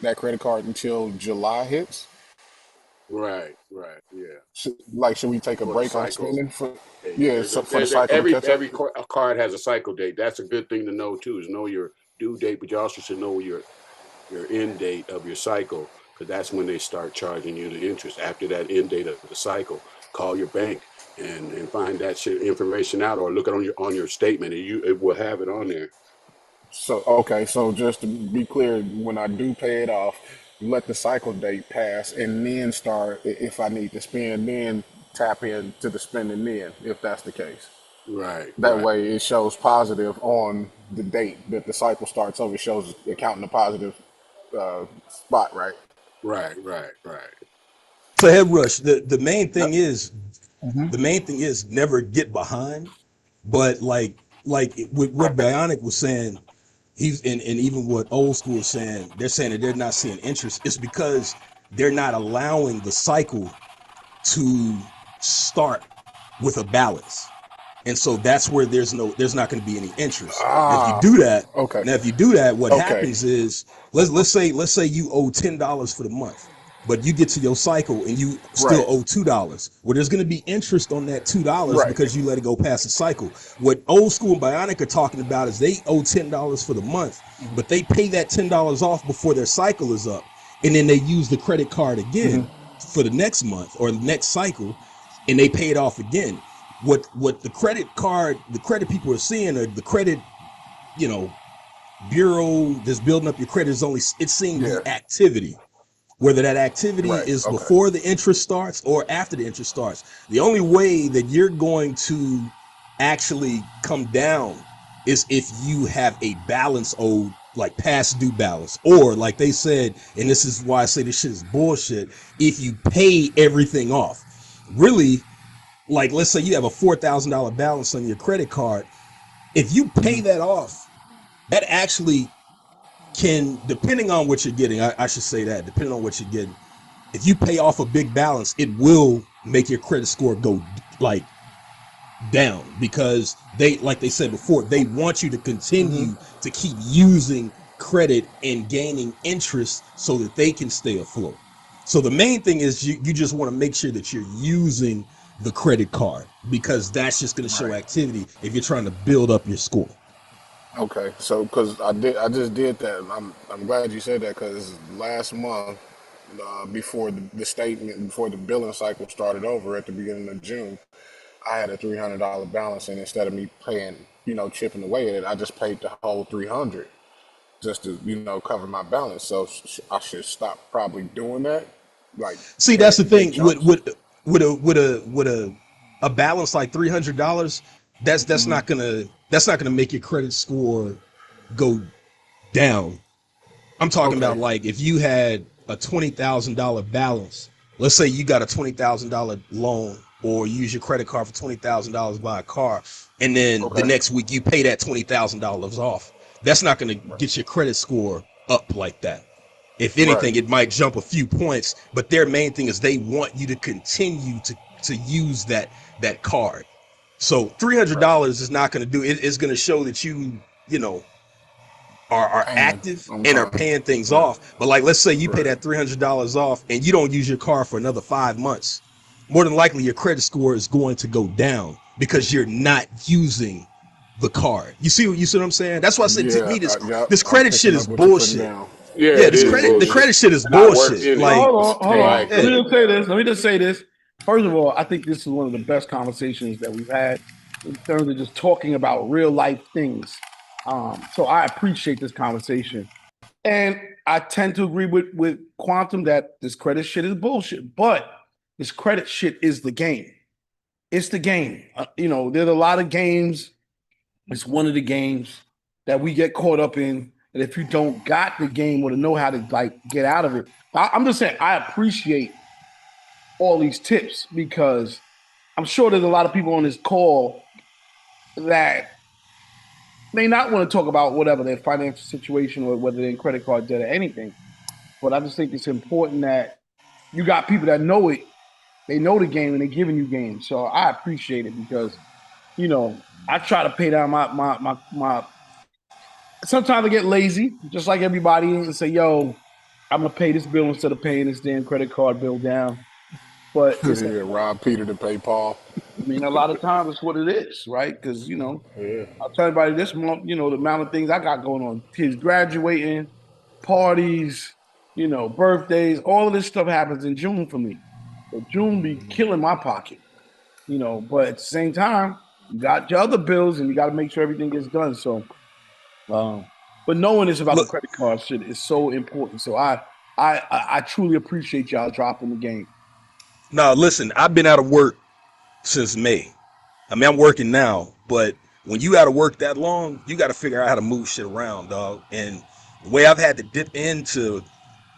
that credit card until July hits? Right, yeah. Should we take a For the break on cycle. spending for? Yeah, Yeah, so for the cycle to every catch up. card has a cycle date. That's a good thing to know too. Is know your due date, but you also should know your end date of your cycle, because that's when they start charging you the interest. After that end date of the cycle, call your bank and find that shit information out, or look it on your statement, and it will have it on there. So okay, so just to be clear, when I do pay it off, let the cycle date pass, and then start if I need to spend, then tap into the spending then, if that's the case. Right, That way, it shows positive on the date that the cycle starts over. It shows it counting the positive spot, right? right. So head rush. Mm-hmm. The main thing is never get behind. But like with what Right. Bionic was saying, and even what old school is saying, they're saying that they're not seeing interest. It's because they're not allowing the cycle to start with a balance. And so that's where there's not going to be any interest. Now, if you Ah, do that, okay, what okay, happens is let's say you owe $10 for the month, but you get to your cycle and you still right, owe $2. Well, there's going to be interest on that $2 right. because you let it go past the cycle. What old school and Bionic are talking about is they owe $10 for the month, but they pay that $10 off before their cycle is up, and then they use the credit card Mm-hmm. again for the next month or the next cycle, and they pay it off again. What the credit people are seeing, or the credit, you know, bureau that's building up your credit is only, it's seeing Yeah, the activity, whether that activity right. is Okay, before the interest starts or after the interest starts. The only way that you're going to actually come down is if you have a balance owed, like past due balance, or like they said, and this is why I say this shit is bullshit, if you pay everything off. Really, like let's say you have a $4,000 balance on your credit card. If you pay that off, that actually can, depending on what you're getting, I should say that, depending on what you're getting, if you pay off a big balance, it will make your credit score go like down, because they, like they said before, they want you to mm-hmm. continue to keep using credit and gaining interest so that they can stay afloat. So the main thing is you just want to make sure that you're using the credit card, because that's just going to show Right. activity if you're trying to build up your score. Okay, so because I just did that. I'm glad you said that because last month, before the statement, before the billing cycle started over at the beginning of June, I had a $300 balance, and instead of me paying, chipping away at it, I just paid the whole 300 just to, cover my balance. So I should stop probably doing that, like See, that's the paying big thing chunks. with a balance like $300. That's not gonna make your credit score go down. I'm talking about, Okay, like, if you had a $20,000 balance. Let's say you got a $20,000 loan, or you use your credit card for $20,000 to buy a car, and then the okay, next week you pay that $20,000 off. That's not going to right, get your credit score up like that. If right, anything, it might jump a few points, but their main thing is they want you to continue to use that card. So right. $300 is not going to do it. It's going to show that you know are Paying active on and are time. paying things Right, off. But like, let's say you pay right, that $300 off and you don't use your car for another 5 months. More than likely, your credit score is going to go down because you're not using the card. You see what I'm saying? That's why I said, to yeah, me, yep. this I'm credit shit picking is up what you're putting bullshit. down. Yeah, Yeah, it is the bullshit. credit shit is They're not worth bullshit. anything. Like, Hold Right. on. Let yeah, me just say this. Let me just say this. First of all, I think this is one of the best conversations that we've had in terms of just talking about real life things. So I appreciate this conversation. And I tend to agree with Quantum that this credit shit is bullshit, but this credit shit is the game. It's the game. There's a lot of games. It's one of the games that we get caught up in. And if you don't got the game or to know how to like get out of it, I'm just saying I appreciate all these tips because I'm sure there's a lot of people on this call that may not want to talk about whatever their financial situation or whether they're in credit card debt or anything. But I just think it's important that you got people that know it, they know the game, and they're giving you games. So I appreciate it because, I try to pay down my sometimes I get lazy, just like everybody, and say, "Yo, I'm gonna pay this bill instead of paying this damn credit card bill down." But it's, Yeah, rob Peter to pay Paul. I mean, a lot of times it's what it is, right? Because Yeah. I'll tell everybody this month, the amount of things I got going on: kids graduating, parties, birthdays. All of this stuff happens in June for me. So June be killing my pocket, But at the same time, you got your other bills, and you got to make sure everything gets done. So, but knowing this about the Look, credit card shit is so important. So I truly appreciate y'all dropping the game. now listen, I've been out of work since May. I mean, I'm working now, but when you out of work that long, you got to figure out how to move shit around, dog. And the way I've had to dip into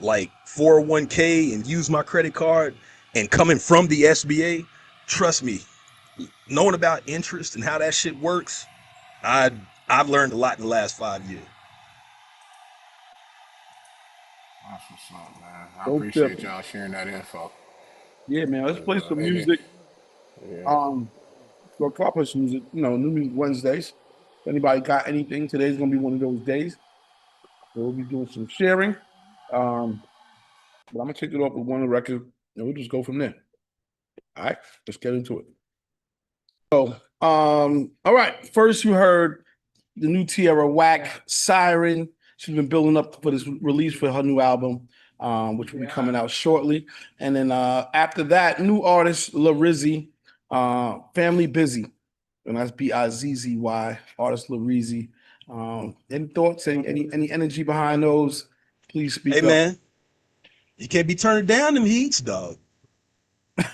like 401k and use my credit card and coming from the SBA, trust me, knowing about interest and how that shit works, I I've learned a lot in the last 5 years. That's what's up, man. I Don't appreciate tip. y'all sharing that info. Yeah, man. Let's play some And music. yeah. Um, we'll play some music. New music Wednesdays. If anybody got anything, today's gonna be one of those days. So we'll be doing some sharing. Um, but I'm gonna kick it off with one record, and we'll just go from there. All right, let's get into it. So, all right. First, you heard the new Tierra Whack Siren. She's been building up for this release for her new album, which will be coming out shortly. And then after that, new artist La Rizzy, Family Busy, and that's Bizzy. Artist La Rizzy. Any thoughts? Any energy behind those? Please Hey speak up. man, you can't be turning down them heats, dog.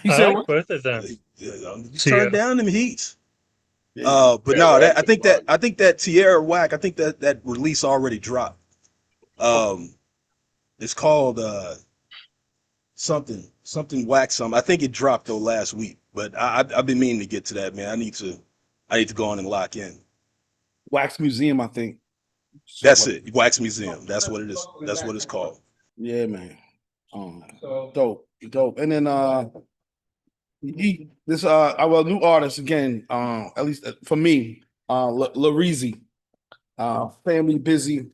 You I said like what? both of them. You turn Tio. down them heats. Yeah. But no, that I think that Tierra Whack, I think that release already dropped. Okay. Um, it's called something Wax some. I think it dropped though last week, but I've been meaning to get to that, man. I need to go on and lock in. Wax Museum, I think. Something That's like it. Wax Museum. That's what it is. That's what it's called. Yeah, man. Dope, dope. And then this well, new artist again. At least for me, Larizzi, Family Busy.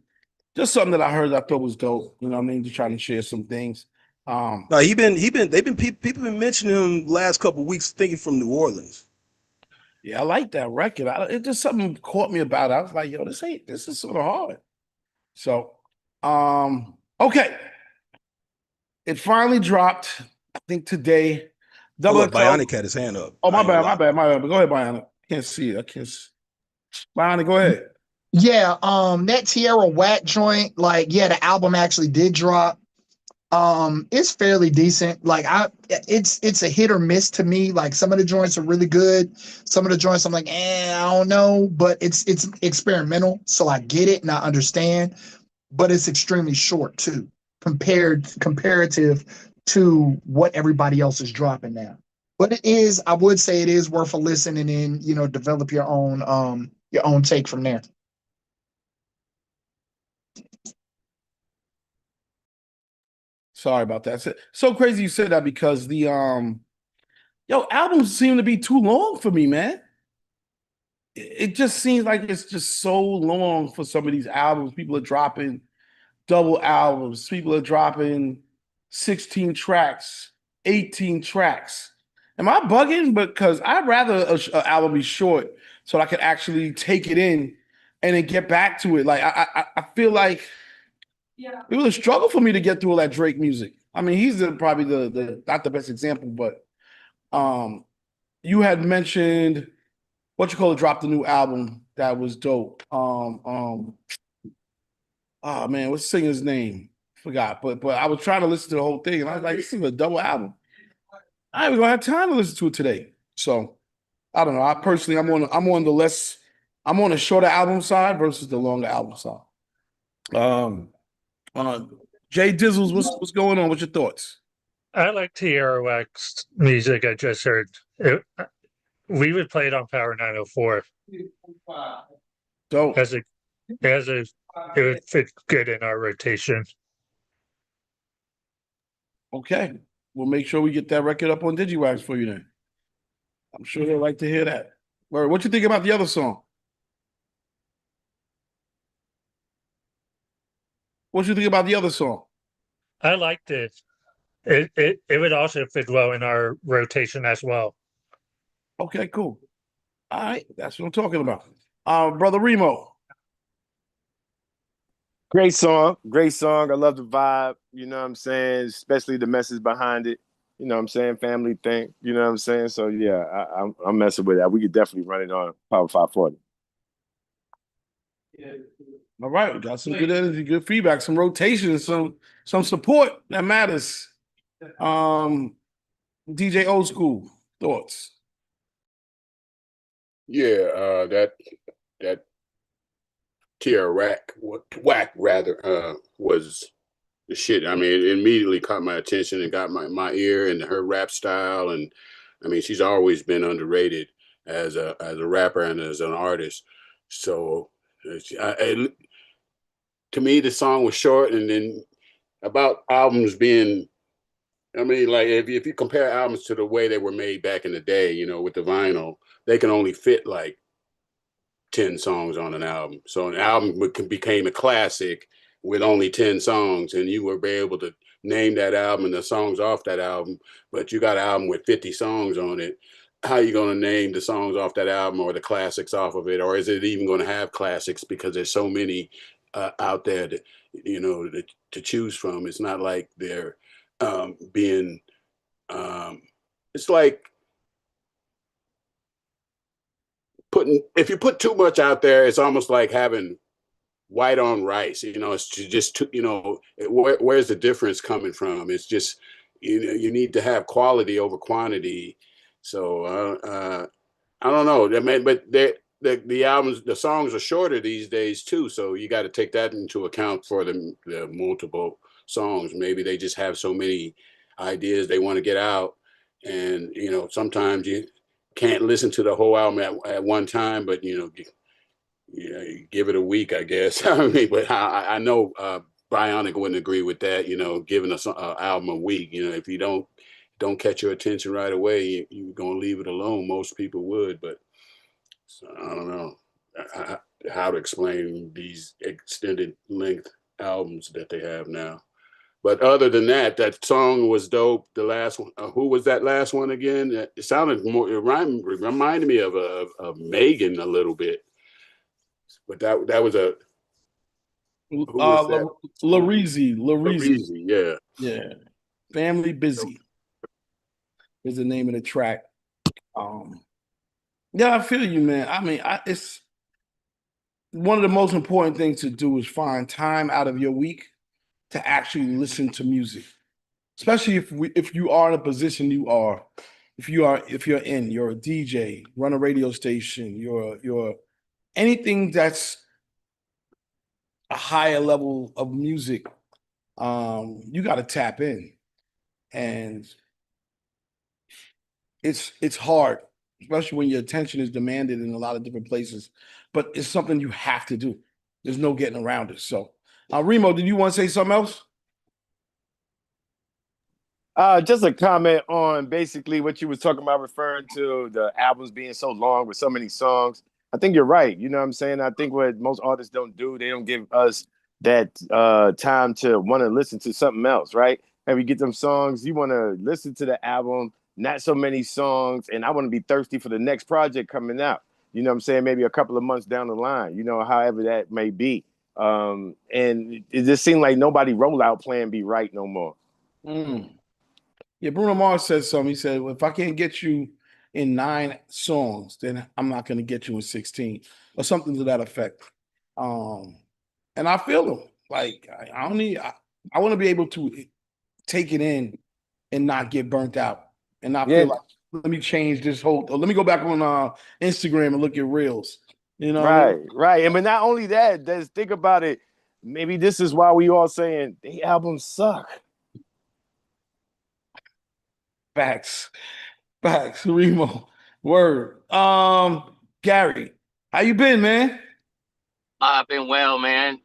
Just something that I heard that I thought was dope. You know what I mean? Just trying to share some things. No, people been mentioning him last couple of weeks, thinking from New Orleans. Yeah, I like that record. It just something caught me about it. I was like, yo, this is sort of hard. So, okay. It finally dropped, I think today. Oh Double look, XL. Bionic had his hand up. Oh, I my ain't gonna bad, my lie. bad, my bad. But go ahead, Bionic. Can't see it. I can't see. Bionic, go ahead. Yeah, that Tierra Whack joint, like, yeah, the album actually did drop. It's fairly decent. Like, it's a hit or miss to me. Like, some of the joints are really good. Some of the joints I'm like, I don't know, but it's experimental, so I get it and I understand. But it's extremely short too, comparative to what everybody else is dropping now. But I would say it is worth a listen, and then develop your own take from there. Sorry about that. So crazy you said that because the albums seem to be too long for me, man. It just seems like it's just so long for some of these albums. People are dropping double albums. People are dropping 16 tracks, 18 tracks. Am I bugging? Because I'd rather an album be short so I could actually take it in and then get back to it. Like I feel like it was a struggle for me to get through all that Drake music. I mean, he's probably the not the best example, but um, you had mentioned what you call it dropped a new album that was dope. Oh man, what's the singer's name? Forgot, but I was trying to listen to the whole thing, and I was like, this is a double album. I ain't gonna have time to listen to it today. So I don't know. I personally, I'm on the shorter album side versus the longer album side. Um, uh, Jay Dizzles, what's going on? What's your thoughts? I like Tierra Wax music. I just heard it. We would play it on Power 904 Dope. as it would fit good in our rotation. Okay, we'll make sure we get that record up on Digiwaxx for you then. I'm sure they'll like to hear that. What you think about the other song? What you think about the other song? I liked it. It would also fit well in our rotation as well. Okay, cool. All right, that's what I'm talking about. Brother Remo. Great song. Great song. I love the vibe. You know what I'm saying? Especially the message behind it. You know what I'm saying? Family thing. You know what I'm saying? So yeah, I'm messing with that. We could definitely run it on Power 540. All right, we got some good energy, good feedback, some rotation, some support that matters. DJ Old School, thoughts? Yeah, that Tierra Whack rather was the shit. I mean, it immediately caught my attention and got my ear, and her rap style. And I mean, she's always been underrated as a rapper and as an artist. So to me, the song was short, and then about albums being. I mean, like if you compare albums to the way they were made back in the day, you know, with the vinyl, they can only fit like 10 songs on an album. So an album became a classic with only 10 songs, and you were able to name that album and the songs off that album, but you got an album with 50 songs on it. How are you going to name the songs off that album or the classics off of it? Or is it even going to have classics because there's so many out there that, you know, to choose from? It's not like they're being, it's like, if you put too much out there, it's almost like having white on rice. You know, it's just too, you know, where's the difference coming from? It's just, you know, you need to have quality over quantity. So I don't know. But the albums, the songs are shorter these days too. So you got to take that into account for the multiple songs. Maybe they just have so many ideas they want to get out, and you know, sometimes you can't listen to the whole album at one time, but you know, you give it a week, I guess. I mean, but I know Bionic wouldn't agree with that. You know, giving an album a week. You know, if you don't catch your attention right away, you're gonna leave it alone. Most people would, but so, I don't know how to explain these extended length albums that they have now. But other than that, that song was dope. The last one, who was that last one again? It sounded more. It reminded me of Megan a little bit. But that was a who was that? Lareezy. Yeah. Yeah. Family Busy is the name of the track. Yeah, I feel you, man. I mean, it's one of the most important things to do is find time out of your week to actually listen to music, especially if you are in a position you are, if you're a DJ, run a radio station, you're anything that's a higher level of music, you got to tap in, and it's hard, especially when your attention is demanded in a lot of different places. But it's something you have to do. There's no getting around it. So, Remo, did you want to say something else? Just a comment on basically what you was talking about, referring to the albums being so long with so many songs. I think you're right. You know what I'm saying? I think what most artists don't do, they don't give us that time to want to listen to something else, right? And we get them songs, you want to listen to the album, not so many songs, and I want to be thirsty for the next project coming out. You know what I'm saying? Maybe a couple of months down the line, you know, however that may be. And it just seemed like nobody rollout plan be right no more. Yeah, Bruno Mars said something. He said, well, if I can't get you in 9 songs, then I'm not going to get you in 16 or something to that effect. And I feel him. Like, I want to be able to take it in and not get burnt out and not feel like, let me change this whole, let me go back on Instagram and look at reels. You know what I mean? Right. And but not only that, just think about it. Maybe this is why we all saying the albums suck. Facts. Remo. Word. Gary, how you been, man? I've been well, man.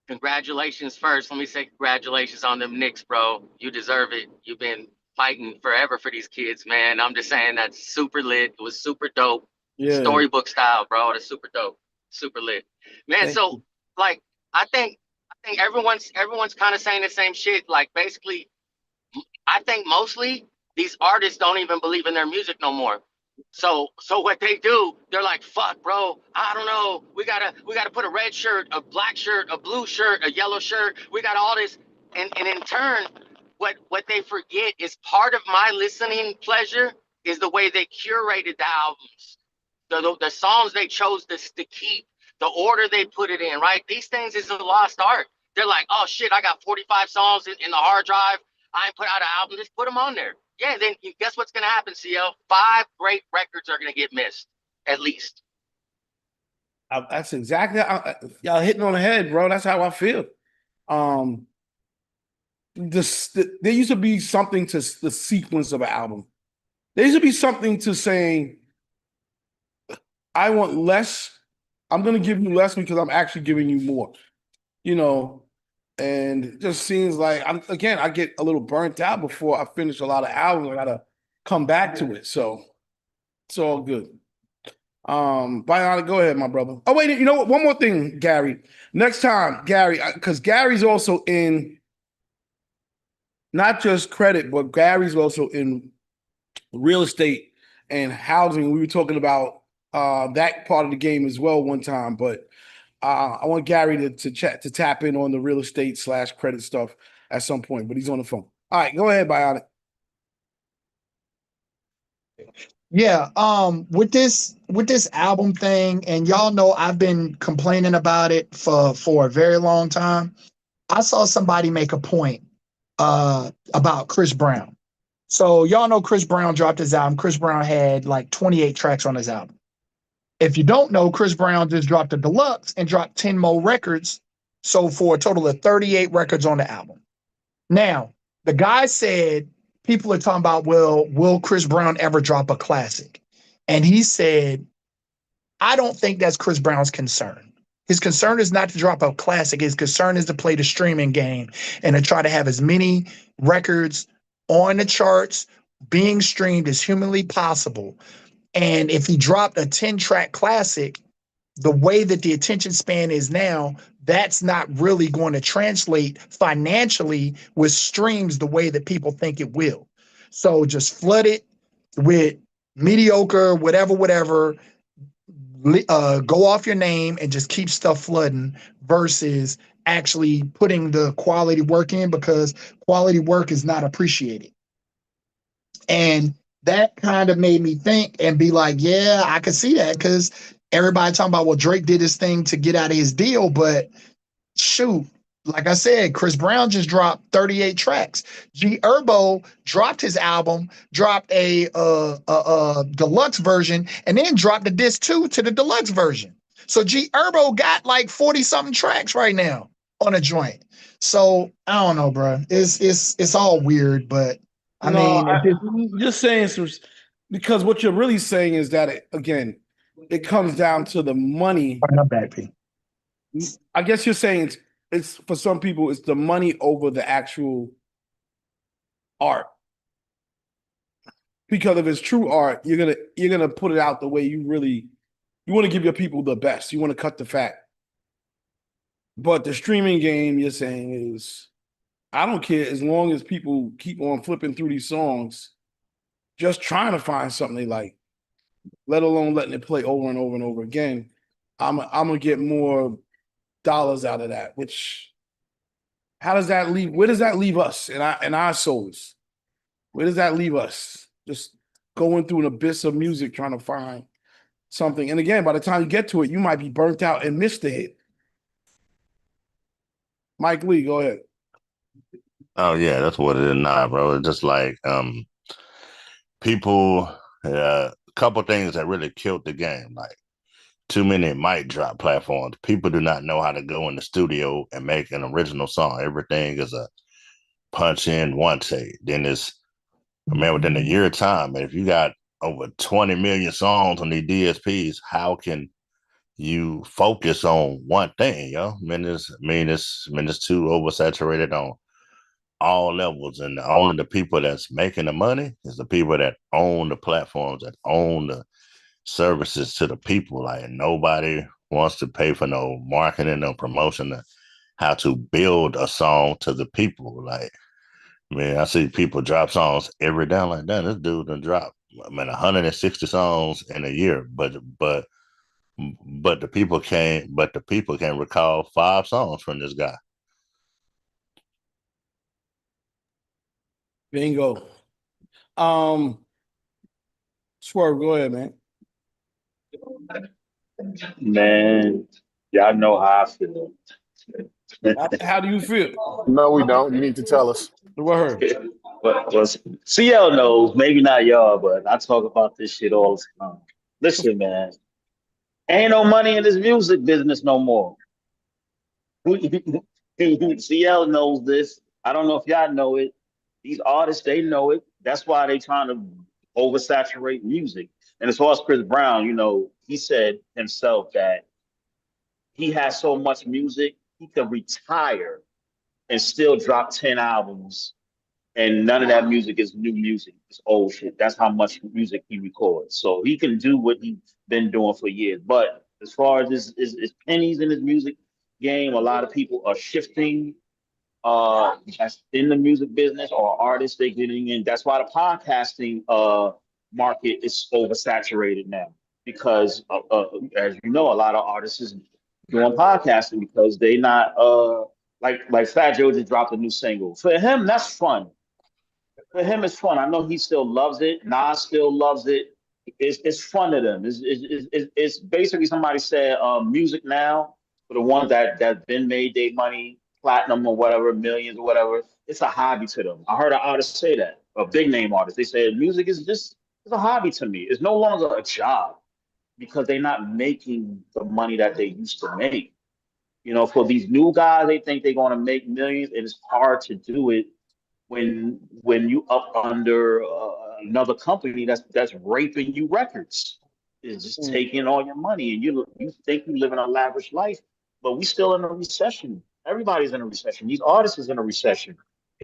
Congratulations first. Let me say congratulations on them Knicks, bro. You deserve it. You've been fighting forever for these kids, man. I'm just saying that's super lit. It was super dope. Yeah. Storybook style, bro. That's super dope. Super lit. Man, Thank so you. like I think everyone's kind of saying the same shit. Like basically, I think mostly these artists don't even believe in their music no more. So what they do, they're like, fuck, bro, I don't know. We gotta put a red shirt, a black shirt, a blue shirt, a yellow shirt. We got all this. And in turn, what they forget is part of my listening pleasure is the way they curated the albums. The songs they chose to keep, the order they put it in, right? These things is a lost art. They're like, oh shit, I got 45 songs in the hard drive. I ain't put out an album, just put them on there. Yeah, then guess what's gonna happen, CL? 5 great records are gonna get missed, at least. That's exactly y'all hitting on the head, bro. That's how I feel. There used to be something to the sequence of an album. There used to be something to saying, I want less. I'm going to give you less because I'm actually giving you more. You know, and it just seems like I get a little burnt out before I finish a lot of albums. I gotta come back to it. So it's all good. Bionic, go ahead, my brother. Oh, wait, you know what? One more thing, Gary. Next time, Gary, because Gary's also in not just credit, but Gary's also in real estate and housing. We were talking about that part of the game as well one time, but I want Gary to tap in on the real estate / credit stuff at some point, but he's on the phone. All right, go ahead, Bionic. Yeah, with this album thing, and y'all know I've been complaining about it for a very long time. I saw somebody make a point about Chris Brown. So y'all know Chris Brown dropped his album. Chris Brown had like 28 tracks on his album. If you don't know, Chris Brown just dropped a deluxe and dropped 10 more records. So for a total of 38 records on the album. Now, the guy said, people are talking about, well, will Chris Brown ever drop a classic? And he said, I don't think that's Chris Brown's concern. His concern is not to drop a classic. His concern is to play the streaming game and to try to have as many records on the charts being streamed as humanly possible. And if he dropped a 10-track classic, the way that the attention span is now, that's not really going to translate financially with streams the way that people think it will. So just flood it with mediocre, whatever, go off your name and just keep stuff flooding versus actually putting the quality work in, because quality work is not appreciated. And that kind of made me think and be like, yeah, I could see that, because everybody talking about, well, Drake did his thing to get out of his deal, but shoot, like I said, Chris Brown just dropped 38 tracks. G Herbo dropped his album, dropped a deluxe version, and then dropped the disc 2 to the deluxe version. So G Herbo got like 40 something tracks right now on a joint. So I don't know, bro. It's all weird, but I mean, I'm just saying because what you're really saying is that it comes down to the money. I guess you're saying it's for some people it's the money over the actual art. Because if it's true art, you're gonna put it out the way you want to give your people the best. You want to cut the fat. But the streaming game, you're saying, is I don't care as long as people keep on flipping through these songs, just trying to find something they like, let alone letting it play over and over and over again. I'm gonna get more dollars out of that. Which, how does that leave? Where does that leave us in our souls? Where does that leave us? Just going through an abyss of music trying to find something. And again, by the time you get to it, you might be burnt out and miss the hit. Mike Lee, go ahead. Oh yeah, that's what it is now, bro. It's just like people, a couple things that really killed the game, like too many mic drop platforms. People do not know how to go in the studio and make an original song. Everything is a punch in one take. Then within a year of time, if you got over 20 million songs on these DSPs, how can you focus on one thing, yo? It's too oversaturated on all levels, and only the people that's making the money is the people that own the platforms, that own the services to the people. Like, nobody wants to pay for no marketing, no promotion. how to build a song to the people. Like, man, I see people drop songs every day. I'm like, damn, this dude done drop, 160 songs in a year, but the people can't recall 5 songs from this guy. Bingo. Swerve, go ahead, man. Man, y'all know how I feel. How do you feel? No, we don't. You need to tell us. What hurt? But CL knows, maybe not y'all, but I talk about this shit all the time. Listen, man, ain't no money in this music business no more. CL knows this. I don't know if y'all know it. These artists, they know it. That's why they trying to oversaturate music. And as far as Chris Brown, you know, he said himself that he has so much music, he could retire and still drop 10 albums, and none of that music is new music. It's old shit. That's how much music he records. So he can do what he's been doing for years. But as far as his pennies in his music game, a lot of people are shifting that's in the music business, or artists they getting in. That's why the podcasting market is oversaturated now, because as you know, a lot of artists is doing podcasting because they not like Fat Joe just dropped a new single. For him, that's fun. For him, it's fun. I know he still loves it. Nas still loves it. It's fun to them. It's basically, somebody said music now, for the ones that been made their money platinum or whatever, millions or whatever. It's a hobby to them. I heard an artist say that, a big name artist. They said music is just, it's a hobby to me. It's no longer a job, because they're not making the money that they used to make. You know, for these new guys, they think they're going to make millions, and it's hard to do it when you up under another company that's raping you records. It's just taking all your money, and you think you live in a lavish life, but we still in a recession. Everybody's in a recession. These artists is in a recession.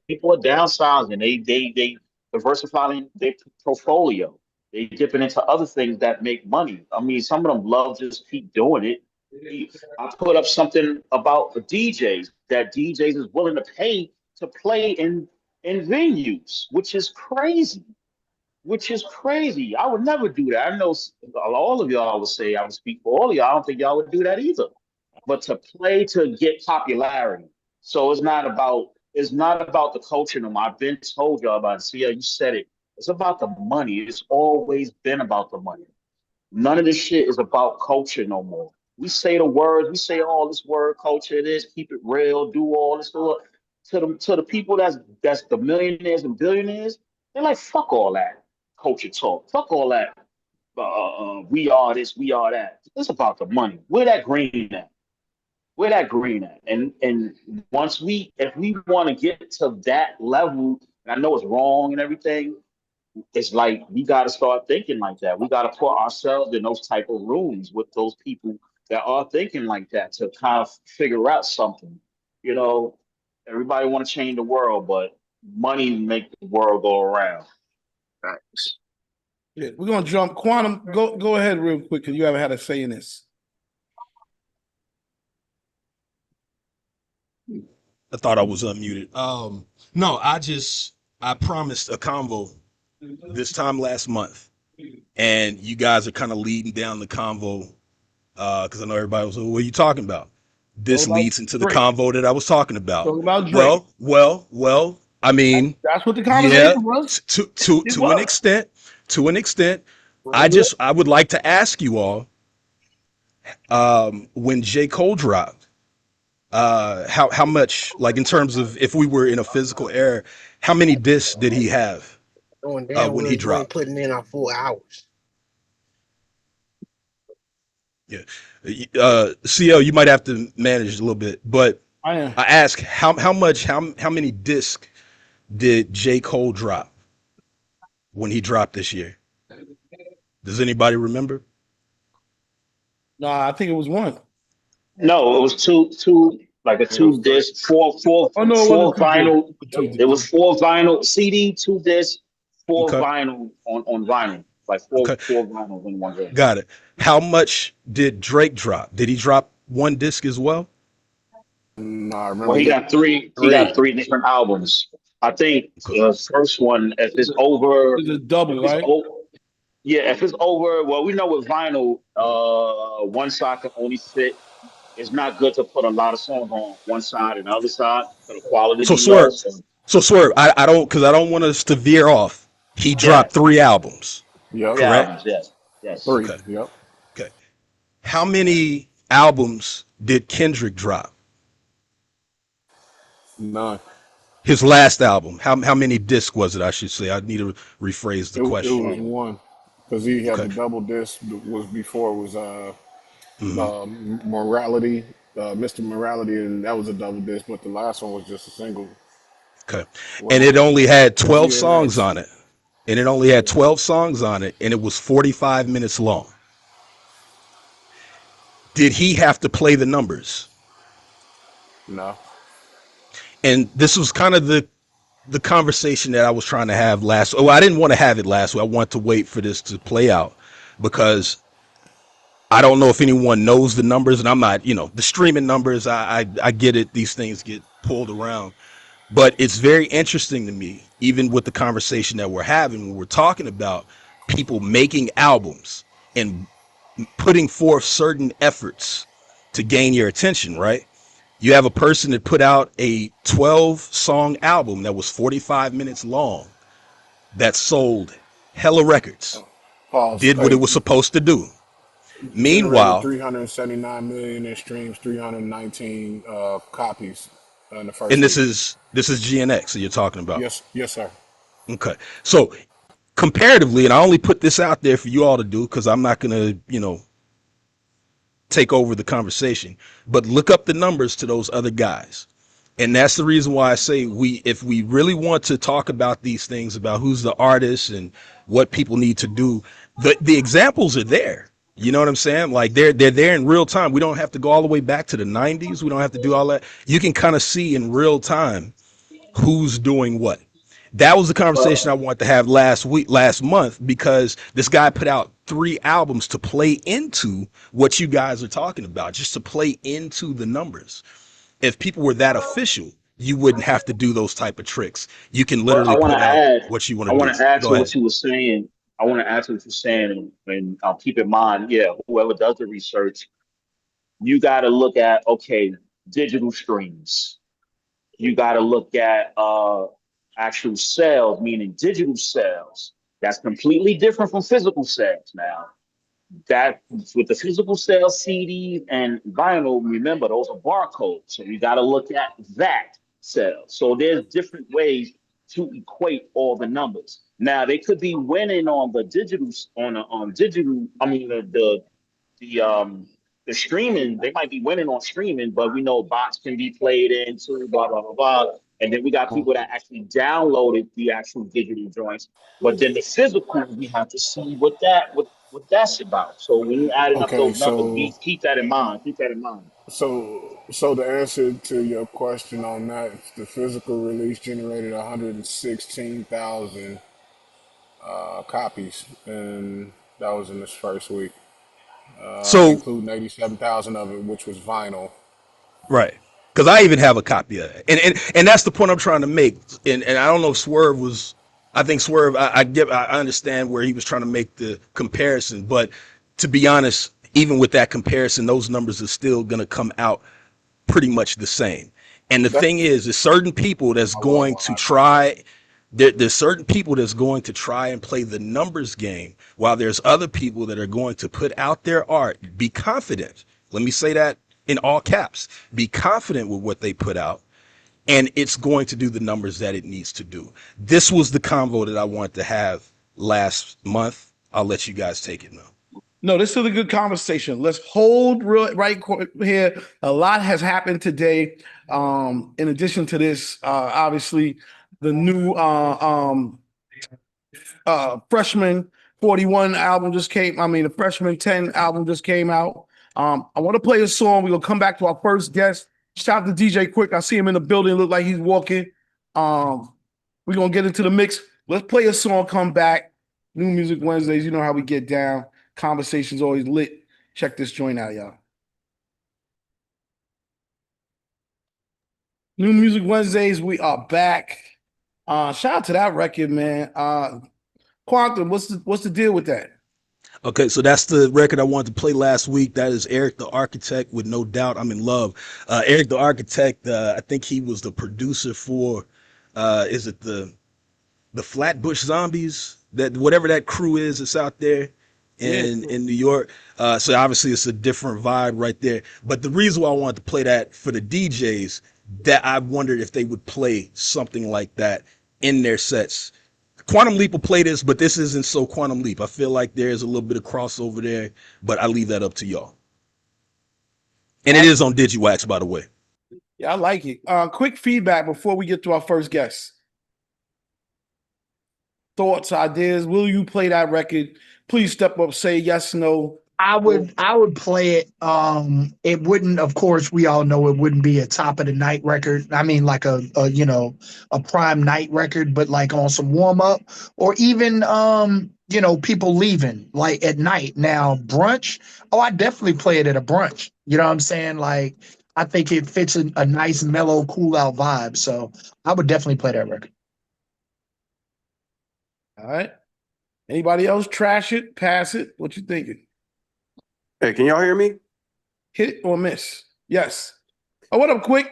People are downsizing. They diversifying their portfolio. They dipping into other things that make money. I mean, some of them love just keep doing it. I put up something about the DJs, that DJs is willing to pay to play in venues, which is crazy. Which is crazy. I would never do that. I know all of y'all would say, I would speak for all of y'all. I don't think y'all would do that either. But to play to get popularity. So it's not about the culture no more. I've been told y'all about it. See, you said it. It's about the money. It's always been about the money. None of this shit is about culture no more. We say the words, we say all this word culture, this, keep it real, do all this stuff. To the people that's the millionaires and billionaires, they're like, fuck all that culture talk. Fuck all that. We are this, we are that. It's about the money. Where that green at? Where that green at? And if we want to get to that level, and I know it's wrong and everything, it's like we got to start thinking like that. We got to put ourselves in those type of rooms with those people that are thinking like that, to kind of figure out something. You know, everybody want to change the world, but money make the world go around. Thanks. Yeah, we're gonna jump. Quantum, go ahead real quick, because you haven't had a say in this. I thought I was unmuted. No, I promised a convo this time last month, and you guys are kind of leading down the convo, because I know everybody was like, what are you talking about? This leads into the convo that I was talking about. Talk about Drake. Well, I mean, that's what the conversation was. To an extent. To an extent. I would like to ask you all, when J. Cole dropped, how much, like in terms of if we were in a physical era, how many discs did he have when he dropped? Putting in our 4 hours. Yeah. CL, you might have to manage a little bit, but I ask how many discs did J. Cole drop when he dropped this year? Does anybody remember? No, I think it was one. No, it was two, like a 2 disc, four vinyl. It was 4 vinyl CD, 2 disc, 4 vinyl on vinyl, like four vinyls in one day. Got it. How much did Drake drop? Did he drop 1 disc as well? No, I Well, remember he that. got three. He got three different albums. I think the first one, if it's over, It's a if double, it's right? over, yeah, if it's over, well, we know with vinyl, one side can only fit. It's not good to put a lot of songs on one side and the other side for the quality to So be low. Swerve, So so Swerve, I don't because I don't want us to veer off. He yeah, dropped 3 albums, Yep. three correct? albums. Yes, yes. Three. Okay. Yep. Okay. How many albums did Kendrick drop? None. His last album. How many discs was it? I should say. I need to rephrase the It question. was one because he had Okay. the double disc. Was before it was Hmm. Morality, Mr. Morality, and that was a double disc. But the last one was just a single. Okay. What And is it it? only had 12 songs GNX. on it. And it only had 12 songs on it, and it was 45 minutes long. Did he have to play the numbers? No. And this was kind of the conversation that I was trying to have last. Oh, I didn't want to have it last week. I want to wait for this to play out because I don't know if anyone knows the numbers, and I'm not, the streaming numbers. I get it. These things get pulled around, but it's very interesting to me, even with the conversation that we're having when we're talking about people making albums and putting forth certain efforts to gain your attention, right? You have a person that put out a 12 song album that was 45 minutes long that sold hella records, Pause. did what it was supposed to do. Generated Meanwhile, 379 million in streams, 319 copies in the and first this week. is this is GNX that you're talking about. Yes, yes, sir. Okay. So comparatively, and I only put this out there for you all to do because I'm not gonna, take over the conversation, but look up the numbers to those other guys. And that's the reason why I say if we really want to talk about these things about who's the artist and what people need to do, the examples are there. You know what I'm saying? Like they're there in real time. We don't have to go all the way back to the 90s. We don't have to do all that. You can kind of see in real time who's doing what. That was the conversation I wanted to have last month, because this guy put out 3 albums to play into what you guys are talking about, just to play into the numbers. If people were that official, you wouldn't have to do those type of tricks. You can But literally put out what you want I to want do. to add Go to ahead. what you were saying. I want to add to what you're saying, and I'll keep in mind, yeah, whoever does the research, you got to look at, okay, digital streams. You got to look at actual sales, meaning digital sales. That's completely different from physical sales now. That with the physical sales, CDs and vinyl, remember those are barcodes. So you got to look at that sales. So there's different ways to equate all the numbers. Now they could be winning on the digital on digital. I mean the streaming. They might be winning on streaming, but we know bots can be played into blah blah blah blah. And then we got people that actually downloaded the actual digital joints. But then the physical, we have to see what that's about. So when you're adding up Okay, those numbers, so keep that in mind. Keep that in mind. so the answer to your question on that, the physical release generated 116,000 copies, and that was in this first week, So including 87,000 of it, which was vinyl. right, because I even have a copy of it, and that's the point I'm trying to make. And I don't know if Swerve was. I think Swerve. I understand where he was trying to make the comparison, but to be honest, even with that comparison, those numbers are still going to come out pretty much the same. And the That thing is, there's certain people that's going to try. There's certain people that's going to try and play the numbers game, while there's other people that are going to put out their art. Be confident. Let me say that in all caps. Be confident with what they put out, and it's going to do the numbers that it needs to do. This was the convo that I wanted to have last month. I'll let you guys take it now. No, this is a good conversation. Let's hold right here. A lot has happened today. In addition to this, obviously, the new freshman 41 album just came. I mean, the freshman 10 album just came out. I want to play a song. We're gonna come back to our first guest. Shout out to DJ Quik. I see him in the building. Look like he's walking. We're gonna get into the mix. Let's play a song, come back. New Music Wednesdays. You know how we get down. Conversation's always lit. Check this joint out, y'all. New Music Wednesdays, we are back. Shout out to that record, man. Quantum, what's the deal with that? Okay, so that's the record I wanted to play last week. That is Eric the Architect with No Doubt I'm in Love. Eric the Architect, I think he was the producer for, is it the Flatbush Zombies? That whatever that crew is that's out there in New York. So obviously it's a different vibe right there. But the reason why I wanted to play that for the DJs, that I wondered if they would play something like that in their sets. Quantum Leap will play this, but this isn't so Quantum Leap. I feel like there's a little bit of crossover there, but I leave that up to y'all. And it is on Digiwaxx, by the way. Yeah, I like it. Quick feedback before we get to our first guest. Thoughts, ideas. Will you play that record? Please step up, say yes, no. I would play it. It wouldn't, of course, we all know it wouldn't be a top of the night record. I mean, like a prime night record, but like on some warm up, or even people leaving like at night. Now brunch, I definitely play it at a brunch. You know what I'm saying? Like I think it fits a nice mellow, cool out vibe. So I would definitely play that record. All right. Anybody else trash it, pass it? What you thinking? Hey, can y'all hear me? Hit it or miss? Yes. Oh, what up, Quik?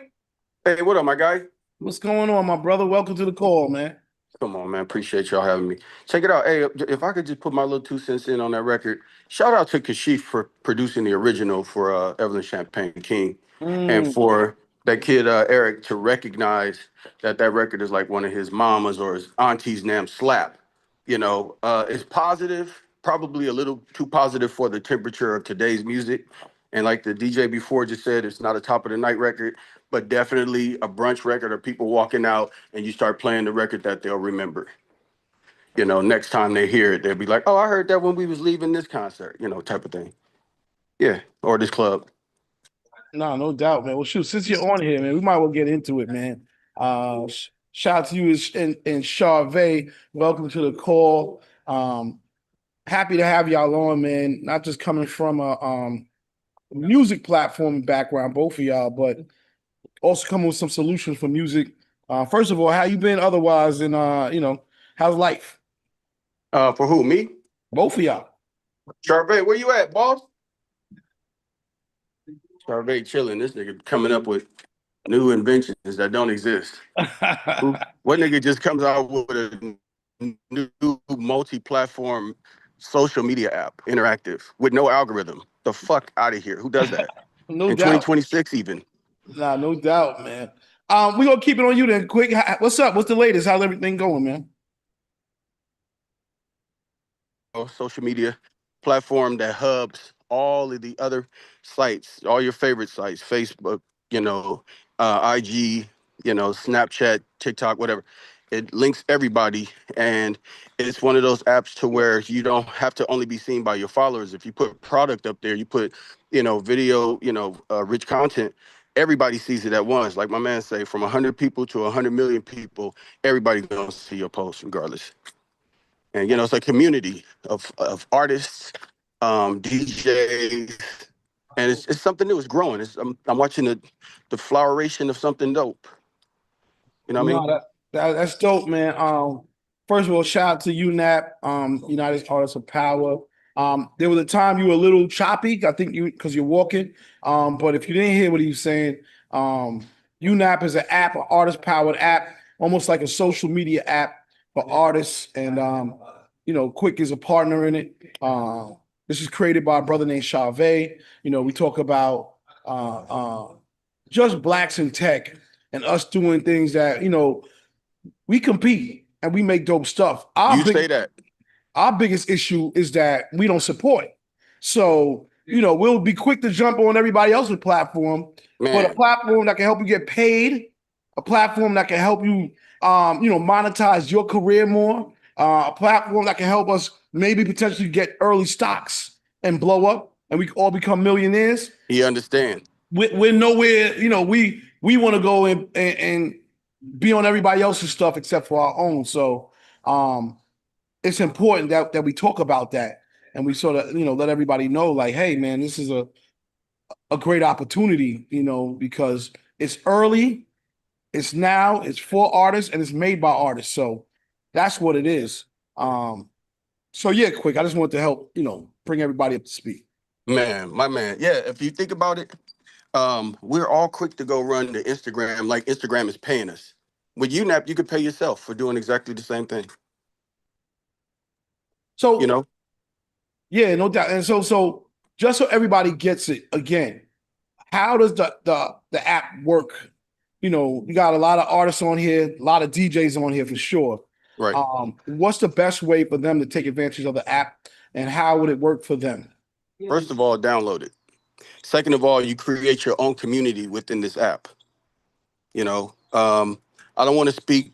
Hey, what up, my guy? What's going on, my brother? Welcome to the call, man. Come on, man. Appreciate y'all having me. Check it out. Hey, if I could just put my little 2 cents in on that record, shout out to Kashif for producing the original for Evelyn Champagne King. And for that kid, Eric, to recognize that record is like one of his mama's or his auntie's damn slap. It's positive, probably a little too positive for the temperature of today's music. And like the DJ before just said, it's not a top of the night record, but definitely a brunch record or people walking out and you start playing the record that they'll remember. Next time they hear it, they'll be like, oh, I heard that when we was leaving this concert, type of thing. Yeah, or this club. No doubt, man. Well, shoot, since you're on here, man, we might well get into it, man. Shout out to you and Charvet. Welcome to the call. Happy to have y'all on, man. Not just coming from a music platform background, both of y'all, but also coming with some solutions for music. First of all, how you been otherwise, and how's life? For who, me? Both of y'all. Charvet, where you at, boss? Charvet chilling. This nigga coming up with new inventions that don't exist. What nigga just comes out with a new multi-platform social media app, interactive, with no algorithm? The fuck out of here. Who does that? No in doubt. 2026 even. Nah, no doubt, man. We're gonna keep it on you then, Quik. What's up? What's the latest? How's everything going, man? Social media platform that hubs all of the other sites, all your favorite sites, Facebook, IG, Snapchat, TikTok, whatever. It links everybody, and it's one of those apps to where you don't have to only be seen by your followers. If you put product up there, you put, video, rich content, everybody sees it at once. Like my man say, from 100 people to 100 million people, everybody's gonna see your post regardless. And it's a community of artists, DJs, and it's something new. It's growing. I'm watching the floweration of something dope. You know what I mean? That's dope, man. First of all, shout out to UNAP, United Artists of Power. There was a time you were a little choppy, I think because you're walking. But if you didn't hear what he was saying, UNAP is an app, an artist-powered app, almost like a social media app for artists, and Quik is a partner in it. This is created by a brother named Charvet. We talk about just blacks in tech and us doing things that we compete and we make dope stuff. Say that. Our biggest issue is that we don't support it. So we'll be quick to jump on everybody else's platform, but a platform that can help you get paid, a platform that can help you monetize your career more, a platform that can help us maybe potentially get early stocks and blow up and we all become millionaires. You understand? We're nowhere, we want to go and be on everybody else's stuff except for our own. So it's important that we talk about that and we sort of, let everybody know like, hey man, this is a great opportunity, because it's early. It's for artists and it's made by artists. So that's what it is. So yeah, Quik. I just want to help, bring everybody up to speed. Man, my man. Yeah, if you think about it, we're all quick to go run to Instagram like Instagram is paying us. With UNAP, you could pay yourself for doing exactly the same thing. So yeah, no doubt. And so just so everybody gets it again, how does the app work? You got a lot of artists on here, a lot of DJs on here for sure. Right. What's the best way for them to take advantage of the app, and how would it work for them? First of all, download it. Second of all, you create your own community within this app. I don't want to speak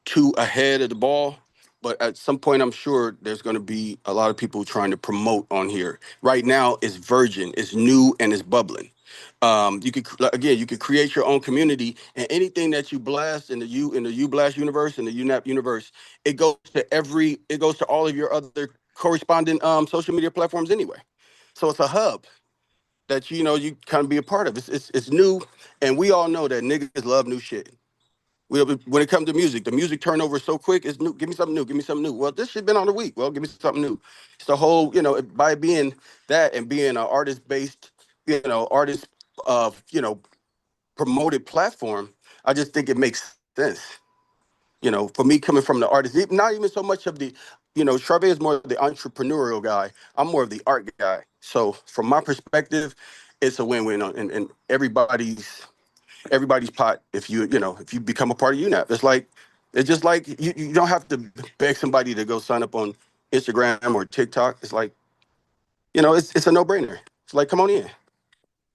too ahead of the ball, but at some point, I'm sure there's going to be a lot of people trying to promote on here. Right now, it's virgin, it's new, and it's bubbling. You could create your own community, and anything that you blast in the U Blast universe, in the UNAP universe, it goes to all of your other corresponding social media platforms anyway. So it's a hub that you kind of be a part of. It's new, and we all know that niggas love new shit. When it comes to music, the music turnover is so quick. It's new. Give me something new. Give me something new. Well, this shit been on a week. Well, give me something new. It's the whole, by being that and being an artist-based, artist of, promoted platform. I just think it makes sense. For me coming from the artist, not even so much of the, Charvet is more of the entrepreneurial guy. I'm more of the art guy. So from my perspective, it's a win-win and everybody's pot if you become a part of UNAP. It's just like you don't have to beg somebody to go sign up on Instagram or TikTok. It's like, it's a no-brainer. It's like, come on in.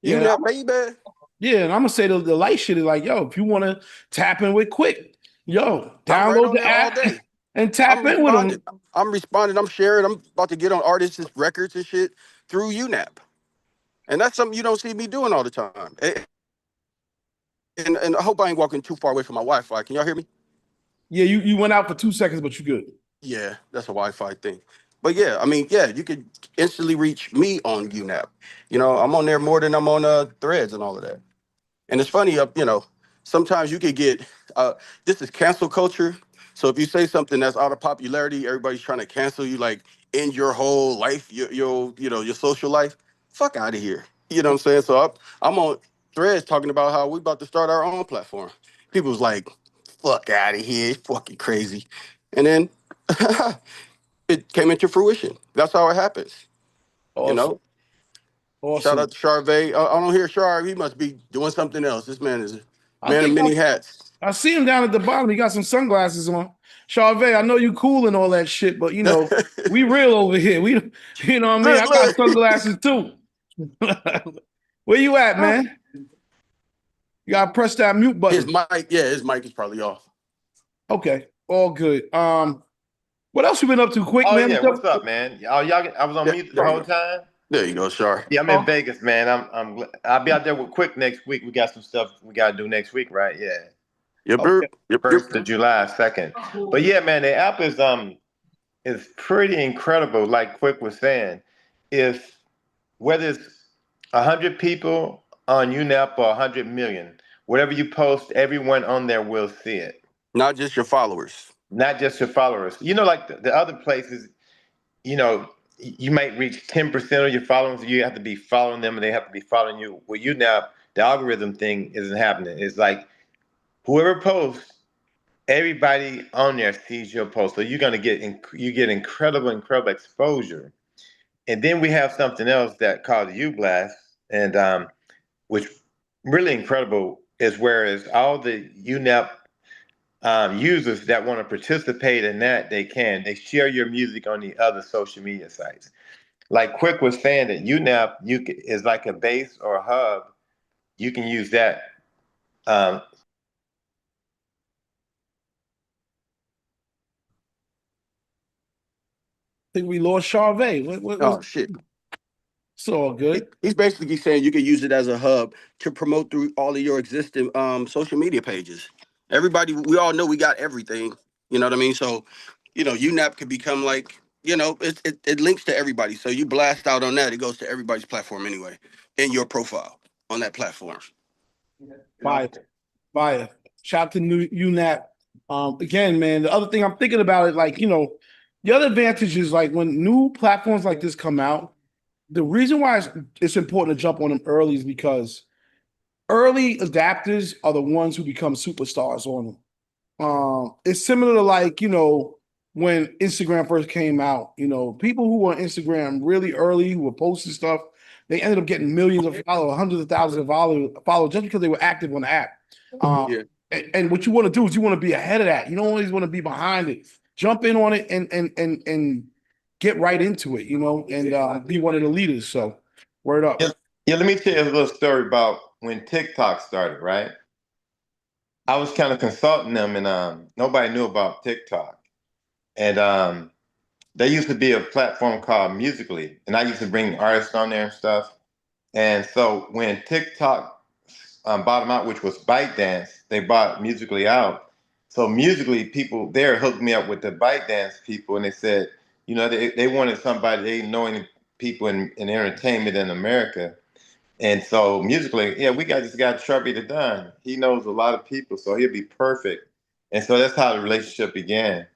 Yeah, UNAP, baby. Yeah, and I'm gonna say the light shit is like, yo, if you want to tap in with Quik, I'm right download on the there all app day. and tap in with them. I'm responding. I'm sharing. I'm about to get on artists' records and shit through UNAP. And that's something you don't see me doing all the time. And I hope I ain't walking too far away from my Wi-Fi. Can y'all hear me? Yeah, you went out for 2 seconds, but you're good. Yeah, that's a Wi-Fi thing. But yeah, you could instantly reach me on UNAP. I'm on there more than I'm on Threads and all of that. And it's funny, sometimes you could get this is cancel culture. So if you say something that's out of popularity, everybody's trying to cancel you, like in your whole life, your social life. Fuck out of here. You know what I'm saying? So I'm on Threads talking about how we about to start our own platform. People was like, "Fuck out of here, fucking crazy," and then it came into fruition. That's how it happens. Awesome. Shout out to Charvet. I don't hear Char. He must be doing something else. This man is a man of many hats. I see him down at the bottom. He got some sunglasses on. Charvet, I know you cool and all that shit, but we real over here. We, what I mean? I got sunglasses too. Where you at, man? You gotta press that mute button. His mic is probably off. Okay, all good. What else you been up to, Quik, man? Yeah, what's up, man? Oh, y'all, I was on mute the whole time. There you go, Char. Yeah, I'm in Vegas, man. I'll be out there with Quik next week. We got some stuff we gotta do next week, right? Yeah. Yep. 1st of July, 2nd. But yeah, man, the app is pretty incredible. Like Quik was saying, if whether it's 100 people on UNAP or 100 million, whatever you post, everyone on there will see it. Not just your followers. Not just your followers. Like the other places, you might reach 10% of your followers. You have to be following them and they have to be following you. With UNAP, the algorithm thing isn't happening. It's like whoever posts, everybody on there sees your post. So you're gonna get incredible exposure. And then we have something else that called the UBlast, and which really incredible is whereas all the UNAP users that want to participate in that, they share your music on the other social media sites. Like Quik was saying that UNAP is like a base or a hub. You can use that. I think we lost Charvet. Oh shit. It's all good. He's basically saying you can use it as a hub to promote through all of your existing social media pages. Everybody, we all know we got everything. You know what I mean? So, UNAP could become like, it links to everybody. So you blast out on that, it goes to everybody's platform anyway, in your profile on that platform. Fire. Shout out to UNAP. Again, man, the other thing I'm thinking about is like, you know, the other advantage is like when new platforms like this come out, the reason why it's important to jump on them early is because early adapters are the ones who become superstars on them. It's similar to like, you know, when Instagram first came out, you know, people who were on Instagram really early, who were posting stuff, they ended up getting millions of followers, hundreds of thousands of followers just because they were active on the app. Yeah. And what you want to do is you want to be ahead of that. You don't always want to be behind it. Jump in on it and get right into it, you know, and be one of the leaders. So word up. Yeah, let me tell you a little story about when TikTok started, right? I was kind of consulting them, and nobody knew about TikTok. And there used to be a platform called Musically, and I used to bring artists on there and stuff. And so when TikTok bottomed out, which was ByteDance, they bought Musically out. So Musically, people there hooked me up with the ByteDance people, and they said, you know, they wanted somebody, they didn't know any people in entertainment in America. And so Musically, yeah, we got this guy Chubby the Don. He knows a lot of people, so he'll be perfect. And so that's how the relationship began.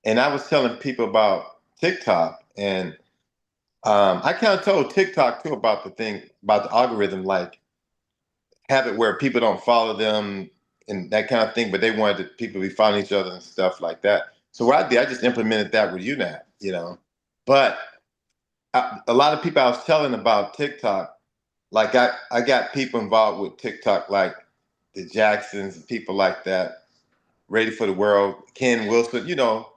And I was telling people about TikTok, and I kind of told TikTok too about the thing about the algorithm, like have it where people don't follow them and that kind of thing, but they wanted people to be following each other and stuff like that. So what I did, I just implemented that with UNAP, you know. But a lot of people I was telling about TikTok, like I got people involved with TikTok, like the Jacksons and people like that, Ready for the World, Ken Wilson, you know,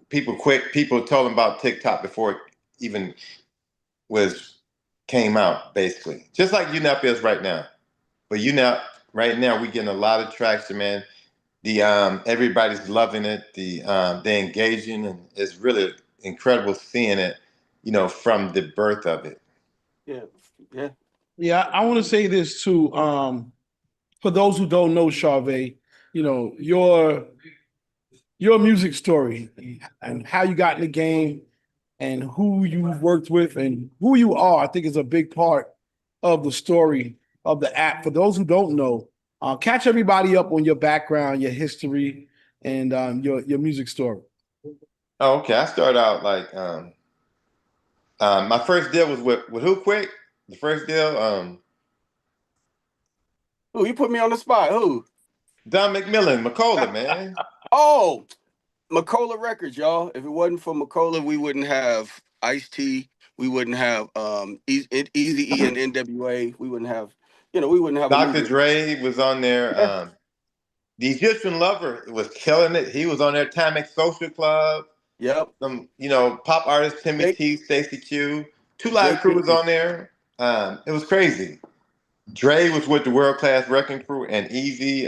people told them about TikTok before it even was came out, basically. Just like UNAP is right now. But UNAP right now we getting a lot of traction, man. The everybody's loving it. They're engaging, and it's really incredible seeing it, you know, from the birth of it. Yeah. Yeah. Yeah, I want to say this too. For those who don't know Charvet, you know, your music story and how you got in the game and who you've worked with and who you are, I think is a big part of the story of the app. For those who don't know, catch everybody up on your background, your history, and your music story. Oh, okay. I started out like my first deal was with who quick? The first deal, Who you put me on the spot? Who? Don McMillan, McCullough, man. Oh, McCullough Records, y'all. If it wasn't for McCullough, we wouldn't have Ice-T. We wouldn't have Easy E and NWA. We wouldn't have, you know, we wouldn't have a Dr. movement. Dre was on there. Yeah. The Egyptian Lover was killing it. He was on there. Timex Social Club. Yep. Some, you know, pop artists, Timmy Jake, T, Stacey Q. Two Live Crew was JQ. on there. It was crazy. Dre was with the World Class Wrecking Crew, and Easy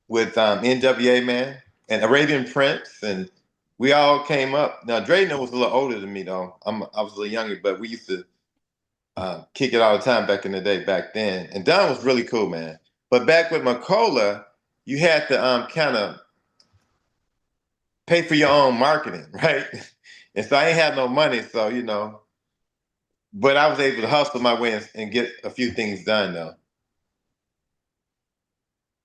with NWA, man, and Arabian Prince, and we all came up. Now Dre was a little older than me though. I was a little younger, but we used to kick it all the time back in the day, back then. And Don was really cool, man. But back with Macola, you had to kind of pay for your own marketing, right? And so I ain't had no money, so you know. But I was able to hustle my way and get a few things done though.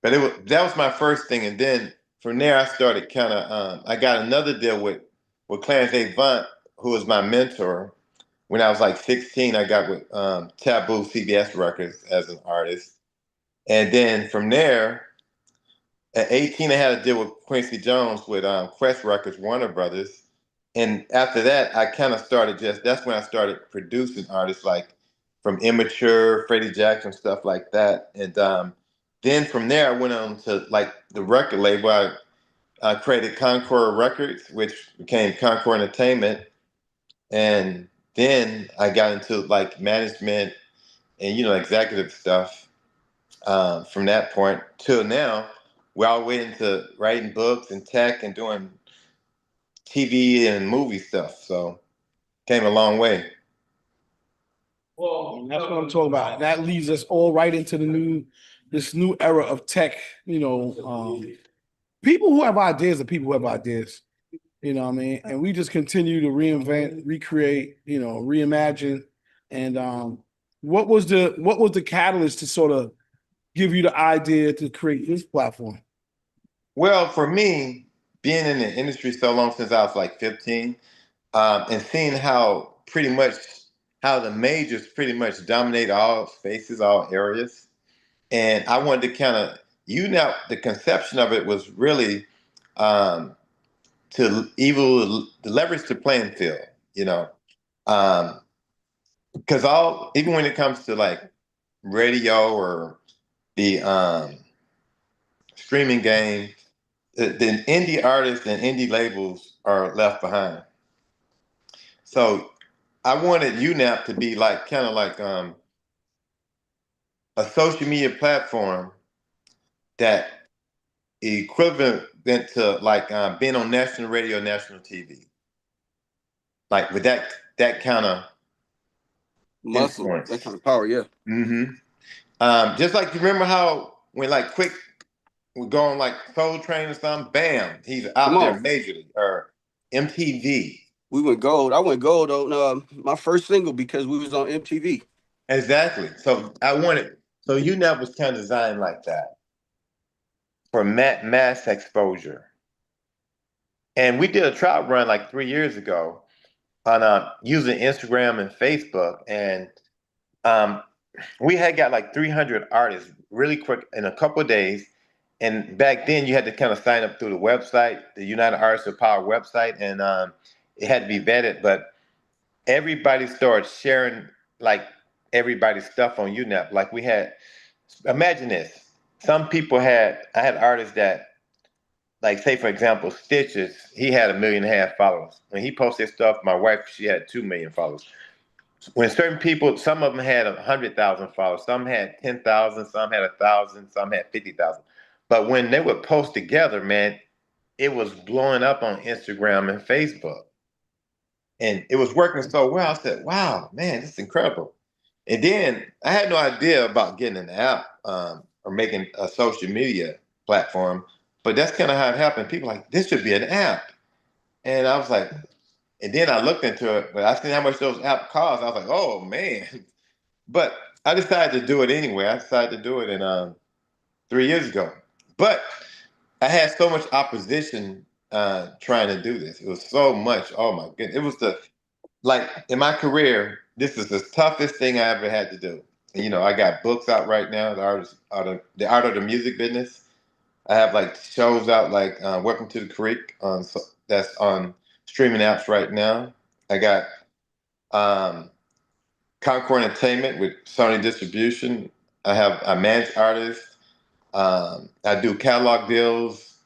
But that was my first thing, and then from there I started kind of. I got another deal with Clarence Avant, who was my mentor. When I was like 16, I got with Taboo CBS Records as an artist, and then from there, at 18, I had a deal with Quincy Jones with Quest Records, Warner Brothers, and after that, I kind of started that's when I started producing artists like from Immature, Freddie Jackson, stuff like that, and then from there, I went on to like the record label. I created Concord Records, which became Concord Entertainment, and then I got into like management and you know executive stuff from that point till now. We're all way into writing books and tech and doing TV and movie stuff. So came a long way. Well, that's what I'm talking about. That leads us all right into this new era of tech. You know, people who have ideas are people who have ideas. You know what I mean? And we just continue to reinvent, recreate, you know, reimagine. And what was the catalyst to sort of give you the idea to create this platform? Well, for me, being in the industry so long since I was like 15, and seeing how the majors pretty much dominate all spaces, all areas, and I wanted to kind of the conception of it was really to leverage the playing field, you know, because even when it comes to like radio or the streaming game, the indie artists and indie labels are left behind. So I wanted UNAP to be like kind of like a social media platform that equivalent to like being on national radio, national TV, like with that kind of Muscle, influence. that kind of power, yeah. Mm-hmm. Just like you remember how when like Quik would go on like Soul Train or something, bam, he's out there majorly, or MTV. We went gold. I went gold on my first single because we was on MTV. Exactly. So UNAP was kind of designed like that for mass exposure. And we did a trial run like 3 years ago on using Instagram and Facebook, and we had got like 300 artists really quick in a couple of days. And back then, you had to kind of sign up through the website, the United Artists of Power website, and it had to be vetted. But everybody started sharing like everybody's stuff on UNAP. Like we had, imagine this: I had artists that, like, say for example, Stitches. He had 1.5 million followers. When he posted stuff, my wife, she had 2 million followers. When certain people, some of them had 100,000 followers, some had 10,000, some had 1,000, some had 50,000. But when they would post together, man, it was blowing up on Instagram and Facebook. And it was working so well. I said, wow, man, this is incredible. And then I had no idea about getting an app or making a social media platform. But that's kind of how it happened. People were like, this should be an app. And I was like, and then I looked into it, but I seen how much those apps cost. I was like, oh, man. But I decided to do it anyway. I decided to do it in 3 years ago. But I had so much opposition trying to do this. It was so much. Oh my goodness! It was like in my career, this is the toughest thing I ever had to do. And, I got books out right now. The art of the music business. I have like shows out like Welcome to the Creek that's on streaming apps right now. I got Concord Entertainment with Sony Distribution. I manage artists. I do catalog deals.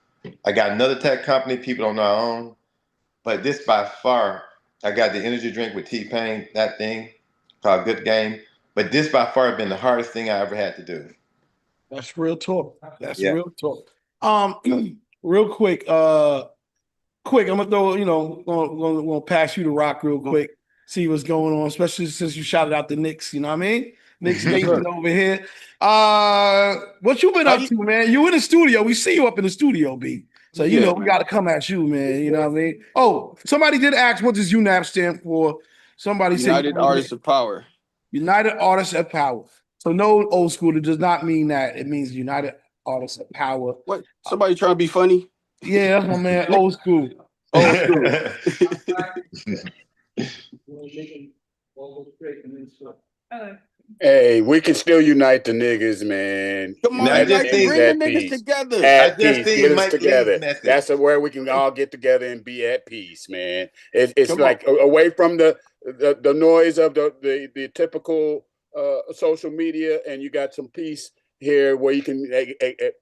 I got another tech company people don't know I own. But this by far, I got the energy drink with T-Pain, that thing called Good Game. But this by far has been the hardest thing I ever had to do. That's real talk. Real talk. Real quick, Quik, I'm gonna throw, gonna pass you the rock real quick, see what's going on, especially since you shouted out the Knicks, you know what I mean? Knicks Nation over here. What you been up to, man? You in the studio. We see you up in the studio, B. So we gotta come at you, man. You know what I mean? Oh, somebody did ask, what does UNAP stand for? Somebody said United Artists of Power. United Artists of Power. So no, old school, it does not mean that. It means United Artists of Power. What? Somebody trying to be funny? Yeah, that's my man. Old school. Old school. Hey, we can still unite the niggas, man. Come on, bring the niggas together. At peace, get us together. That's where we can all get together and be at peace, man. It's like away from the noise of the typical social media, and you got some peace here where you can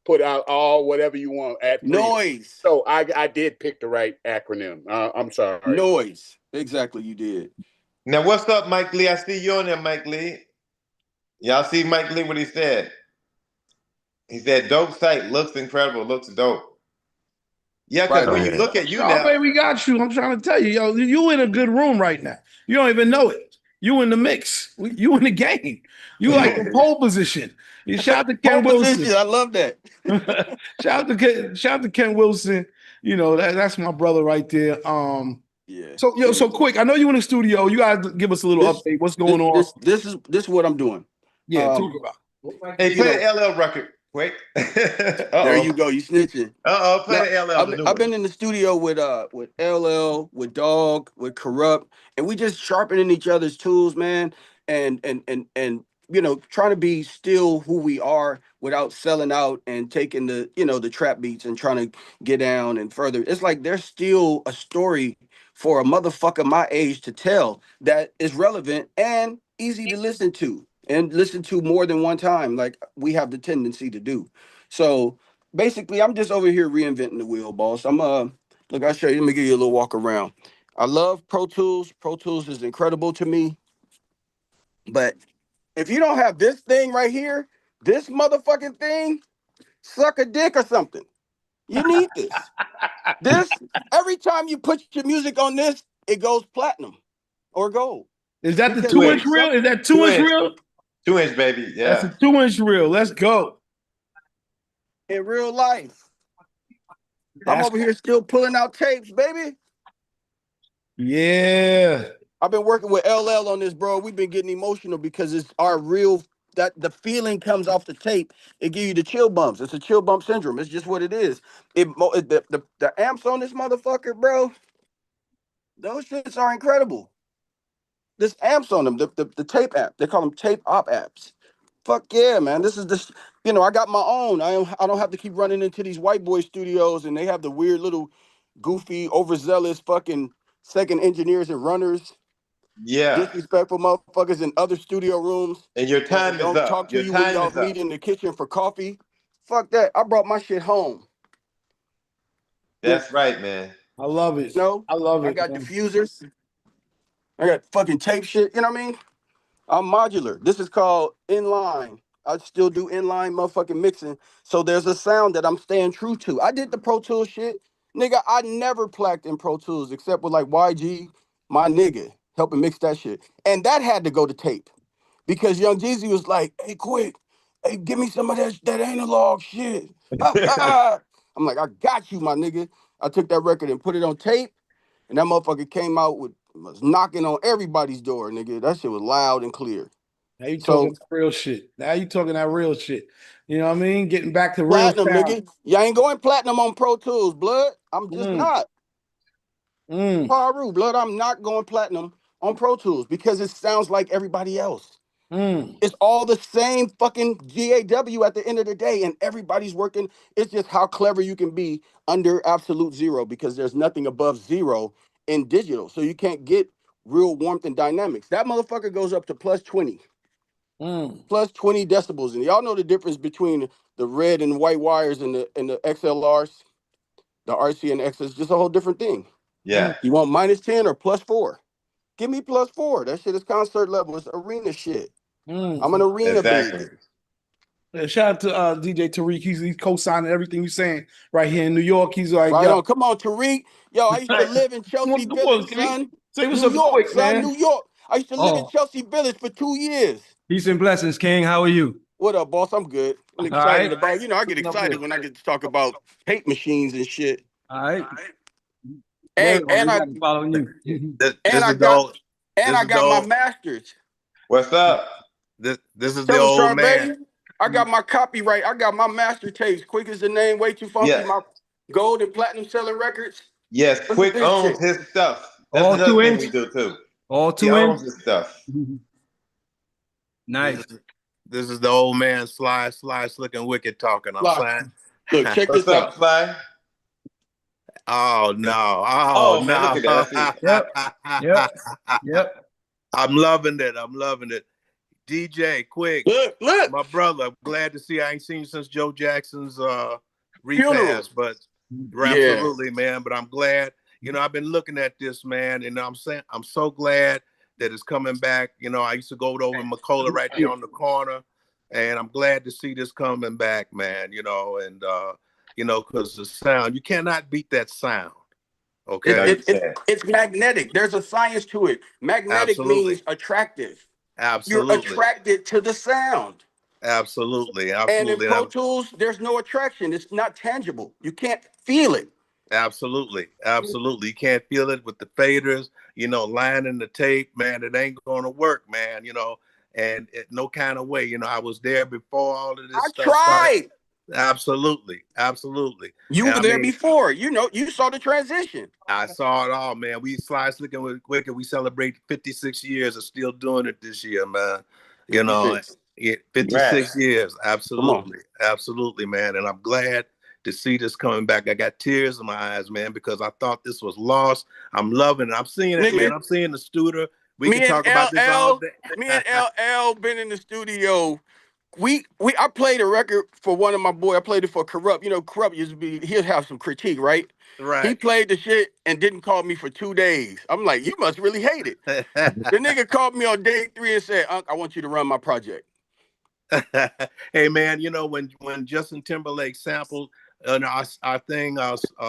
put out all whatever you want at noise. So I did pick the right acronym. I'm sorry. Noise. Exactly, you did. Now, what's up, Mike Lee? I see you on there, Mike Lee. Y'all see Mike Lee, what he said? He said, dope site, looks incredible, looks dope. Yeah, because when you look at you now. Baby, we got you. I'm trying to tell you, yo, you in a good room right now. You don't even know it. You in the mix. You in the game. You like the pole position. You shout to Ken Wilson. I love that. shout to Ken Wilson. That's my brother right there. Yeah. So Quik, I know you in the studio. You gotta give us a little update. What's going on? This is what I'm doing. Yeah, talk about. Hey, play the LL record, Quik. There you go. You snitching. Play the LL, the new I've been one. in the studio with LL, with Dog, with Corrupt, and we just sharpening each other's tools, man. And you know, trying to be still who we are without selling out and taking the, you know, the trap beats and trying to get down and further. It's like there's still a story for a motherfucker my age to tell that is relevant and easy to listen to and listen to more than one time, like we have the tendency to do. So basically, I'm just over here reinventing the wheel, boss. Look, I'll show you. Let me give you a little walk around. I love Pro Tools. Pro Tools is incredible to me. But if you don't have this thing right here, this motherfucking thing, suck a dick or something. You need this. This, every time you put your music on this, it goes platinum or gold. Is that the Because 2-inch reel? Is that 2-inch reel? 2-inch, baby. Yeah. That's a 2-inch reel. Let's go. In real life, I'm over here still pulling out tapes, baby. Yeah. I've been working with LL on this, bro. We've been getting emotional because it's our real, that the feeling comes off the tape. It gives you the chill bumps. It's a chill bump syndrome. It's just what it is. The amps on this motherfucker, bro, those shits are incredible. There's amps on them, the tape app. They call them tape op apps. Fuck yeah, man. This is this, you know, I got my own. I don't have to keep running into these white boy studios and they have the weird little goofy, overzealous fucking second engineers and runners. Yeah. Disrespectful motherfuckers in other studio rooms. And your time is don't up. talk to Your you when time y'all is up. meet in the kitchen for coffee. Fuck that. I brought my shit home. That's right, man. I love it. No, I love it. I got man. diffusers. I got fucking tape shit. You know what I mean? I'm modular. This is called inline. I still do inline motherfucking mixing. So there's a sound that I'm staying true to. I did the Pro Tools shit. Nigga, I never plaqued in Pro Tools except with like YG, my nigga, helping mix that shit. And that had to go to tape. Because Young Jeezy was like, hey, Quik, hey, give me some of that analog shit. I'm like, I got you, my nigga. I took that record and put it on tape, and that motherfucker came out with, was knocking on everybody's door, nigga. That shit was loud and clear. Now you So talking real shit. Now you talking that real shit. You know what I mean? Getting back to real platinum, sound. nigga. Y'all ain't going platinum on Pro Tools, blood. I'm just not. Paru, blood, I'm not going platinum on Pro Tools because it sounds like everybody else. It's all the same fucking GAW at the end of the day, and everybody's working. It's just how clever you can be under absolute zero because there's nothing above zero in digital. So you can't get real warmth and dynamics. That motherfucker goes up to plus 20. Plus 20 decibels. And y'all know the difference between the red and white wires and the XLRs, the RC and X is just a whole different thing. Yeah. You want minus 10 or plus 4? Give me plus 4. That shit is concert level. It's arena shit. I'm an arena baby. Yeah, shout out to DJ Tariq. He's co-signing everything you're saying right here in New York. He's like, right yo. on. Come on, Tariq. Yo, I used to live in Chelsea Village, son. Say what's New up to York, Quik, son. man. New York. I used to live in Chelsea Village for 2 years. Peace and blessings, King. How are you? What up, boss? I'm good. I'm excited about, you know, I get excited when I get to talk about tape machines and shit. All right. And I following you. I got my masters. What's up? This is Tell the old Charbet, man. I got my copyright. I got my master tapes. Quik is the name. Way Too Funky. Yes. My gold and platinum selling records. Yes, Listen Quik to this owns shit. his stuff. That's All another 2 thing inch? we do too. All 2 He inch? owns his stuff. Nice. This is the old man, Sly, Slick and Wicked talking. I'm saying. Look, check What's this up, out. Sly? Oh no! Oh, man, look at that. I see. Yep. I'm loving it. I'm loving it. DJ Quik, look, my brother. I'm glad to see. I ain't seen you since Joe Jackson's Funeral. repass, but Yeah. absolutely, man. But I'm glad. You know, I've been looking at this, man, and I'm saying I'm so glad that it's coming back. You know, I used to go over in McCullough right there on the corner, and I'm glad to see this coming back, man. You know, and you know, because the sound, you cannot beat that sound. Okay, it's magnetic. There's a science to it. Magnetic means attractive. Absolutely. You're attracted to the sound. Absolutely. And in Pro Tools, there's no attraction. It's not tangible. You can't feel it. Absolutely. You can't feel it with the faders, you know, lining the tape, man. It ain't going to work, man. You know, and no kind of way. I was there before all of this I stuff started. tried. Absolutely, absolutely. You And were I there mean, before. You saw the transition. I saw it all, man. We Sly Slick with Quik, we celebrate 56 years of still doing it this year, man. 56. 56 years. Come on. Absolutely, man. And I'm glad to see this coming back. I got tears in my eyes, man, because I thought this was lost. I'm loving it. I'm seeing it, man. Nigga, I'm seeing the Studer. We can me and talk about this all LL, day. me and LL been in the studio. I played a record for one of my boys. I played it for Corrupt. Corrupt used to be, he'll have some critique, right? He Right. played the shit and didn't call me for 2 days. I'm like, you must really hate it. The nigga called me on day 3 and said, Unc, I want you to run my project. Hey, man, when Justin Timberlake sampled our thing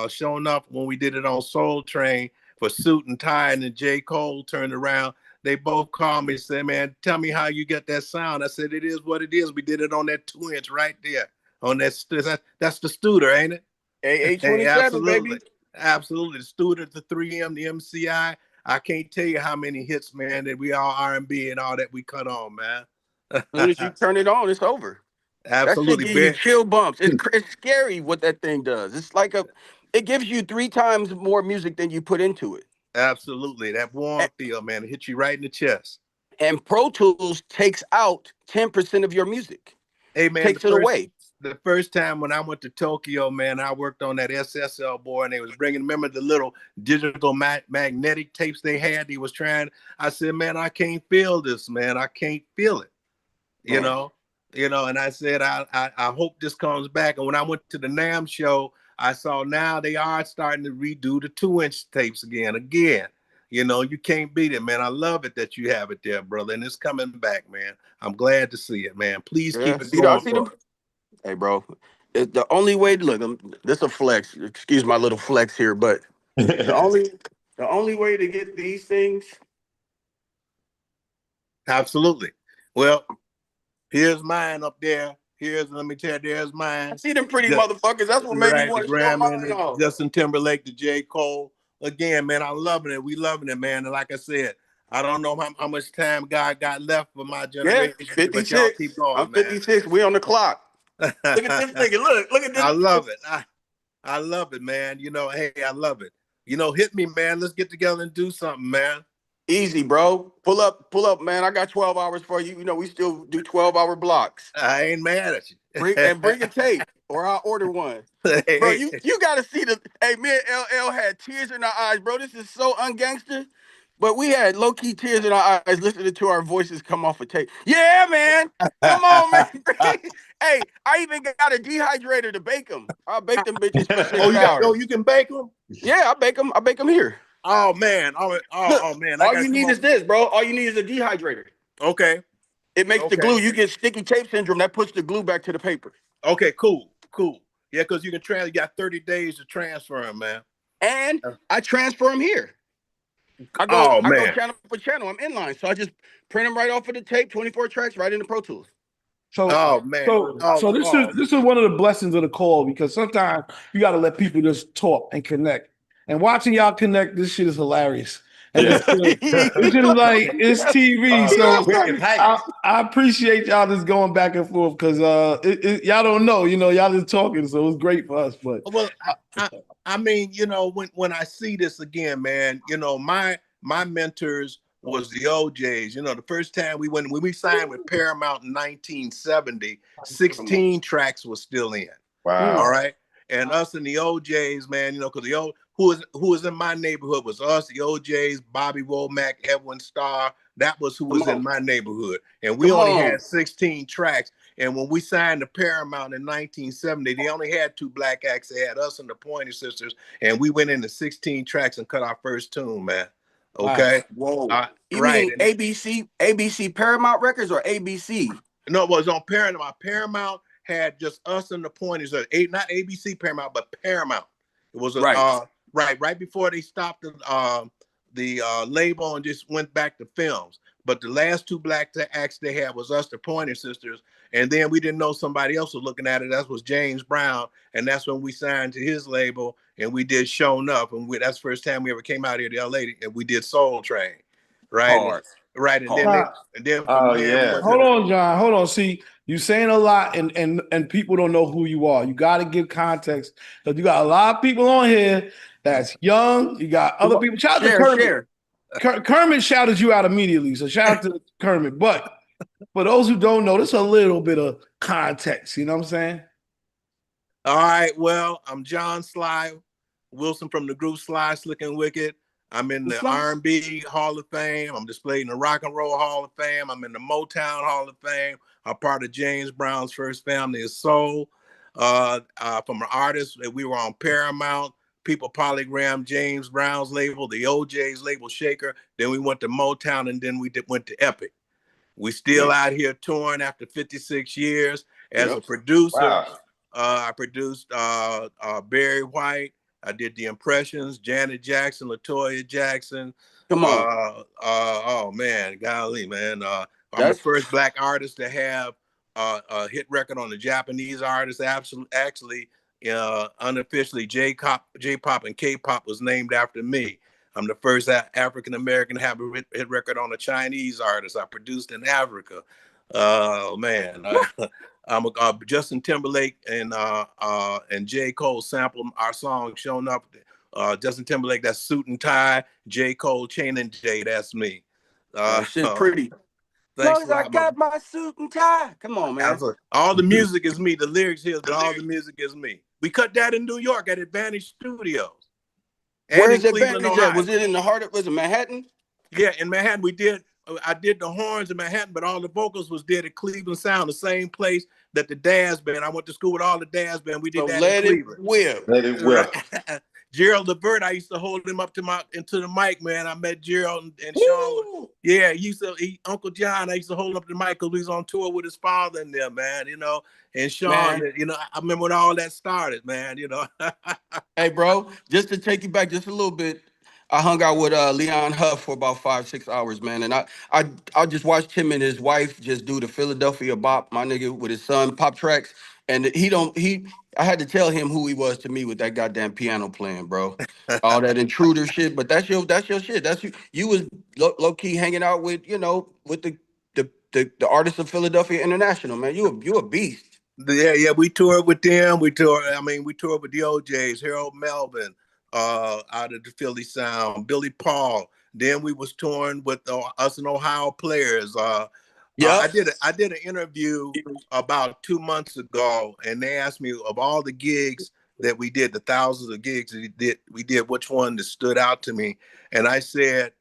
showing up when we did it on Soul Train for Suit and Tie, and then J. Cole turned around, they both called me and said, man, tell me how you get that sound. I said, it is what it is. We did it on that 2-inch right there. On that's the Studer, ain't it? Hey, A27, baby. Absolutely. The Studer, the 3M, the MCI. I can't tell you how many hits, man, that we all R&B and all that we cut on, man. As soon as you turn it on, it's over. Absolutely. That shit gives you chill bumps. It's scary what that thing does. It's like it gives you 3 times more music than you put into it. Absolutely. That warm feel, man, it hits you right in the chest. And Pro Tools takes out 10% of your music. Hey, man, takes it away. The first time when I went to Tokyo, man, I worked on that SSL board, and they was bringing, remember the little digital magnetic tapes they had? I said, man, I can't feel this, man. I can't feel it. And I said, I hope this comes back. And when I went to the NAMM show, I saw now they are starting to redo the 2-inch tapes again. You can't beat it, man. I love it that you have it there, brother. And it's coming back, man. I'm glad to see it, man. Please keep it going. Hey, bro. The only way to look, this is a flex. Excuse my little flex here, but the only way to get these things. Absolutely. Well, here's mine up there. Let me tell you, there's mine. I see them pretty motherfuckers. That's what made me want to show mine off. Justin Timberlake, the J. Cole. Again, man, I'm loving it. We loving it, man. And like I said, I don't know how much time God got left for my generation. Yeah, 56. But y'all keep going, I'm 56. We on the clock. Look at this nigga. Look at this. I love it. I love it, man. Hey, I love it. Hit me, man. Let's get together and do something, man. Easy, bro. Pull up, man. I got 12 hours for you. We still do 12-hour blocks. I ain't mad at you. Bring a tape, or I'll order one. Hey, bro, you gotta see hey, me and LL had tears in our eyes, bro. This is so ungangster. But we had low-key tears in our eyes listening to our voices come off a tape. Yeah, man. Come on, man. Hey, I even got a dehydrator to bake them. I'll bake them bitches for 6 hours. You can bake them? Yeah, I bake them here. Oh, man. Oh, man. All you need is this, bro. All you need is a dehydrator. Okay. It makes the glue. You get sticky tape syndrome. That puts the glue back to the paper. Okay, cool. Yeah, because you got 30 days to transfer them, man. And I transfer them here. I go channel for channel. I'm inline. So I just print them right off of the tape, 24 tracks, right into Pro Tools. So this is one of the blessings of the call, because sometimes you got to let people just talk and connect. And watching y'all connect, this shit is hilarious. And it's just like, it's TV. So I appreciate y'all just going back and forth, because y'all don't know, y'all just talking. So it's great for us. But I mean, when I see this again, man, my mentors was the OJs. The first time when we signed with Paramount in 1970, 16 tracks was still in. Wow. All right. And us and the OJs, man, because who was in my neighborhood was us, the OJs, Bobby Womack, Edwin Starr. That was who was in my neighborhood. And we only had 16 tracks. And when we signed to Paramount in 1970, they only had 2 black acts. They had us and the Pointer Sisters. And we went into 16 tracks and cut our first tune, man. Okay. Whoa. You mean ABC Paramount Records or ABC? No, it was on Paramount. Paramount had just us and the Pointers. Not ABC Paramount, but Paramount. It was right before they stopped the label and just went back to films. But the last 2 black acts they had was us, the Pointer Sisters. And then we didn't know somebody else was looking at it. That was James Brown. And that's when we signed to his label and we did Shown Up. And that's the first time we ever came out here to LA and we did Soul Train. Right. Right, and then Nah, from Oh there we yeah. went to hold the on, John. Hold on. See, you saying a lot, and people don't know who you are. You got to give context because you got a lot of people on here that's young. You got other people. Shout out to Share, Kermit. share. Kermit shouted you out immediately, so shout out to Kermit. But for those who don't know, there's a little bit of context. You know what I'm saying? All right, well, I'm John Sly Wilson from the group Sly Slick and Wicked. I'm in the R&B Hall of Fame. I'm displayed in the Rock and Roll Hall of Fame. I'm in the Motown Hall of Fame. I'm part of James Brown's first family of soul. From an artist, we were on Paramount, People Polygram, James Brown's label, the OJ's label Shaker. Then we went to Motown, and then we went to Epic. We still out here touring after 56 years. As a producer, Wow. I produced Barry White. I did the Impressions, Janet Jackson, LaToya Jackson. Come on. Oh man, golly, man. I'm the first Black artist to have a hit record on a Japanese artist. Actually, unofficially, J-pop and K-pop was named after me. I'm the first African American to have a hit record on a Chinese artist. I produced in Africa. Oh man, I'm Justin Timberlake and J. Cole sampled our song "Showing Up." Justin Timberlake, that's suit and tie. J. Cole, chain and J, that's me. Shit pretty. Thanks As a long as I lot, got my suit and tie. Come on, man. all the music is me. The lyrics here, but all the music is me. We cut that in New York at Advantage Studios. Where And is in Cleveland, Advantage at? Ohio. Was it in the heart of, was it Manhattan? Yeah, in Manhattan, I did the horns in Manhattan, but all the vocals was did at Cleveland Sound, the same place that the Daz Band. I went to school with all the Daz Band. We did that in Cleveland. Let it whip. Gerald Levert, I used to hold him up into the mic, man. I met Gerald and Sean. Yeah, Uncle John, I used to hold up the mic because we was on tour with his father and them, man, and Sean, I remember when all that started, man, Hey, bro, just to take you back just a little bit, I hung out with Leon Huff for about 5-6 hours, man, and I just watched him and his wife just do the Philadelphia Bop, my nigga, with his son, Pop Tracks, and I had to tell him who he was to me with that goddamn piano playing, bro. All that intruder shit, but that's your shit. That's you. You was low key hanging out with with the artists of Philadelphia International, man. You a beast. Yeah, we toured with them. We toured with the OJs, Harold Melvin, out of the Philly Sound, Billy Paul. Then we was touring with us and Ohio Players. I did an interview about 2 months ago, and they asked me of all the gigs that we did, the thousands of gigs that we did, which one that stood out to me. And I said,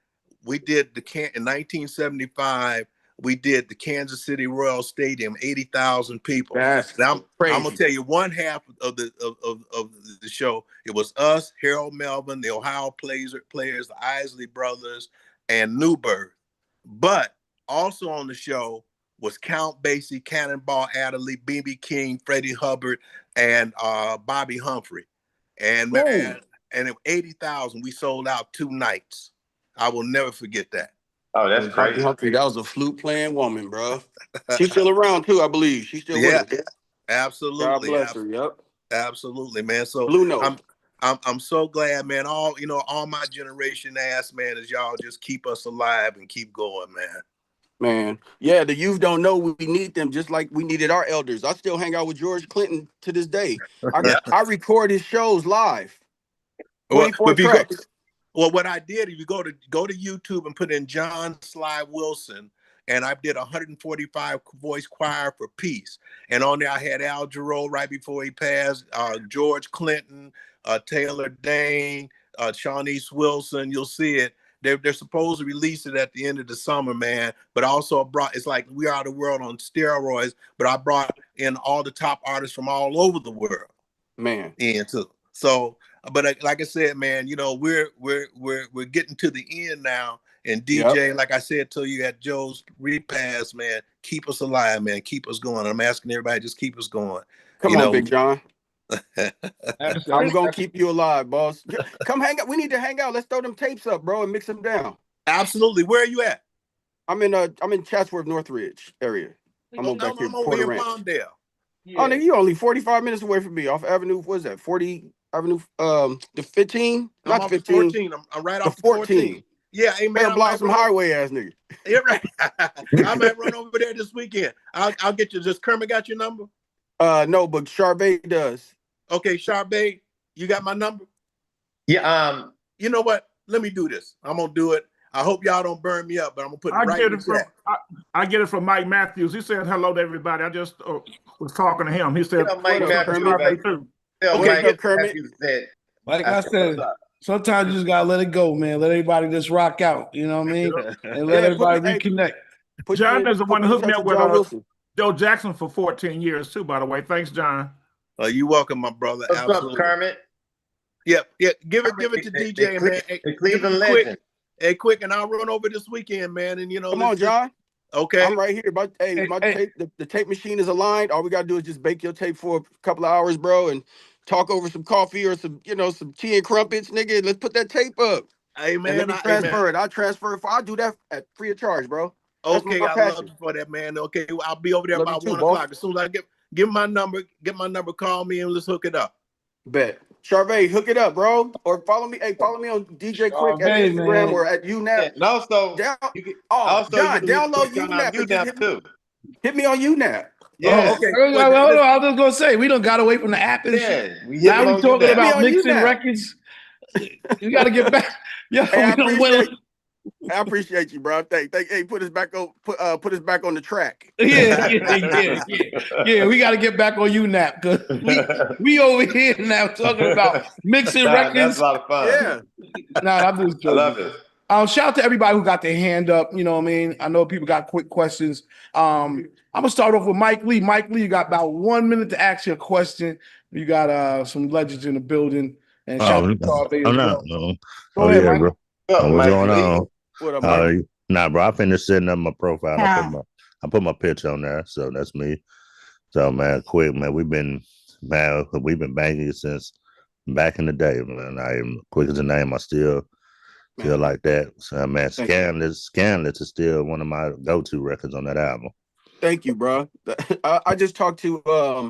we did in 1975. We did the Kansas City Royal Stadium, 80,000 people. That's now, crazy. I'm gonna tell you one half of the show. It was us, Harold Melvin, the Ohio players, the Isley Brothers, and Newbirth. But also on the show was Count Basie, Cannonball Adderley, B.B. King, Freddie Hubbard, and Bobby Humphrey. And man, and 80,000, we sold out 2 nights. I will never forget that. Oh, that's crazy. Humphrey, that was a flute playing woman, bro. She's still around too, I believe. She's still with us. Absolutely. God bless her. Yep. Absolutely, man. So Blue Note. I'm so glad, man. All my generation asked, man, is y'all just keep us alive and keep going, man. Man, yeah, the youth don't know we need them just like we needed our elders. I still hang out with George Clinton to this day. I record his shows live. 24 tracks. Well, what I did, if you go to YouTube and put in John Sly Wilson, and I did 145 voice choir for peace. And on there, I had Al Jarreau right before he passed, George Clinton, Taylor Dane, Shawnice Wilson. You'll see it. They're supposed to release it at the end of the summer, man. But also it's like We Are the World on steroids. But I brought in all the top artists from all over the world, man, in too. So, but like I said, man, we're getting to the end now. And DJ, like I said to you at Joe's repass, man, keep us alive, man. Keep us going. I'm asking everybody, just keep us going. Come on, Big John. I'm gonna keep you alive, boss. Come hang out. We need to hang out. Let's throw them tapes up, bro, and mix them down. Absolutely. Where are you at? I'm in Chatsworth, Northridge area. I'm over here in Palmdale. Yeah. Oh, nigga, you only 45 minutes away from me off Avenue. What is that? 40 Avenue, the 15? Not 15. 14. I'm right off the 14. Yeah, hey man, Better Blossom Highway ass nigga. Yeah, right. I might run over there this weekend. I'll get you. Just Kermit got your number? No, but Charvet does. Okay, Charvet, you got my number? Yeah. You know what? Let me do this. I'm gonna do it. I hope y'all don't burn me up, but I'm gonna put it right in the chat. I get it from Mike Matthews. He said hello to everybody. I just was talking to him. He said, Mike Matthews. Too. Okay, Kermit. Like I said, sometimes you just gotta let it go, man. Let everybody just rock out. You know what I mean? And let everybody reconnect. John is the one who hooked me up with Wilson. Joe Jackson for 14 years too, by the way. Thanks, John. You're welcome, my brother. What's Absolutely. up, Kermit? Yep. Give it to DJ, man. The Cleveland legend. Hey, Quik, and I'll run over this weekend, man. And come on, John. Okay. I'm right here. But tape, the tape machine is aligned. All we gotta do is just bake your tape for a couple of hours, bro, and talk over some coffee or some tea and crumpets, nigga. Let's put that tape up. Hey man, and let me transfer it. I'll transfer it. I'll do that at free of charge, bro. Okay, I love you for that, man. Okay, I'll be over there about 1 o'clock. As soon as I get my number, call me and let's hook it up. Bet. Charvet, hook it up, bro. Or follow me. Hey, follow me on DJ Quik at Instagram, man. Or at UNAP. Yeah, and also, John, download UNAP. UNAP too. Hit me on UNAP. Yeah. Okay. Hold on. I was just gonna say we don't gotta wait from the app and shit. Now we talking about mixing records. You gotta get back. Yo, hey, I appreciate you, bro. Thank. Hey, put us back on. Put us back on the track. Yeah. We got to get back on UNAP because we over here now talking about mixing records. That's a lot of fun. Yeah. I'm just joking. I love it. Shout out to everybody who got their hand up. You know what I mean? I know people got quick questions. I'm gonna start off with Mike Lee. Mike Lee, you got about 1 minute to ask your question. You got some legends in the building. And shout out to Carvey as well. Go ahead, Mike. Bro. What's going on? What up, Mike? Nah, bro, I finished setting up my profile. I put my picture on there, so that's me. So man, Quik, man, we've been banging since back in the day, man. I am Quik as a name. I still feel like that. So man, Scanless is still one of my go-to records on that album. Thank you, bro. I just talked to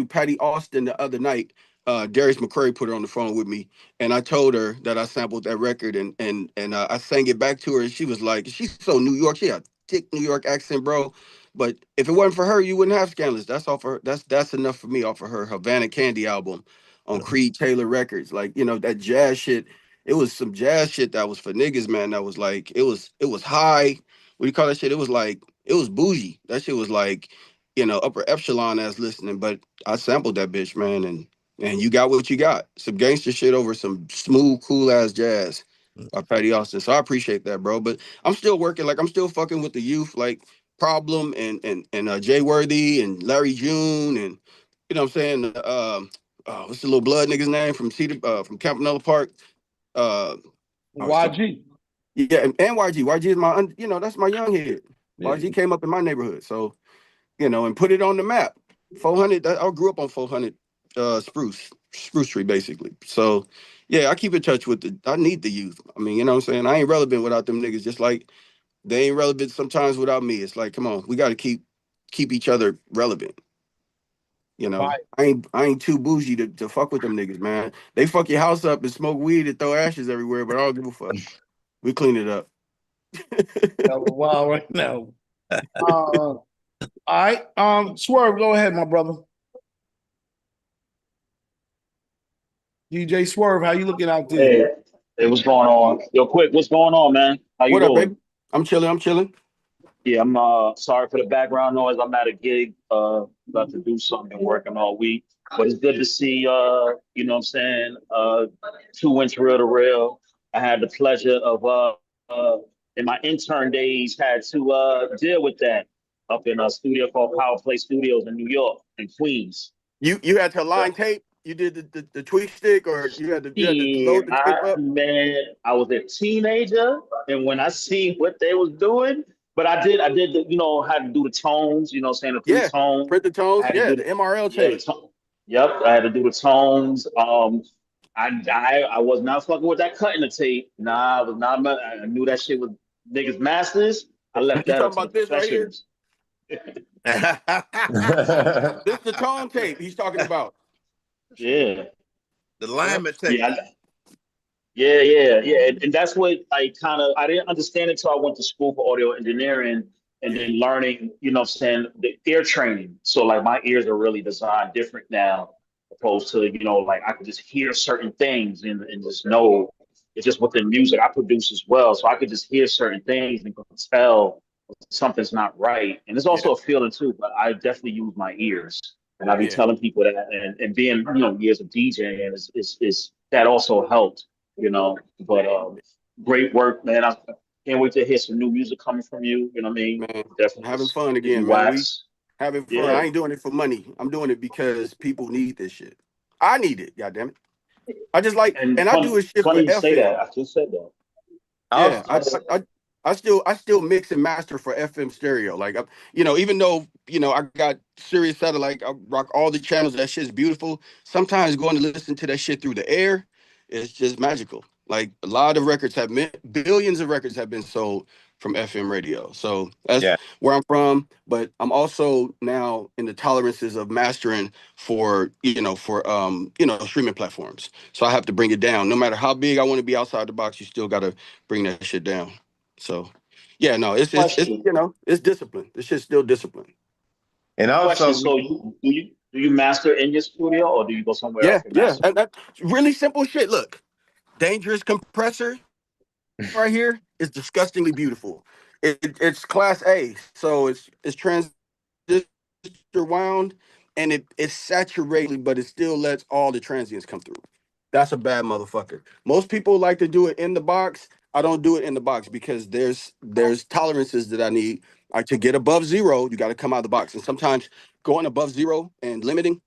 Patty Austin the other night. Darius McCrary put her on the phone with me, and I told her that I sampled that record, and I sang it back to her, and she was like, she's so New York, she had a thick New York accent, bro. But if it wasn't for her, you wouldn't have Scandalous. That's all for her. That's enough for me off of her Havana Candy album on Creed Taylor Records. Like, that jazz shit. It was some jazz shit that was for niggas, man. That was like, it was high. What do you call that shit? It was like, it was bougie. That shit was like, upper epsilon as listening. But I sampled that bitch, man, and you got what you got. Some gangster shit over some smooth, cool-ass jazz by Patty Austin. So I appreciate that, bro. But I'm still working. Like, I'm still fucking with the youth, like Problem and Jay Worthy and Larry June and, you know what I'm saying? What's the little blood nigga's name from from Campanella Park? YG. Yeah, and YG. YG is my, that's my young head. YG came up in my neighborhood. So, and put it on the map. 400, I grew up on 400 Spruce Street, basically. So, yeah, I keep in touch with I need the youth. I mean, you know what I'm saying? I ain't relevant without them niggas, just like they ain't relevant sometimes without me. It's like, come on, we got to keep each other relevant. Right. I ain't too bougie to fuck with them niggas, man. They fuck your house up and smoke weed and throw ashes everywhere, but I don't give a fuck. We clean it up. Wow, right now. All right. Swerve, go ahead, my brother. DJ Swerve, how you looking out there? Hey, what's going on? Yo, Quik, what's going on, man? How you doing? What up, baby? I'm chilling. Yeah, I'm sorry for the background noise. I'm at a gig, about to do something, working all week. But it's good to see you know what I'm saying, 2 inch reel to reel. I had the pleasure of in my intern days had to deal with that up in a studio called Power Play Studios in New York and Queens. You had to line tape? You did the tweak stick, or you had to load the tape up? Man, I was a teenager, and when I seen what they was doing, but I did the, had to do the tones, you know what I'm saying, the 3 tones. Print the tones, the MRL tape. Yep, I had to do the tones. I was not fucking with that cutting the tape. Nah, I was not. I knew that shit was niggas masters. I left that up to the professionals. This the tone tape he's talking about. Yeah. The lineman tape. Yeah, Yeah. And that's what I didn't understand it until I went to school for audio engineering and then learning, what I'm saying, the ear training. So like my ears are really designed different now, opposed to, like I could just hear certain things and just know it's just within music I produce as well. So I could just hear certain things and could tell something's not right. And it's Yeah, also a feeling too, but I definitely use my ears. And I be yeah, telling people that and being, years of DJing is that also helped but great work, man. I can't wait to hear some new music coming from you. You know what I mean? Man, Definitely having just fun again, man. We Digiwaxx. having fun. Yeah. I ain't doing it for money. I'm doing it because people need this shit. I need it. God damn it. I just like, And and I do a shit funny for you say FM. that. I just said that. Yeah, Also, I still mix and master for FM stereo. Like, even though I got Sirius satellite, I rock all the channels. That shit's beautiful. Sometimes going to listen to that shit through the air is just magical. Like a lot of records billions of records have been sold from FM radio. So that's yeah. where I'm from. But I'm also now in the tolerances of mastering for streaming platforms. So I have to bring it down. No matter how big I want to be outside the box, you still gotta bring that shit down. So, yeah, no, it's Question. it's discipline. This shit's still discipline. And Question. also, So do you master in your studio or do you go somewhere else Yeah, to yeah. master? That's really simple shit. Look, dangerous compressor right here is disgustingly beautiful. It's class A, so it's transistor wound and it's saturated, but it still lets all the transients come through. That's a bad motherfucker. Most people like to do it in the box. I don't do it in the box because there's tolerances that I need. Like to get above zero, you got to come out of the box. And sometimes going above zero and limiting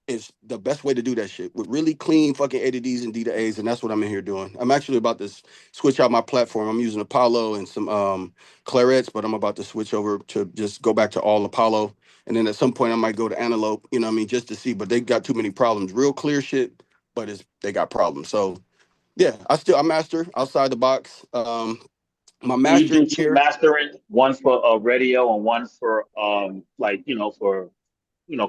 is the best way to do that shit with really clean fucking A to D's and D to A's, and that's what I'm in here doing. I'm actually about to switch out my platform. I'm using Apollo and some clarets, but I'm about to switch over to just go back to all Apollo, and then at some point I might go to Antelope. You know what I mean? Just to see, but they got too many problems. Real clear shit, but they got problems. So yeah, I master outside the box. My Do you mastering do two here. mastering, one for radio and one for for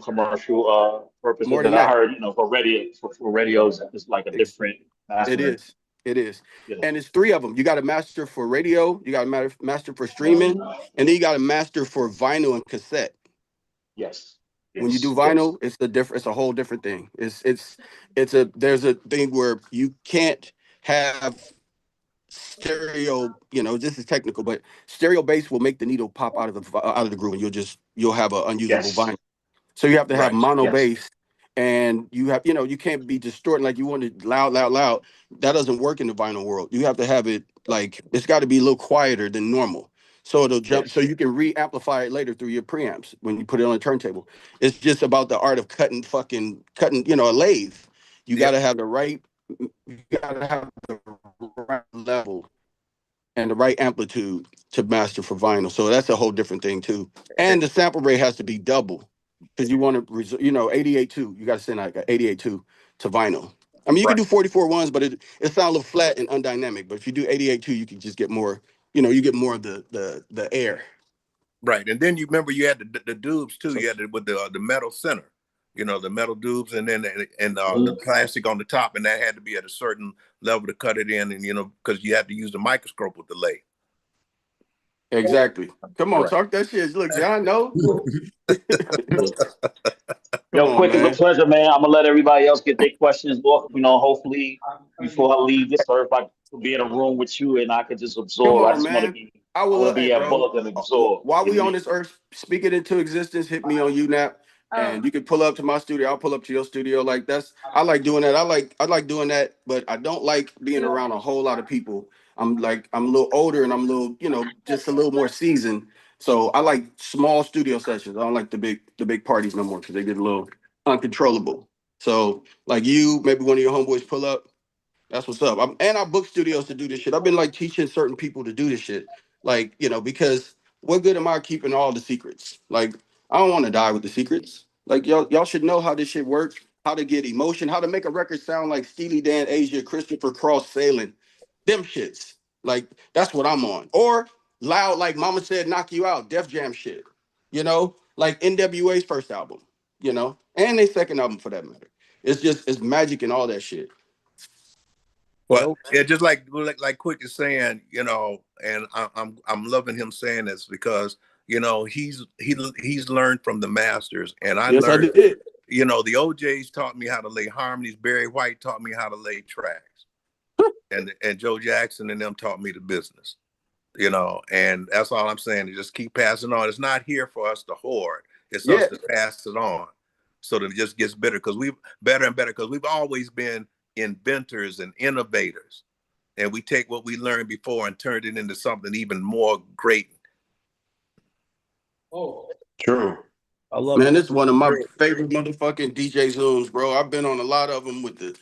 commercial purposes? More than That I that. heard, for radio for radios is like a Ex- different It mastering. is. It is. Yeah. And it's three of them. You got to master for radio, you got to master for streaming, and then you got to master for vinyl and cassette. Yes. When you do Yes. vinyl, it's a whole different thing. There's a thing where you can't have stereo, this is technical, but stereo bass will make the needle pop out of the groove and you'll have an unusable Yes. vinyl. So you have to have right. mono Yes. bass, and you can't be distorting like you want it loud, loud, loud. That doesn't work in the vinyl world. You have to have it like it's got to be a little quieter than normal. So it'll jump, so Yes. you can re-amplify it later through your preamps when you put it on a turntable. It's just about the art of cutting, a lathe. You got Yep. to have the right, you got to have the right level and the right amplitude to master for vinyl. So that's a whole different thing too. And the sample rate has to be double because you want to, 88.2. You got to send like an 88.2 to vinyl. I mean, you can Right. do 44 ones, but it sounds a little flat and undynamic. But if you do 88.2, you can just get more. You get more of the air. Right. And then you remember you had the dubs too. So You had with the metal center, the metal dubs, and then the Mhm. plastic on the top, and that had to be at a certain level to cut it in, and because you had to use the microscope with the lay. exactly. Come on, Right. talk that shit. Look, John, no. Come Yo, on, Quick, it's a man. pleasure, man. I'm gonna let everybody else get their questions off. Hopefully before I leave this, or if I could be in a room with you and I could just Come absorb. I on, just want to man. be, I I will. want to Hey, be at bro. bulk and absorb. While You we know what I on mean? this earth, speak it into existence. Hit me on UNAP, and you can pull up to my studio. I'll pull up to your studio. Like I like doing that. I like doing that, but I don't like being around a whole lot of people. I'm a little older and I'm a little, just a little more seasoned. So I like small studio sessions. I don't like the big parties no more because they get a little uncontrollable. So like you, maybe one of your homeboys pull up. That's what's up. And I book studios to do this shit. I've been like teaching certain people to do this shit. Like, because what good am I keeping all the secrets? Like, I don't want to die with the secrets. Like, y'all should know how this shit works, how to get emotion, how to make a record sound like Steely Dan, Asia, Christopher Cross sailing. Them shits. Like, that's what I'm on. Or loud, like Mama said, knock you out, Def Jam shit. Like NWA's first album, and their second album for that matter. It's magic and all that shit. Well, yeah, just like Quik is saying, you know, and I'm loving him saying this because you know he's learned from the masters, and I Yes, I learned. did. You know, the OJs taught me how to lay harmonies. Barry White taught me how to lay tracks, and Joe Jackson and them taught me the business. You know, and that's all I'm saying. To just keep passing on. It's not here for us to hoard. It's us Yeah. to pass it on, so that it just gets better because we've better and better because we've always been inventors and innovators, and we take what we learned before and turn it into something even more great. Oh, True. I love Man, it. this is one of my favorite motherfucking DJ Zooms, bro. I've been on a lot of them with the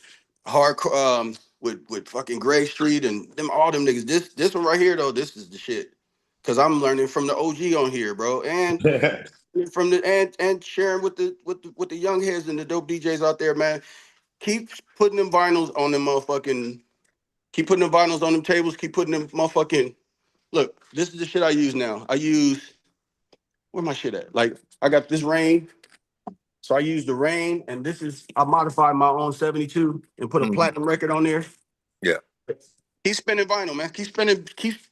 hardcore, with fucking Gray Street and them all them niggas. This one right here though, this is the shit. Cause I'm learning from the OG on here, bro, and from the and sharing with the young heads and the dope DJs out there, man. Keep putting them vinyls on them motherfucking. Keep putting them vinyls on them tables. Keep putting them motherfucking. Look, this is the shit I use now. I use where my shit at? Like I got this Rain. So I use the Rain, and this is I modified my own 72 and put a platinum record on there. Yeah. Keep spinning vinyl, man. Keep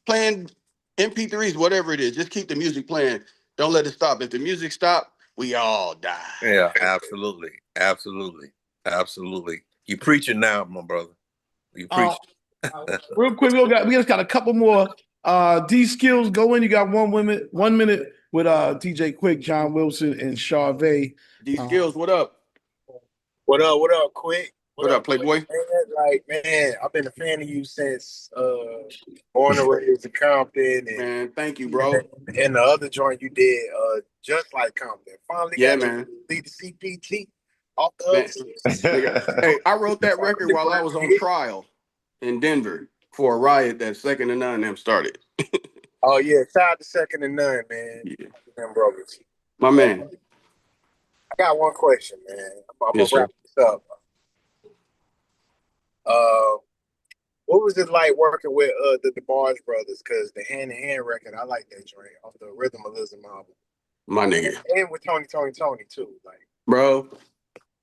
playing MP3s, whatever it is. Just keep the music playing. Don't let it stop. If the music stop, we all die. Yeah, absolutely. You preaching now, my brother. You preach. Real quick, we just got a couple more D skills going. You got 1 minute with DJ Quik, John Wilson, and Charvet. D skills, what up? What up, Quik? What up, Playboy? Man? Like, man, I've been a fan of you since Born and Raised in Compton. And, man, thank you, bro. And the other joint you did, just like Compton. Finally got man. to lead the CPT off the other. Hey, I wrote that record while I was on trial in Denver for a riot that Second to None them started. Oh, yeah. Shout out to Second to None, man. Yeah. Them brothers. My man. I got one question, man. I'm yes, gonna wrap this up. What was it like working with the DeBarge brothers? Because the Hand in Hand record, I like that joint off the Rhythmalism album. My nigga. And with Tony too. Like, bro,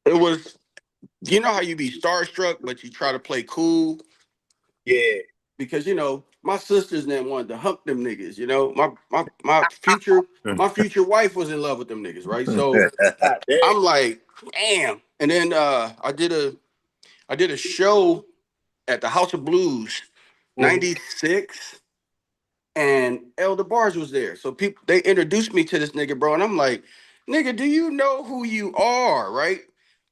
it was, you know how you be starstruck, but you try to play cool? Yeah. Because, you know, my sisters and them wanted to hump them niggas, you know? My future wife was in love with them niggas, right? So I'm like, damn. And then I did a show at the House of Blues, 96, and El DeBarge was there. So they introduced me to this nigga, bro, and I'm like, nigga, do you know who you are, right?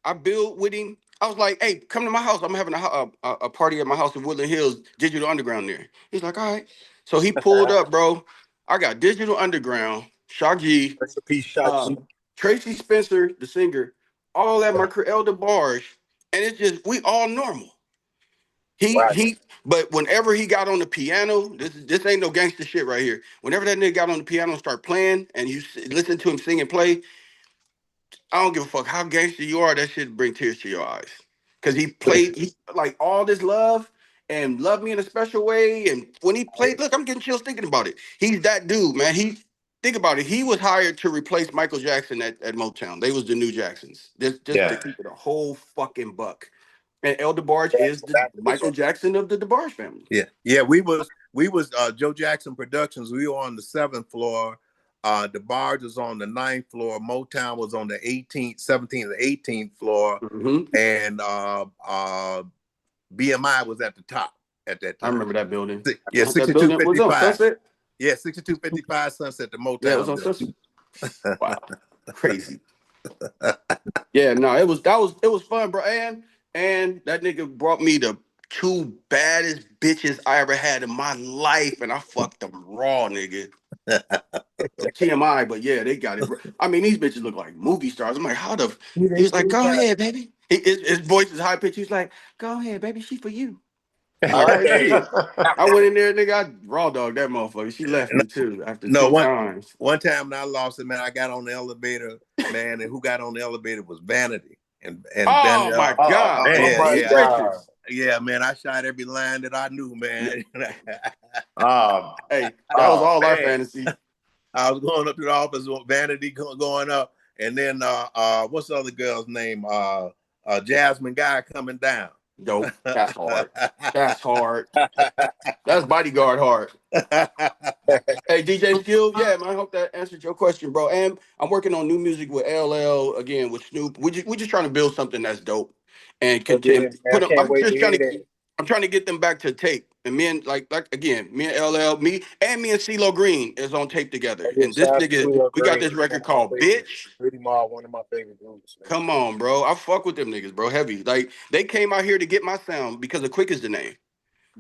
I built with him. I was like, hey, come to my house. I'm having a party at my house in Woodland Hills, Digital Underground there. He's like, all right. So he pulled up, bro. I got Digital Underground, Shaggy, Tracy Spencer, the singer, all at my El DeBarge, and it's just, we all normal. But whenever he got on the piano, this ain't no gangster shit right here. Whenever that nigga got on the piano and start playing, and you listen to him sing and play, I don't give a fuck how gangster you are. That shit bring tears to your eyes, cause he played like all this love and loved me in a special way. And when he played, look, I'm getting chills thinking about it. He's that dude, man. Think about it. He was hired to replace Michael Jackson at Motown. They was the new Jacksons. Just to keep it a whole fucking buck. And El DeBarge is the Michael Jackson of the DeBarge family. Yeah. We was Joe Jackson Productions. We were on the 7th floor. DeBarge was on the 9th floor. Motown was on the 18th, 17th, and 18th floor. And BMI was at the top at that time. I remember that building. Yeah, that building was on 6255. Sunset. Yeah, 6255 Sunset, the Motown. Yeah, it was on Sunset. Wow, crazy. Yeah, no, it was fun, bro. And that nigga brought me the 2 baddest bitches I ever had in my life, and I fucked them raw, nigga. TMI, but yeah, they got it. I mean, these bitches look like movie stars. I'm like, how the? He's like, go ahead, baby. His voice is high pitched. He's like, go ahead, baby. She for you. All right, shit. I went in there, nigga. I raw dog that motherfucker. She left me too after 2 times. One time when I lost it, man, I got on the elevator, man, and who got on the elevator was Vanity. And oh Vanity, my God. Yeah, man. I shot every line that I knew, man. Hey, that was all our fantasy. I was going up to the office with Vanity going up, and then what's the other girl's name? Jasmine Guy coming down. Dope. That's hard. That's hard. That's bodyguard hard. Hey, DJ Skill, yeah, man, I hope that answered your question, bro. And I'm working on new music with LL again with Snoop. We just trying to build something that's dope and Oh, yeah, continue man. I put them. can't wait to hear that. I'm trying to get them back to tape. And me and like again, me and LL, me and CeeLo Green is on tape together. Oh, yeah, And this shout out to nigga, Lil we got Green, this one record of my called favorites. Bitch. Pretty Mob, one of my favorite groups, man. Come on, bro. I fuck with them niggas, bro. Heavy. Like they came out here to get my sound because of Quik is the name.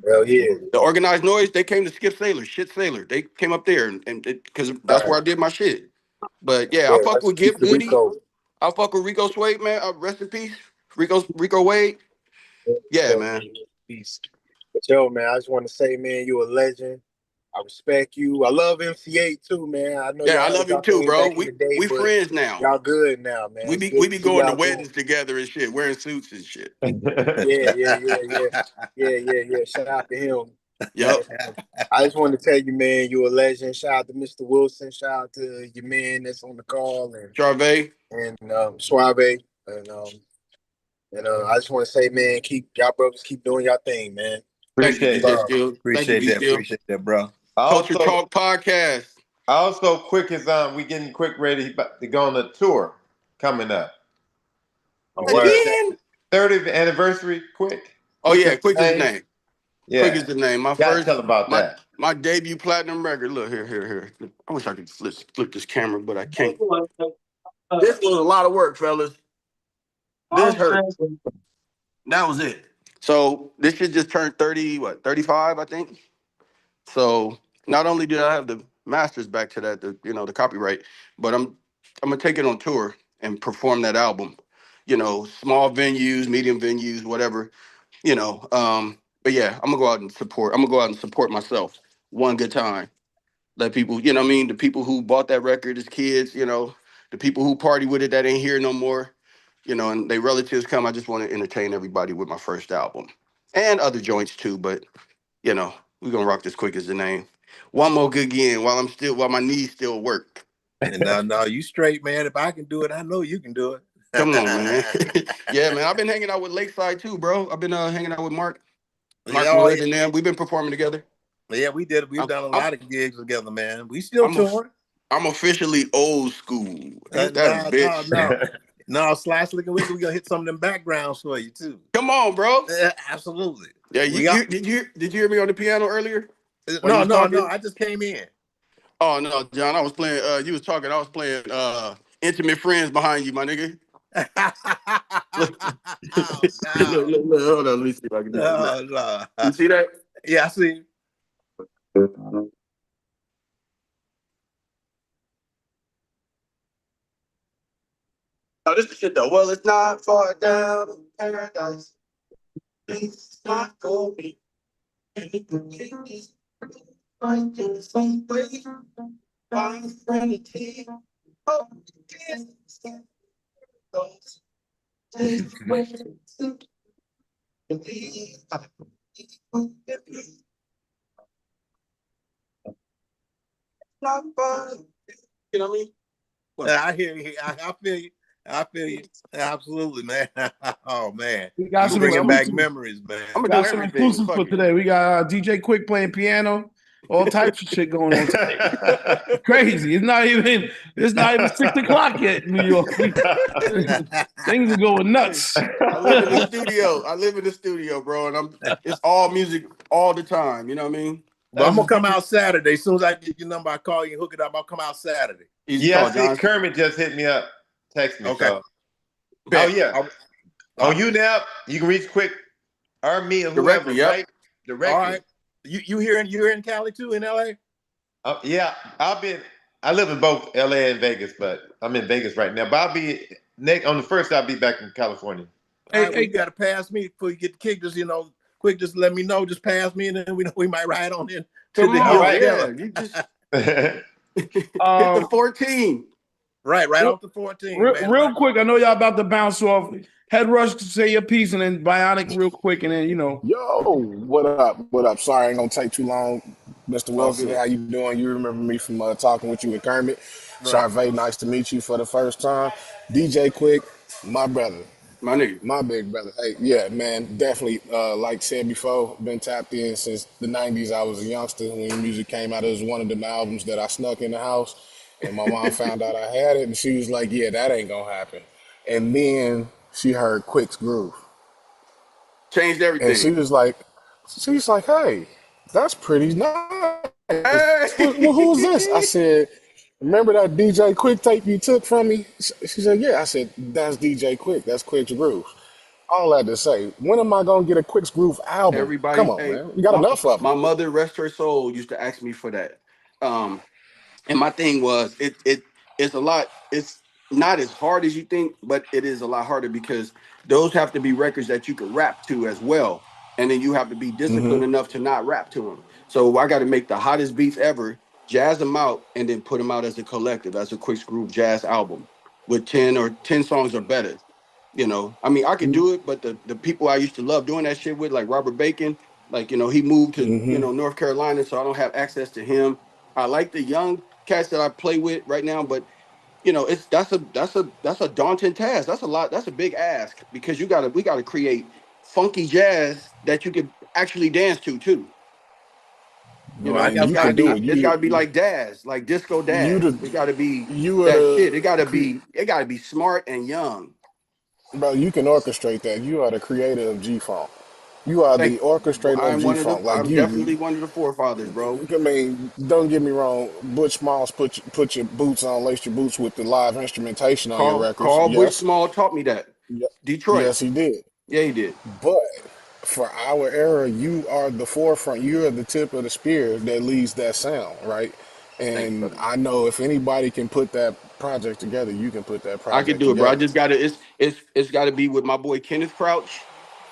Hell yeah. The Organized Noise, they came to Skip Sailor, Shit Sailor. They came up there and because that's where I did my shit. But yeah, I Yeah, fuck rest with in peace Gift to Goody. Rico. I fuck with Rico Suede, man. Rest in peace. Rico Wade. Yeah, man. Peace. But yo, man, I just want to say, man, you a legend. I respect you. I love MC8 too, man. I know Yeah, I y'all love was him out the too, way bro. back in the day, We but friends now. y'all good now, man. We It's be good we to be see going to y'all doing. weddings together and shit, wearing suits and shit. Yeah. Shout out to him. Yep. I just wanted to tell you, man, you a legend. Shout out to Mr. Wilson. Shout out to your man that's on the call and Charvet and Suave. And I just want to say, man, keep y'all brothers keep doing y'all thing, man. Thank you, Appreciate DJ that. Skill. Thank you, Appreciate B that. Skill. Appreciate that, bro. Culture Also, Talk Podcast. Quik is we getting Quik ready to go on a tour coming up. All right. Again? 30th anniversary, Quik. Oh yeah, Quik is the name. Yeah. Quik is the name. Gotta tell about that. My debut platinum record. Look here. I wish I could flip this camera, but I can't. This was a lot of work, fellas. This hurt. That was it. So this shit just turned 35, I think. So not only did I have the masters back to that, the copyright, but I'm gonna take it on tour and perform that album. Small venues, medium venues, whatever. But yeah, I'm gonna go out and support. I'm gonna go out and support myself one good time. Let people, the people who bought that record as kids, the people who party with it that ain't here no more, and they relatives come. I just want to entertain everybody with my first album and other joints too. But we're gonna rock this Quik as the name. One more good again while my knees still work. And no, you straight, man. If I can do it, I know you can do it. Come on, man. Yeah, man. I've been hanging out with Lakeside too, bro. I've been hanging out with Mark Wood, and them. We've been performing together. Yeah, we did. We've done a lot of gigs together, man. We still touring. I'm officially old school. Ain't that a bitch? No, Slash Looking Wicked, we're gonna hit some of them backgrounds for you too. Come on, bro. Yeah, absolutely. Yeah, did you hear me on the piano earlier? No, I just came in. Oh no, John, I was playing you was talking, I was playing Intimate Friends behind you, my nigga. Look, hold on, let me see if I can do that. No. You see that? Yeah, I see. Oh, this is shit though. Well, it's not far down in paradise. It's not for me. Find the same way. Find serenity. Oh, not fun. You know what I mean? I hear you. I feel you. I feel you. Absolutely, man. Oh man, We got some bringing back exclusives. memories, man. We got some exclusives for today. We got DJ Quik playing piano, all types of shit going on today. Crazy. It's not even 6:00 yet in New York. Things are going nuts. I live in the studio, bro, and it's all music all the time. You know what I mean? But I'm gonna come out Saturday. As soon as I get your number, I call you and hook it up. I'll come out Saturday. Yeah, I see Kermit just hit me up, text me. Okay. So. Oh yeah. On you now, you can reach Quik or me or whoever, right? Directly. All right. You're in Cali too, in LA? Yeah, I live in both LA and Vegas, but I'm in Vegas right now. But I'll be on the first. I'll be back in California. Hey, you gotta pass me before you get the kick. Just Quik, just let me know. Just pass me, and then we might ride on in to the hill. You just hit the 14. Right off the 14. Real quick, I know y'all about to bounce off. Head Rush to say your piece, and then Bionic real quick, and then Yo, what up? What up? Sorry, ain't gonna take too long. Mr. Wilson, good. how you doing? You remember me from talking with you with Kermit. Right. Charvet, nice to meet you for the first time. DJ Quik, my brother. My nigga. My big brother. Hey, yeah, man, definitely. Like said before, been tapped in since the '90s. I was a youngster when music came out. It was one of them albums that I snuck in the house, and my mom found out I had it, and she was like, "Yeah, that ain't gonna happen." And then she heard Quick's Groove, Changed and everything. she's like, "Hey, that's pretty nice. Well, who's this?" I Hey! said, "Remember that DJ Quik tape you took from me?" She said, "Yeah." I said, "That's DJ Quik. That's Quick's Groove." All that to say, when am I gonna get a Quick's Groove album? Come Everybody, on, hey, man. We got my enough of them. my mother, rest her soul, used to ask me for that. Um, and my thing was, it's a lot. It's not as hard as you think, but it is a lot harder because those have to be records that you can rap to as well, and then you have to be Hmm. disciplined enough to not rap to them. So I got to make the hottest beats ever, jazz them out, and then put them out as a collective, as a quick groove jazz album with 10 songs or better. I mean, I could do it, but the people I used to love doing that shit with, like Robert Bacon, like, he moved to, Hmm. North Carolina, so I don't have access to him. I like the young cats that I play with right now, but it's that's a daunting task. That's a lot. That's a big ask because we gotta create funky jazz that you could actually dance to too. No, I It's Man, you gotta can be do it. it's gotta be like daz, like disco You daz. the It gotta be you are that shit. It the gotta be smart and young. bro. You can orchestrate that. You are the creator of G Funk. You are the Like orchestrator of G Funk. Like I'm you. definitely one of the forefathers, bro. I mean, don't get me wrong. Butch Smalls put your boots on, lace your boots with the live instrumentation on your records. Carl Butch Yes, Small taught me that. Detroit. yes, he did. Yeah, he did. But for our era, you are the forefront. You are the tip of the spear that leads that sound, right? Thank you, And brother. I know if anybody can put that project together, you can put that I could project do it, bro. I together. just gotta it's gotta be with my boy Kenneth Crouch,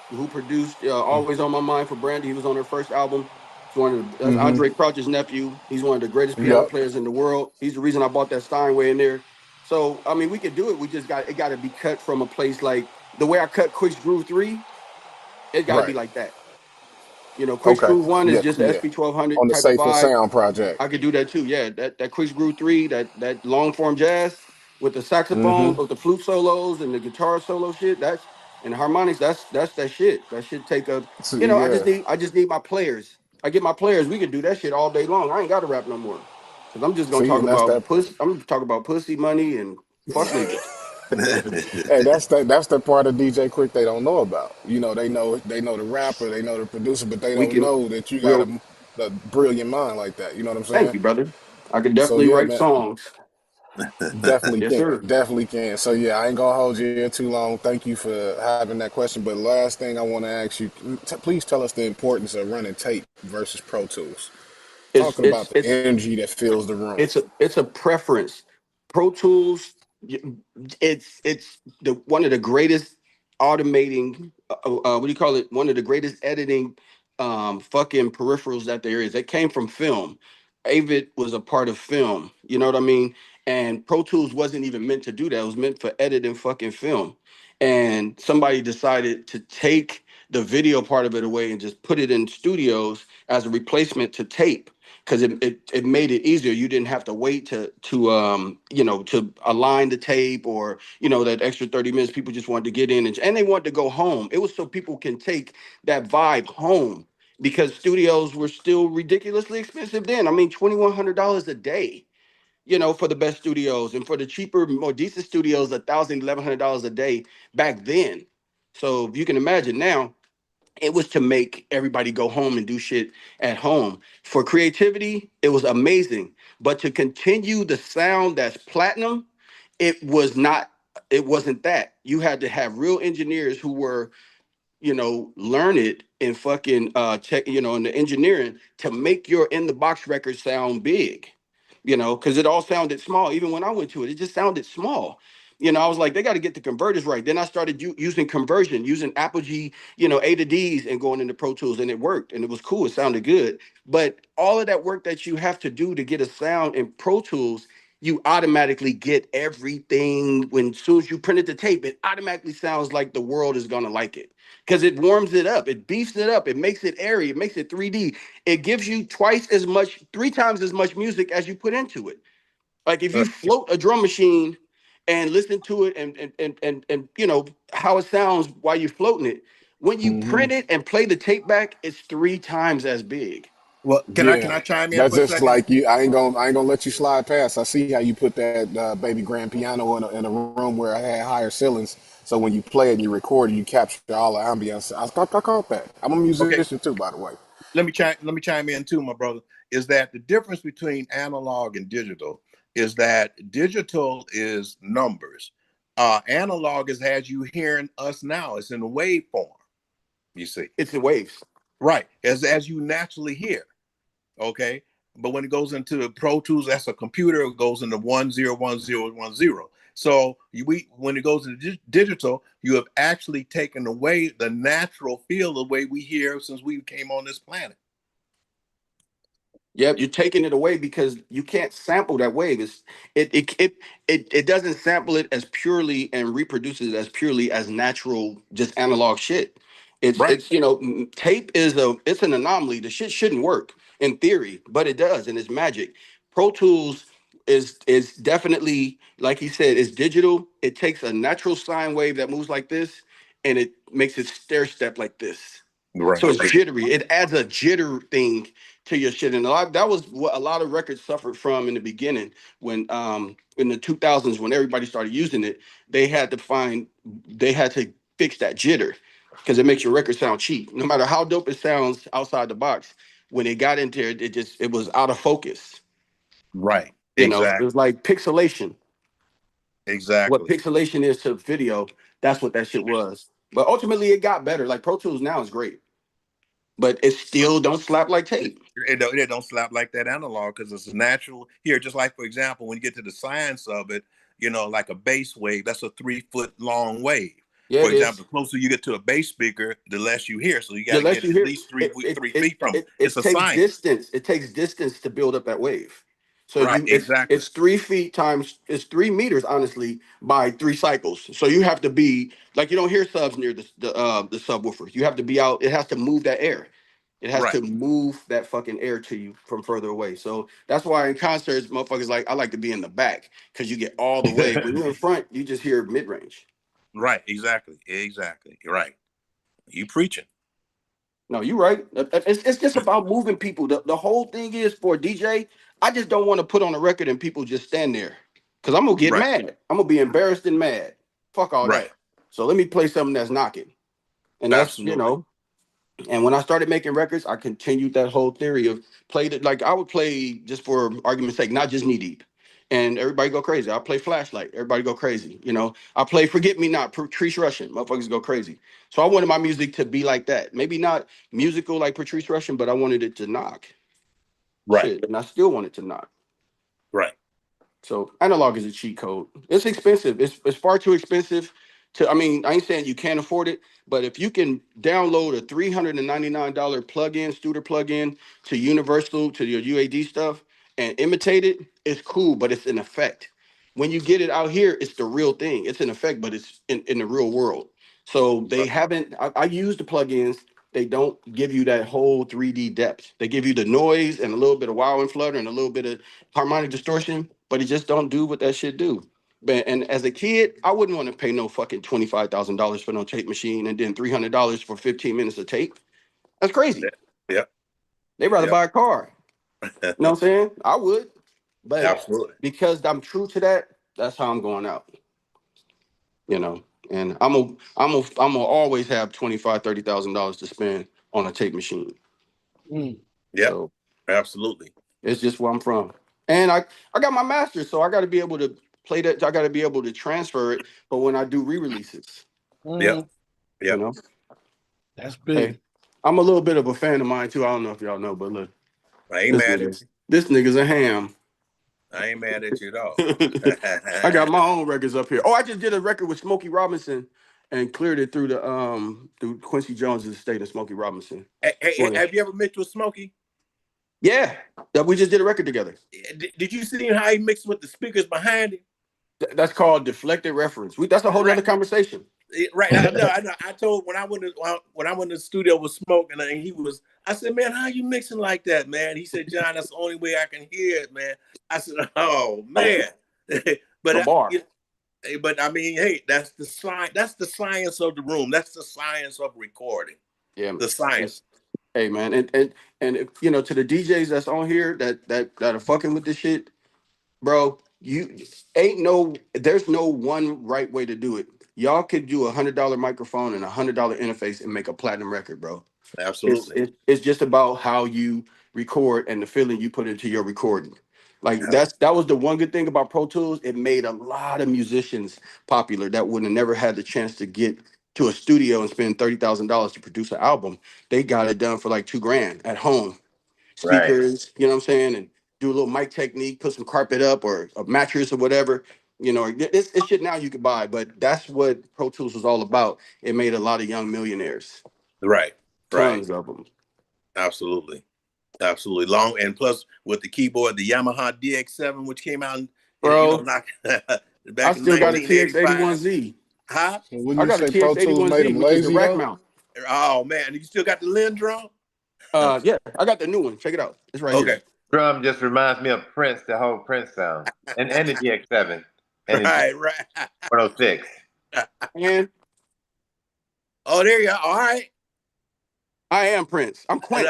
who produced Always on My Mind for Brandy. He was on her first album. That's Mm-hmm. Andre Crouch's nephew. He's one of the greatest piano Yep. players in the world. He's the reason I bought that Steinway in there. So I mean, we could do it. We just got it. Got to be cut from a place like the way I cut Quick's Groove 3. It got to be Right. like that. Quick's Okay. Groove 1 is Yeah. just the Yeah. SP 1200 On the type of Safe and vibe. Sound project. I could do that too. Yeah, that Quick's Groove 3, that long form jazz with the Mm-hmm. saxophone, with the flute solos and the guitar solo shit. And the harmonics. That's that shit. That should take a. So, I yeah. just need my players. I get my players. We can do that shit all day long. I ain't got to rap no more. Cause I'm just gonna See, talk and that's about that. pussy. I'm gonna talk about pussy money and fuck niggas. Hey, that's the part of DJ Quick they don't know about. They know the rapper, they know the producer, but they We don't can know that you got real. a brilliant mind like that. You know what I'm Thank saying? you, brother. I can So definitely yeah, write man, songs. definitely Yes, can, sir. definitely can. So yeah, I ain't gonna hold you here too long. Thank you for having that question. But last thing I want to ask you, please tell us the importance of running tape versus Pro Tools. It's Talking about it's the it's energy that fills the room. it's a preference. Pro Tools, it's the one of the greatest automating. What do you call it? One of the greatest editing, fucking peripherals that there is. It came from film. Avid was a part of film. You know what I mean? And Pro Tools wasn't even meant to do that. It was meant for editing fucking film. And somebody decided to take the video part of it away and just put it in studios as a replacement to tape because it made it easier. You didn't have to wait to align the tape or that extra 30 minutes. People just wanted to get in and they wanted to go home. It was so people can take that vibe home because studios were still ridiculously expensive then. I mean, $2,100 a day. For the best studios and for the cheaper, more decent studios, $1,000, $1,100 a day back then. So if you can imagine now, it was to make everybody go home and do shit at home. For creativity, it was amazing. But to continue the sound that's platinum, it was not, it wasn't that. You had to have real engineers who were learn it and fucking check, in the engineering to make your in the box record sound big, because it all sounded small. Even when I went to it, it just sounded small. I was like, they got to get the converters right. Then I started using conversion, using Apogee, A to D's and going into Pro Tools, and it worked and it was cool. It sounded good. But all of that work that you have to do to get a sound in Pro Tools, you automatically get everything when as soon as you printed the tape, it automatically sounds like the world is gonna like it because it warms it up, it beefs it up, it makes it airy, it makes it 3D. It gives you twice as much, 3 times as much music as you put into it. Like if you float a drum machine and listen to it and you know how it sounds while you're floating it. When you print it and play the tape back, it's 3 times as big. Well, can Yeah, I chime in that's for a just second? like you. I ain't gonna let you slide past. I see how you put that baby grand piano in a room where I had higher ceilings. So when you play it and you record it, you capture all the ambience. I caught that. I'm a Okay, musician too, by the way. let me chime in too, my brother. Is that the difference between analog and digital? Is that digital is numbers, analog is as you hearing us now. It's in a waveform. You see, It's the waves. right? As you naturally hear. Okay, but when it goes into Pro Tools, that's a computer. It goes into 101010. So when it goes into digital, you have actually taken away the natural feel the way we hear since we came on this planet. Yep, you're taking it away because you can't sample that wave. It doesn't sample it as purely and reproduces it as purely as natural, just analog shit. Right. It's tape it's an anomaly. The shit shouldn't work in theory, but it does, and it's magic. Pro Tools is definitely, like he said, it's digital. It takes a natural sine wave that moves like this, and it makes it stair step like this. Right. So it's jittery. It adds a jitter thing to your shit, and that was what a lot of records suffered from in the beginning. When in the 2000s, when everybody started using it, they had to fix that jitter because it makes your record sound cheap. No matter how dope it sounds outside the box, when it got into it, it was out of focus. Right. You know, it Exactly. was like pixelation. What Exactly. pixelation is to video, that's what that shit was. But ultimately, it got better. Like Pro Tools now is great, but it still don't slap like tape. It don't slap like that analog because it's natural here. Just like, for example, when you get to the science of it, like a bass wave, that's a 3-foot long wave. Yeah, For it is. example, the closer you get to a bass speaker, the less you hear. So you got The to less get you at hear, least three feet from it. It's it a takes science. distance. It takes distance to build up that wave. So Right. Exactly. it's 3 feet times it's 3 meters, honestly, by 3 cycles. So you have to be like you don't hear subs near the subwoofer. You have to be out. It has to move that air. It has Right. to move that fucking air to you from further away. So that's why in concerts, motherfuckers like I like to be in the back because you get all the way. When you're in front, you just hear mid range. Right. Exactly. Exactly. Right. You preaching. No, you're right. It's just about moving people. The whole thing is for a DJ, I just don't want to put on a record and people just stand there. Cause I'm gonna get Right. mad. I'm gonna be embarrassed and mad. Fuck all Right. that. So let me play something that's knocking. And that's, Absolutely. and when I started making records, I continued that whole theory of played it like I would play just for argument's sake, not just knee deep. And everybody go crazy. I play flashlight. Everybody go crazy. I play Forget Me Not, Patrice Russian. Motherfuckers go crazy. So I wanted my music to be like that. Maybe not musical like Patrice Russian, but I wanted it to knock. Right. Shit. And I still want it to knock. Right. So analog is a cheat code. It's expensive. It's far too expensive to. I mean, I ain't saying you can't afford it, but if you can download a $399 plugin, Studer plugin to Universal to your UAD stuff and imitate it, it's cool, but it's an effect. When you get it out here, it's the real thing. It's an effect, but it's in the real world. So they haven't. I use the plugins. They don't give you that whole 3D depth. They give you the noise and a little bit of wow and flutter and a little bit of harmonic distortion, but it just don't do what that shit do. But and as a kid, I wouldn't want to pay no fucking $25,000 for no tape machine and then $300 for 15 minutes of tape. That's crazy. Yep. They'd rather Yep. buy a car. You know what I'm saying? I would, but Absolutely. because I'm true to that, that's how I'm going out. And I'm gonna always have $25,000-$30,000 to spend on a tape machine. Yep. So absolutely. It's just where I'm from. And I got my master's, so I got to be able to play that. I got to be able to transfer it. But when I do re-releases, Yep. you know, That's big. hey, I'm a little bit of a fan of mine too. I don't know if y'all know, but look, I ain't mad at you. This nigga's a ham. I ain't mad at you at all. I got my own records up here. Oh, I just did a record with Smokey Robinson and cleared it through through Quincy Jones' estate and Smokey Robinson. Hey, have you ever mixed with Smokey? Yeah, that we just did a record together. Did you see how he mixed with the speakers behind him? That's called deflected reference. That's a whole other conversation. Right. I know. I told when I went to the studio with Smoke and I said, man, how you mixing like that, man? He said, John, that's the only way I can hear it, man. I said, oh man. But bar. But I mean, hey, that's the science. That's the science of the room. That's the science of recording. Yeah, The science. hey man, and if, you know, to the DJs that's on here that are fucking with this shit, bro, you there's no one right way to do it. Y'all could do $100 microphone and $100 interface and make a platinum record, bro. Absolutely. It's just about how you record and the feeling you put into your recording. Like that was the one good thing about Pro Tools. It made a lot of musicians popular that would have never had the chance to get to a studio and spend $30,000 to produce an album. They got it done for like $2,000 at home. Right. Speakers, you know what I'm saying, and do a little mic technique, put some carpet up or a mattress or whatever. You know, it's shit now you could buy, but that's what Pro Tools was all about. It made a lot of young millionaires. Right. Tons of them. Absolutely. Absolutely. Long, and plus with the keyboard, the Yamaha DX7, which came out, Bro, back I in still got a 1985. TX81Z. Huh? So when I you got a say Pro Tools made TX81Z, them which is the lazy, rack though? mount. Oh man, you still got the Lindrum? Yeah, I got the new one. Check it out. It's right here. Drum just reminds me of Prince, the whole Prince sound, and the DX7, and Right. 106. And oh, there you are. All right. I am Prince. I'm Quince.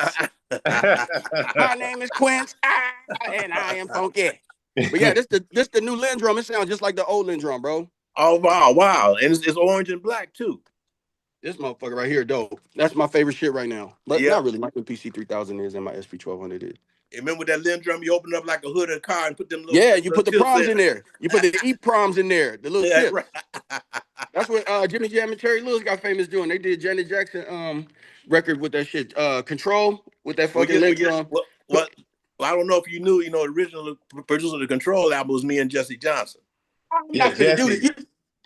My name is Quince, and I am funky. But yeah, this the new Lindrum. It sounds just like the old Lindrum, bro. Oh wow, and it's orange and black too. This motherfucker right here, dope. That's my favorite shit right now. But Yep. not really. My PC 3000 is and my SP 1200 is. Remember that Lindrum? You open up like a hood of a car and put them little. Yeah, you put the tips proms in there. You put the EPROMs in there. The little tips. Right. That's what Jimmy Jam and Terry Lewis got famous doing. They did Janet Jackson record with that shit. Control with that fucking Lindrum. Well, I don't know if you knew. You know, original producer of the Control album was me and Jesse Johnson. I'm not gonna do this.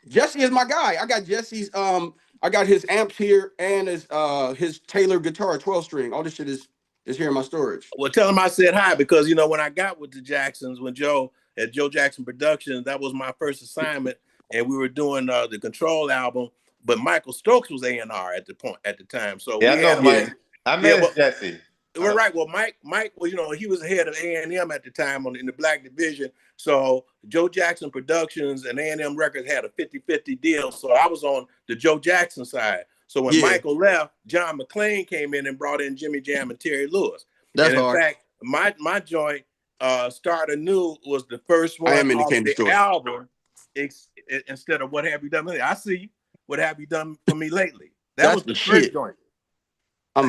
Jesse is my guy. I got Jesse's I got his amps here and his Taylor guitar 12 string. All this shit is here in my storage. Well, tell him I said hi because, you know, when I got with the Jacksons, when Joe at Joe Jackson Productions, that was my first assignment, and we were doing the Control album. But Michael Stokes was A&R at the time. So yeah, I know Mike. I met Jesse. We're right. Well, Mike, well, you know, he was the head of A&M at the time in the Black Division. So Joe Jackson Productions and A&M Records had a 50-50 deal. So I was on the Joe Jackson side. So when Michael left, John McClain came in and brought in Jimmy Jam and Terry Lewis. That's and in hard. fact, my joint, Start Anew, was the first one on the album instead of What Have You Done Lately. I see you. What Have You Done For Me Lately? That was the first joint.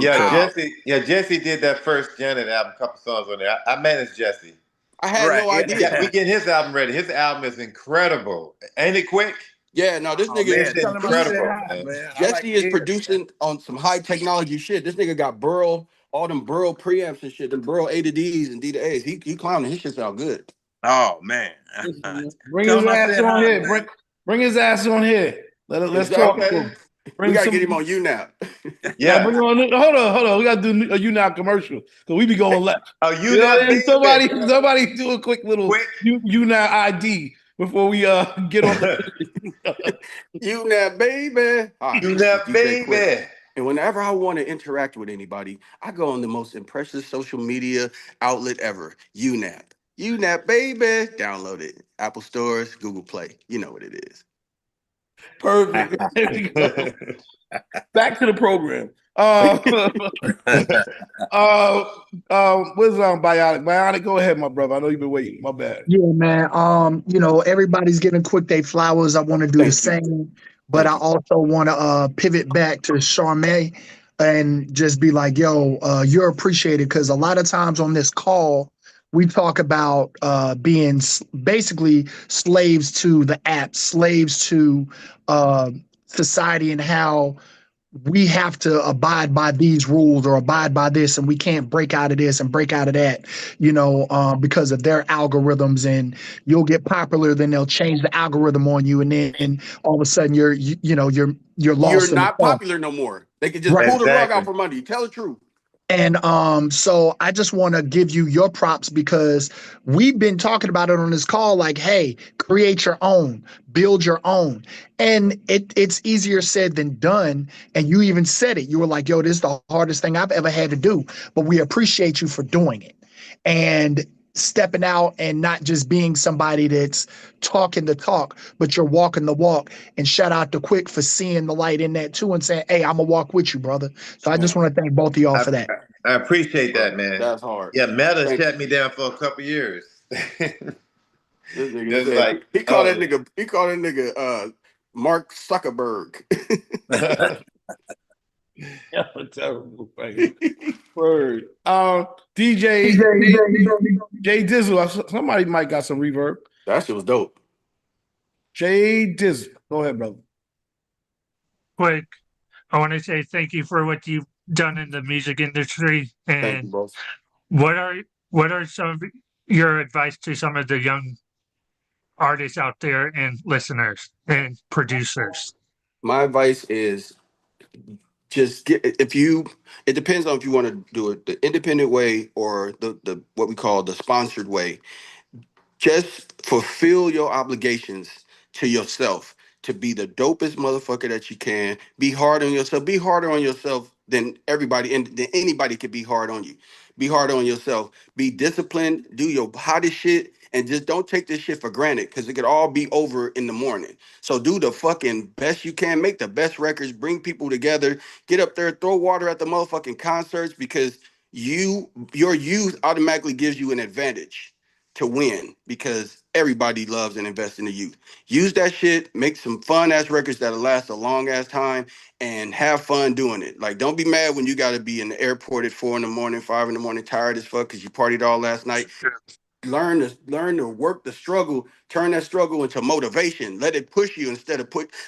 Jesse did that first Janet album, a couple songs on there. I managed Jesse. I had no idea. We getting his album ready. His album is incredible. Ain't it quick? Yeah, no, this nigga is incredible. Jesse is producing on some high technology shit. This nigga got all them Burl preamps and shit, them Burl A to D's and D to A's. He clowning. His shit sound good. Oh man. Bring his ass on here. Bring his ass on here. Let's talk to him. We gotta get him on YouNap. Yeah, bring on. Hold on. We gotta do a YouNap commercial because we be going left. Oh, YouNap. Somebody do a quick little YouNap ID before we get on. YouNap, baby. YouNap, baby. And whenever I want to interact with anybody, I go on the most impressive social media outlet ever, YouNap. YouNap, baby. Download it. Apple stores, Google Play. You know what it is. Perfect. There we go. Back to the program. What's on Bionic? Bionic, go ahead, my brother. I know you've been waiting. My bad. Yeah, man. You know, everybody's giving Quik Day flowers. I want to do the same, but I also want to pivot back to Charmaine and just be like, yo, you're appreciated, because a lot of times on this call, we talk about being basically slaves to the app, slaves to society, and how we have to abide by these rules or abide by this, and we can't break out of this and break out of that, you know, because of their algorithms. And you'll get popular, then they'll change the algorithm on you, and then all of a sudden you're lost. You're not popular no more. They can just pull the rug out from under you. Tell the truth. And so I just want to give you your props, because we've been talking about it on this call, like, hey, create your own, build your own. And it's easier said than done. And you even said it. You were like, yo, this is the hardest thing I've ever had to do, but we appreciate you for doing it. And stepping out and not just being somebody that's talking the talk, but you're walking the walk. And shout out to Quik for seeing the light in that too and saying, hey, I'm gonna walk with you, brother. So I just want to thank both of y'all for that. I appreciate that, man. That's hard. Yeah, Meta Thank shut me down for a couple years. This nigga Just said, like, he called that nigga Mark Zuckerberg. Yeah, terrible. Word. DJ Jay Dizzle. Somebody might got some reverb. That shit was dope. Jay Dizzle. Go ahead, brother. Quick, I want to say thank you for what you've done in the music industry. Thank you, And bro. what are some of your advice to some of the young artists out there and listeners and producers? My advice is just it depends on if you want to do it the independent way or the what we call the sponsored way. Just fulfill your obligations to yourself to be the dopest motherfucker that you can. Be hard on yourself. Be harder on yourself than everybody and than anybody could be hard on you. Be hard on yourself. Be disciplined. Do your hottest shit. And just don't take this shit for granted because it could all be over in the morning. So do the fucking best you can. Make the best records. Bring people together. Get up there. Throw water at the motherfucking concerts because your youth automatically gives you an advantage to win because everybody loves and invests in the youth. Use that shit, make some fun ass records that'll last a long ass time and have fun doing it. Like, don't be mad when you gotta be in the airport at 4 in the morning, 5 in the morning, tired as fuck because you partied all last night. Learn to work the struggle, turn that struggle into motivation. Let it push you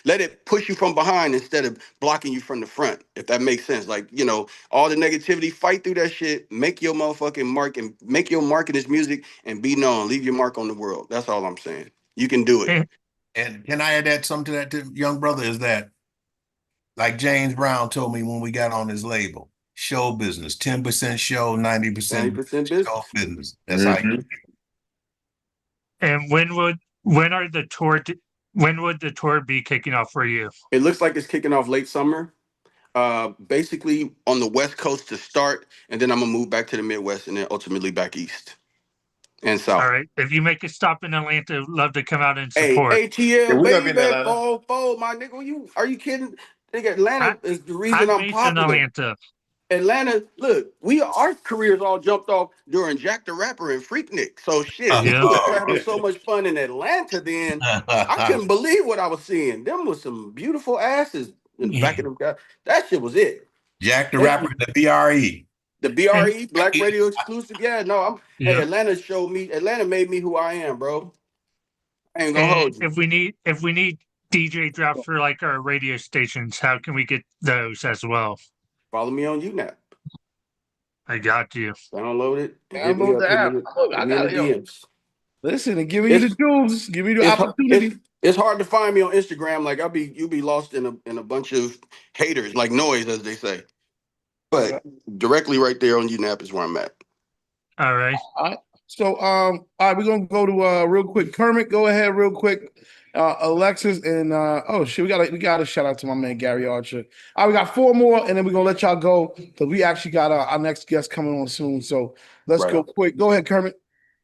let it push you from behind instead of blocking you from the front, if that makes sense. Like, all the negativity, fight through that shit, make your motherfucking mark and make your mark in this music and be known. Leave your mark on the world. That's all I'm saying. You can do it. And can I add something to that, young brother, is that like James Brown told me when we got on his label, show business, 10% show, 90% business. show business. That's how you. And when would the tour be kicking off for you? It looks like it's kicking off late summer. Basically on the West Coast to start, and then I'm gonna move back to the Midwest and then ultimately back east and south. All right. If you make a stop in Atlanta, love to come out and Hey, support. ATL, baby, my nigga. Are you kidding? Nigga, Atlanta is the reason I'm based popular. in Atlanta. Atlanta, look, our careers all jumped off during Jack the Rapper and Freaknik. So shit, we was having so much fun in Atlanta then. I couldn't believe what I was seeing. Them was some beautiful asses in the back of them guys. That shit was it. Jack the Rapper, the BRE. The BRE, Black Radio Exclusive. Yeah, no, hey, Atlanta made me who I am, bro. I ain't gonna hold you. If we need DJ drops for like our radio stations, how can we get those as well? Follow me on UNAP. I got you. Download it. Download the app. I got it. Listen, and give me the tools. Give me the opportunity. It's hard to find me on Instagram. Like you'll be lost in a bunch of haters, like noise, as they say. But directly right there on UNAP is where I'm at. All right. So, all right, we're gonna go to real quick. Kermit, go ahead, real quick. Alexis and oh shit, we got a shout out to my man Gary Archer. All right, we got 4 more, and then we're gonna let y'all go because we actually got our next guest coming on soon. So let's go quick. Go ahead, Kermit.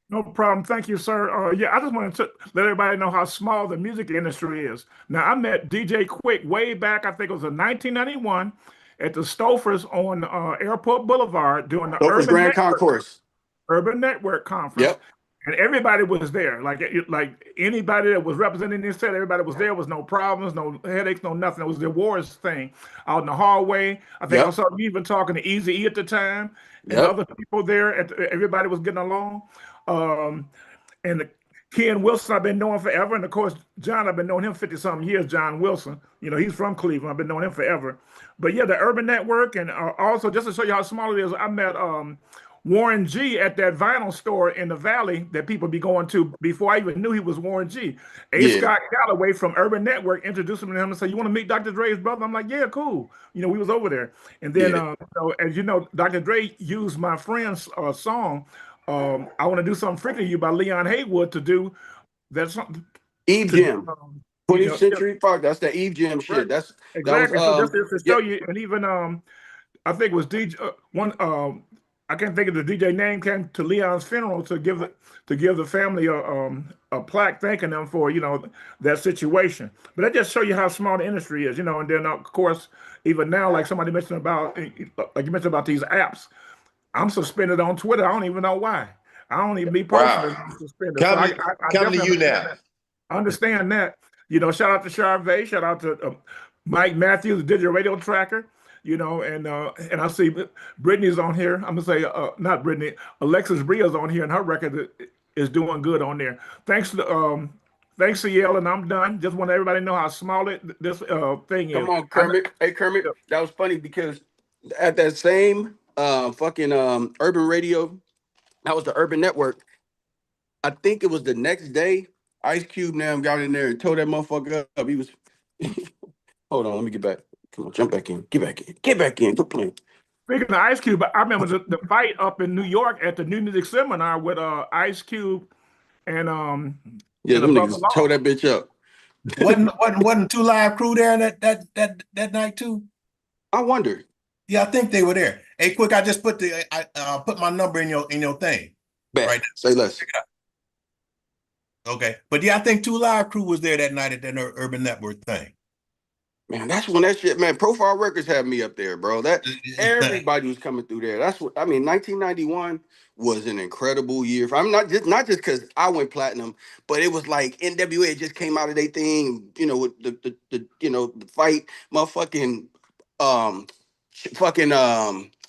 No problem. Thank you, sir. I just wanted to let everybody know how small the music industry is. Now, I met DJ Quik way back, I think it was in 1991, at the Stofers on Airport Boulevard doing the Urban Network Conference. Yep. And everybody was there. Like anybody that was representing this set, everybody was there. Was no problems, no headaches, no nothing. It was the awards thing out in the hallway. I think I saw you even talking to Eazy-E at the time and other people there. Everybody was getting along. And Ken Wilson, I've been knowing forever. And of course, John, I've been knowing him 50-something years, John Wilson. He's from Cleveland. I've been knowing him forever. But yeah, the Urban Network. And also, just to show you how small it is, I met Warren G at that vinyl store in the Valley that people be going to before I even knew he was Warren G. Scott Galloway from Urban Network introduced me to him and said, "You want to meet Dr. Dre's brother?" I'm like, "Yeah, cool." We was over there. And then, as you know, Dr. Dre used my friend's song, "I Want to Do Something Freaky to You" by Leon Haywood to do that song. Eve Jam. 20th Century Fox. That's the Eve Jam shit. That's exactly. So just to show you, and even I think it was I can't think of the DJ name, came to Leon's funeral to give the family a plaque thanking them for that situation. But that just show you how small the industry is, And then of course, even now, like somebody mentioned about, like you mentioned about these apps, I'm suspended on Twitter. I don't even know why. I don't even be posting it. I'm suspended. So I Come to definitely you now. understand that. Shout out to Charvet, shout out to Mike Matthews, the digital radio tracker. And I see Brittany's on here. I'm gonna say not Brittany, Alexis Bria's on here, and her record is doing good on there. Thanks to Yale, and I'm done. Just want everybody to know how small this thing is. Come on, Kermit. Hey, Kermit, that was funny because at that same fucking urban radio, that was the Urban Network. I think it was the next day, Ice Cube now got in there and told that motherfucker up. He was, hold on, let me get back. Come on, jump back in. Get back in. Get back in. Quit playing. Speaking of Ice Cube, I remember the fight up in New York at the New Music Seminar with Ice Cube and yeah, them niggas tore that bitch up. wasn't Two Live Crew there that night too? I wonder. Yeah, I think they were there. Hey, Quik, I just put put my number in your thing. Bet. Right. Say less. Okay, but yeah, I think Two Live Crew was there that night at that Urban Network thing. Man, that's when that shit, man. Profile Records had me up there, bro. That everybody was coming through there. That's what I mean. 1991 was an incredible year. I'm not just because I went platinum, but it was like NWA just came out of their thing. With the fight, motherfucking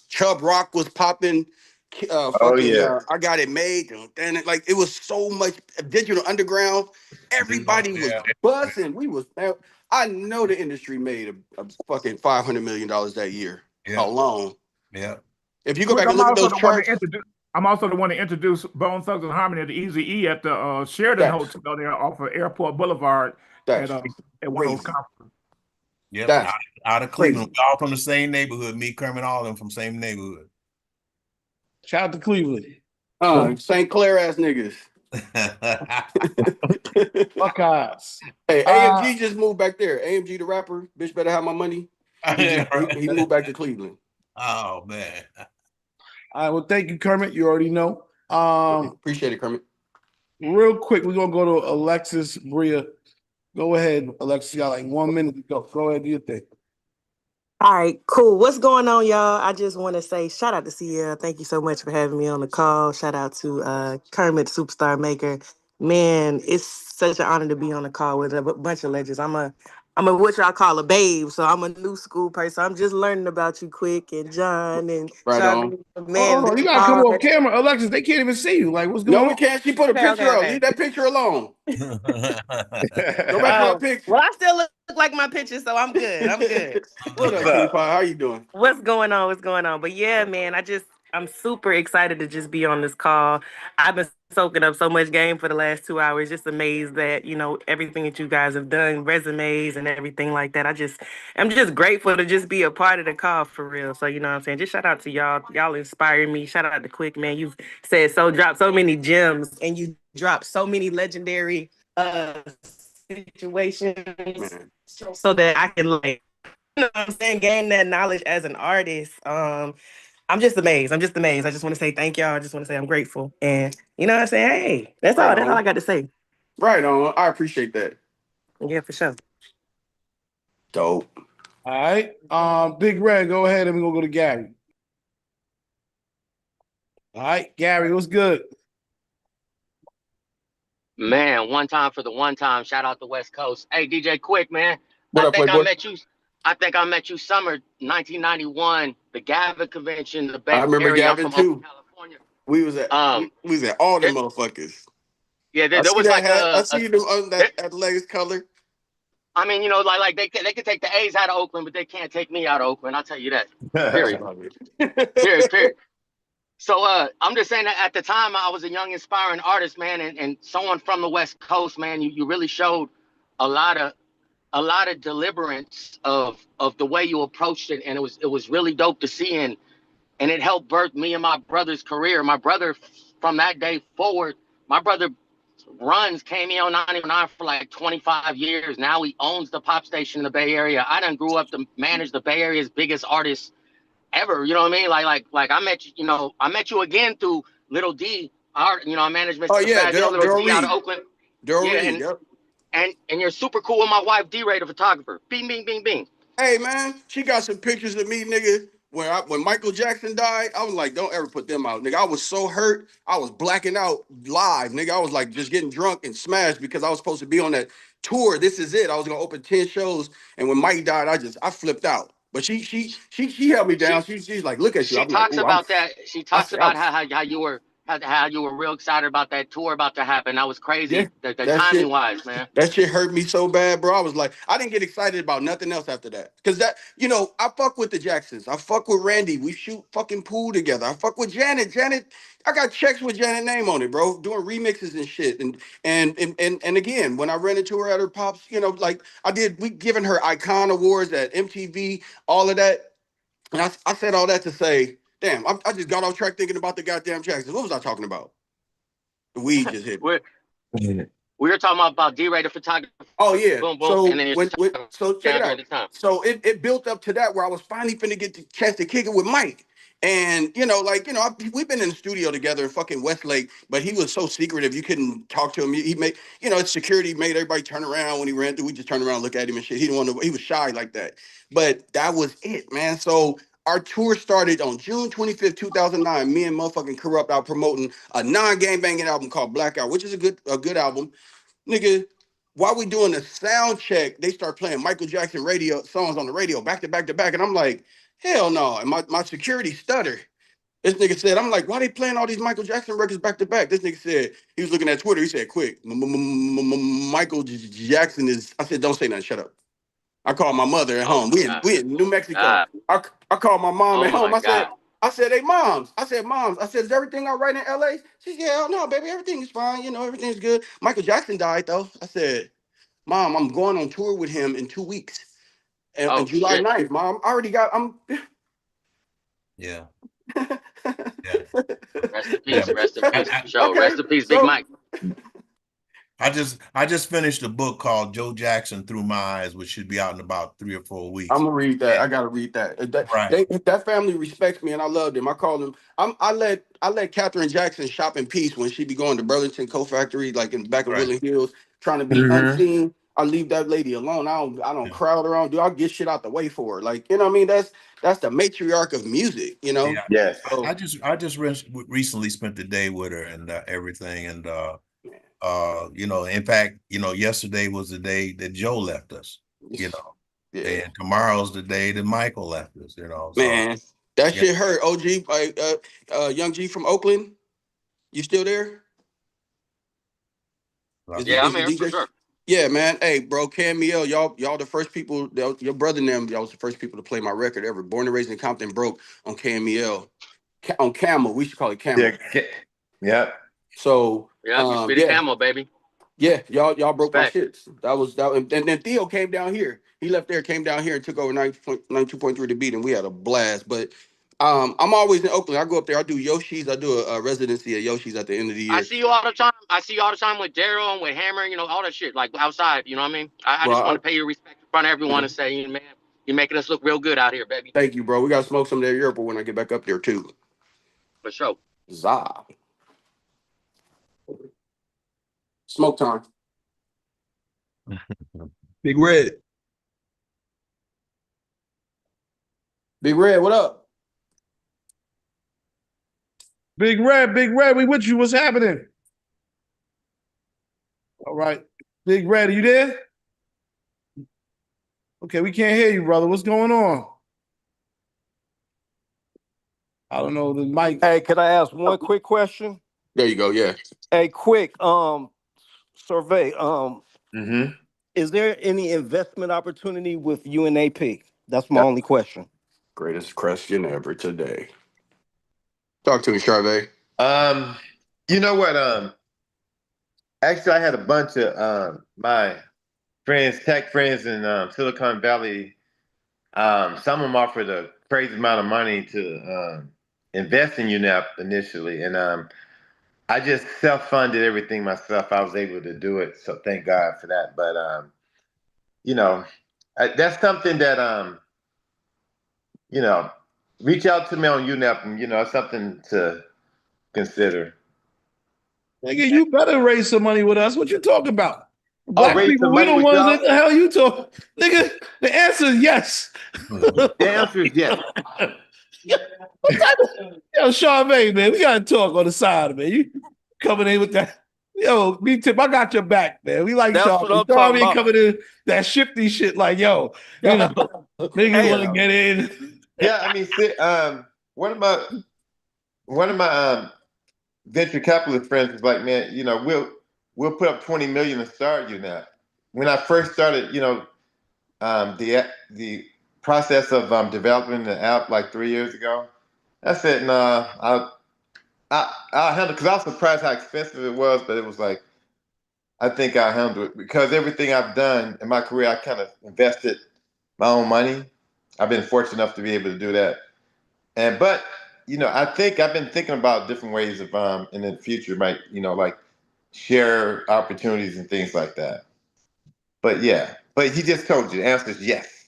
Chubb Rock was popping. I Got It Made, and it was so much Digital Underground. Everybody was buzzing. We was. I know the industry made a fucking $500 million that year alone. Yeah. If you go back and look at those charts. I'm also the one to introduce Bone Thugs and Harmony at the Easy-E at the Sheridan Hotel there off of Airport Boulevard at one of those conferences. Yep. Out of Cleveland. We all from the same neighborhood. Me, Kermit, all of them from the same neighborhood. Shout out to Cleveland. St. Clair ass niggas. Buckeyes. Hey, AMG just moved back there. AMG the rapper, bitch better have my money. He moved back to Cleveland. Oh man. All right, well, thank you, Kermit. You already know. Appreciate it, Kermit. Real quick, we're gonna go to Alexis Bria. Go ahead, Alexis. You got like 1 minute to go. Go ahead, do your thing. All right, cool. What's going on, y'all? I just want to say shout out to Sierra. Thank you so much for having me on the call. Shout out to Kermit, Superstar Maker. Man, it's such an honor to be on the call with a bunch of legends. I'm a what y'all call a babe, so I'm a new school person. I'm just learning about you, Quik and John and Charlie. Man, you gotta come off camera, Alexis. They can't even see you. Like, what's going on? No, we can't. She put a picture up. Leave that picture alone. Go back to her picture. Well, I still look like my picture, so I'm good. I'm good. What up, Quik? How you doing? What's going on? What's going on? But yeah, man, I'm super excited to just be on this call. I've been soaking up so much game for the last 2 hours. Just amazed that, everything that you guys have done, resumes and everything like that. I'm just grateful to just be a part of the call for real. So, you know what I'm saying? Just shout out to y'all. Y'all inspire me. Shout out to Quik, man. You've dropped so many gems and you dropped so many legendary situations so that I can gain that knowledge as an artist. I'm just amazed. I just want to say thank y'all. I just want to say I'm grateful. And you know what I'm saying? Hey, that's all I got to say. Right on. I appreciate that. Yeah, for sure. Dope. All right. Big Red, go ahead and we're gonna go to Gary. All right, Gary, what's good? Man, one time for the one time. Shout out the West Coast. Hey, DJ Quik, man. What up, Playboy? I think I met you summer 1991, the Gavin convention, the Bay Area. I remember Gavin too. California. We was at all them motherfuckers. Yeah, there was like I see you on that athletic color. I mean, like they could take the A's out of Oakland, but they can't take me out of Oakland. I'll tell you that. Period. So I'm just saying that at the time I was a young, inspiring artist, man, and someone from the West Coast, man. You really showed a lot of deliverance of the way you approached it, and it was really dope to see, and it helped birth me and my brother's career. My brother, from that day forward, my brother runs KMEO 99 for like 25 years. Now he owns the pop station in the Bay Area. I done grew up to manage the Bay Area's biggest artists ever. You know what I mean? Like I met you. You know, I met you again through Little D. Our management, Oh the yeah, Fat Deal, Little Daryl D out of Reed. Oakland. Daryl Yeah, Reed. Yep. and you're super cool with my wife D-Ray, the photographer. Bing, bing, bing, bing. Hey man, she got some pictures of me, nigga. When Michael Jackson died, I was like, don't ever put them out, nigga. I was so hurt. I was blacking out live, nigga. I was like just getting drunk and smashed because I was supposed to be on that tour. This is it. I was gonna open 10 shows, and when Mike died, I flipped out. But she held me down. She's like, look at you. She I'm like, talks oh, I'm. about that. She I talks said, I'm. about how you were real excited about that tour about to happen. That was Yeah, crazy. The that timing shit. wise, man. That shit hurt me so bad, bro. I was like, I didn't get excited about nothing else after that. Cause that, I fuck with the Jacksons. I fuck with Randy. We shoot fucking pool together. I fuck with Janet. I got checks with Janet name on it, bro. Doing remixes and shit. And again, when I ran into her at her pops, like we given her icon awards at MTV, all of that. And I said all that to say, damn, I just got off track thinking about the goddamn Jacksons. What was I talking about? The weed just hit me. We were talking about D-Ray, the photographer. Oh yeah. Boom, boom, and So then so check it down during out. the time. So it built up to that where I was finally finna get the chance to kick it with Mike. And we've been in the studio together in fucking Westlake, but he was so secretive you couldn't talk to him. He made, security made everybody turn around when he ran through. We just turned around and look at him and shit. He didn't want to. He was shy like that. But that was it, man. So our tour started on June 25th, 2009. Me and motherfucking Corrupt out promoting a non-gang banging album called Blackout, which is a good album, nigga. While we doing the sound check, they start playing Michael Jackson radio songs on the radio back to back to back. And I'm like, hell no. And my security stutter. This nigga said, I'm like, why they playing all these Michael Jackson records back to back? This nigga said, he was looking at Twitter. He said, Quik, Michael Jackson is, I said, don't say nothing, shut up. I called my mother at home. We in New Mexico. I called my mom at home. I said, hey, moms. I said, is everything all right in LA? She said, hell no, baby, everything is fine. Everything's good. Michael Jackson died, though. I said, Mom, I'm going on tour with him in 2 weeks. On July 9th, Mom. Yeah. Rest in peace. Rest in peace. Rest in peace, Big Mike. I just finished a book called Joe Jackson Through My Eyes, which should be out in about 3 or 4 weeks. I'm gonna read that. I gotta read that. That family respects me, and I love them. I call them. I let Catherine Jackson shop in peace when she be going to Burlington Coat Factory, like in back of Woodland Hills, trying to be unseen. I leave that lady alone. I don't crowd her on. I'll get shit out the way for her. Like, you know what I mean? That's the matriarch of music. Yeah. Yes. So, I just recently spent the day with her and everything, and in fact, yesterday was the day that Joe left us, and tomorrow's the day that Michael left us, Man, that shit hurt. OG, Young G from Oakland, you still there? I'm here for sure. Yeah, man. Hey, bro, Camille, y'all the first people, your brother and them, y'all was the first people to play my record ever. Born and raised in Compton, broke on Camille. On Camel, we should call it Camel. Yeah. So you spit it Camel, baby. Yeah, y'all broke my shits. And then Theo came down here. He left there, came down here, and took over 92.3 to beat, and we had a blast. But I'm always in Oakland. I go up there. I do Yoshi's. I do a residency at Yoshi's at the end of the year. I see you all the time with Daryl and with Hammer, all that shit, like outside. You know what I mean? I just want to pay you respect in front of everyone and say, man, you're making us look real good out here, baby. Thank you, bro. We got to smoke some of that Europe when I get back up there, too. For sure. Zah. Smoke time. Big Red. Big Red, what up? Big Red, we with you. What's happening? All right. Big Red, are you there? Okay, we can't hear you, brother. What's going on? I don't know the mic. Hey, could I ask one quick question? There you go, yeah. Hey, quick, survey. Is there any investment opportunity with UNAP? That's my only question. Greatest question ever today. Talk to me, Charvet. You know what? Actually, I had a bunch of my friends, tech friends in Silicon Valley. Some of them offered a crazy amount of money to invest in UNAP initially, and I just self-funded everything myself. I was able to do it, so thank God for that. But that's something that reach out to me on UNEP, and it's something to consider. Nigga, you better raise some money with us. What you talking about? Oh, Black raise people, some we money the with ones y'all? that the hell you talk. Nigga, the answer is yes. The answer is yes. What type of, yo, Charmaine, man, we gotta talk on the side, man. You coming in with that. Yo, me tip, I got your back, man. We like That's what Charmaine. I'm talking Charmaine about. coming in that shifty shit, like, yo, niggas Hey, want to get in. Yeah, I mean, one of my venture capitalist friends was like, man, we'll put up 20 million and start you now. When I first started, the process of developing the app like 3 years ago, I said, nah, I'll handle, because I was surprised how expensive it was, but it was like, I think I'll handle it because everything I've done in my career, I kind of invested my own money. I've been fortunate enough to be able to do that. But I think I've been thinking about different ways of in the future, might like share opportunities and things like that. But yeah, but he just told you the answer is yes.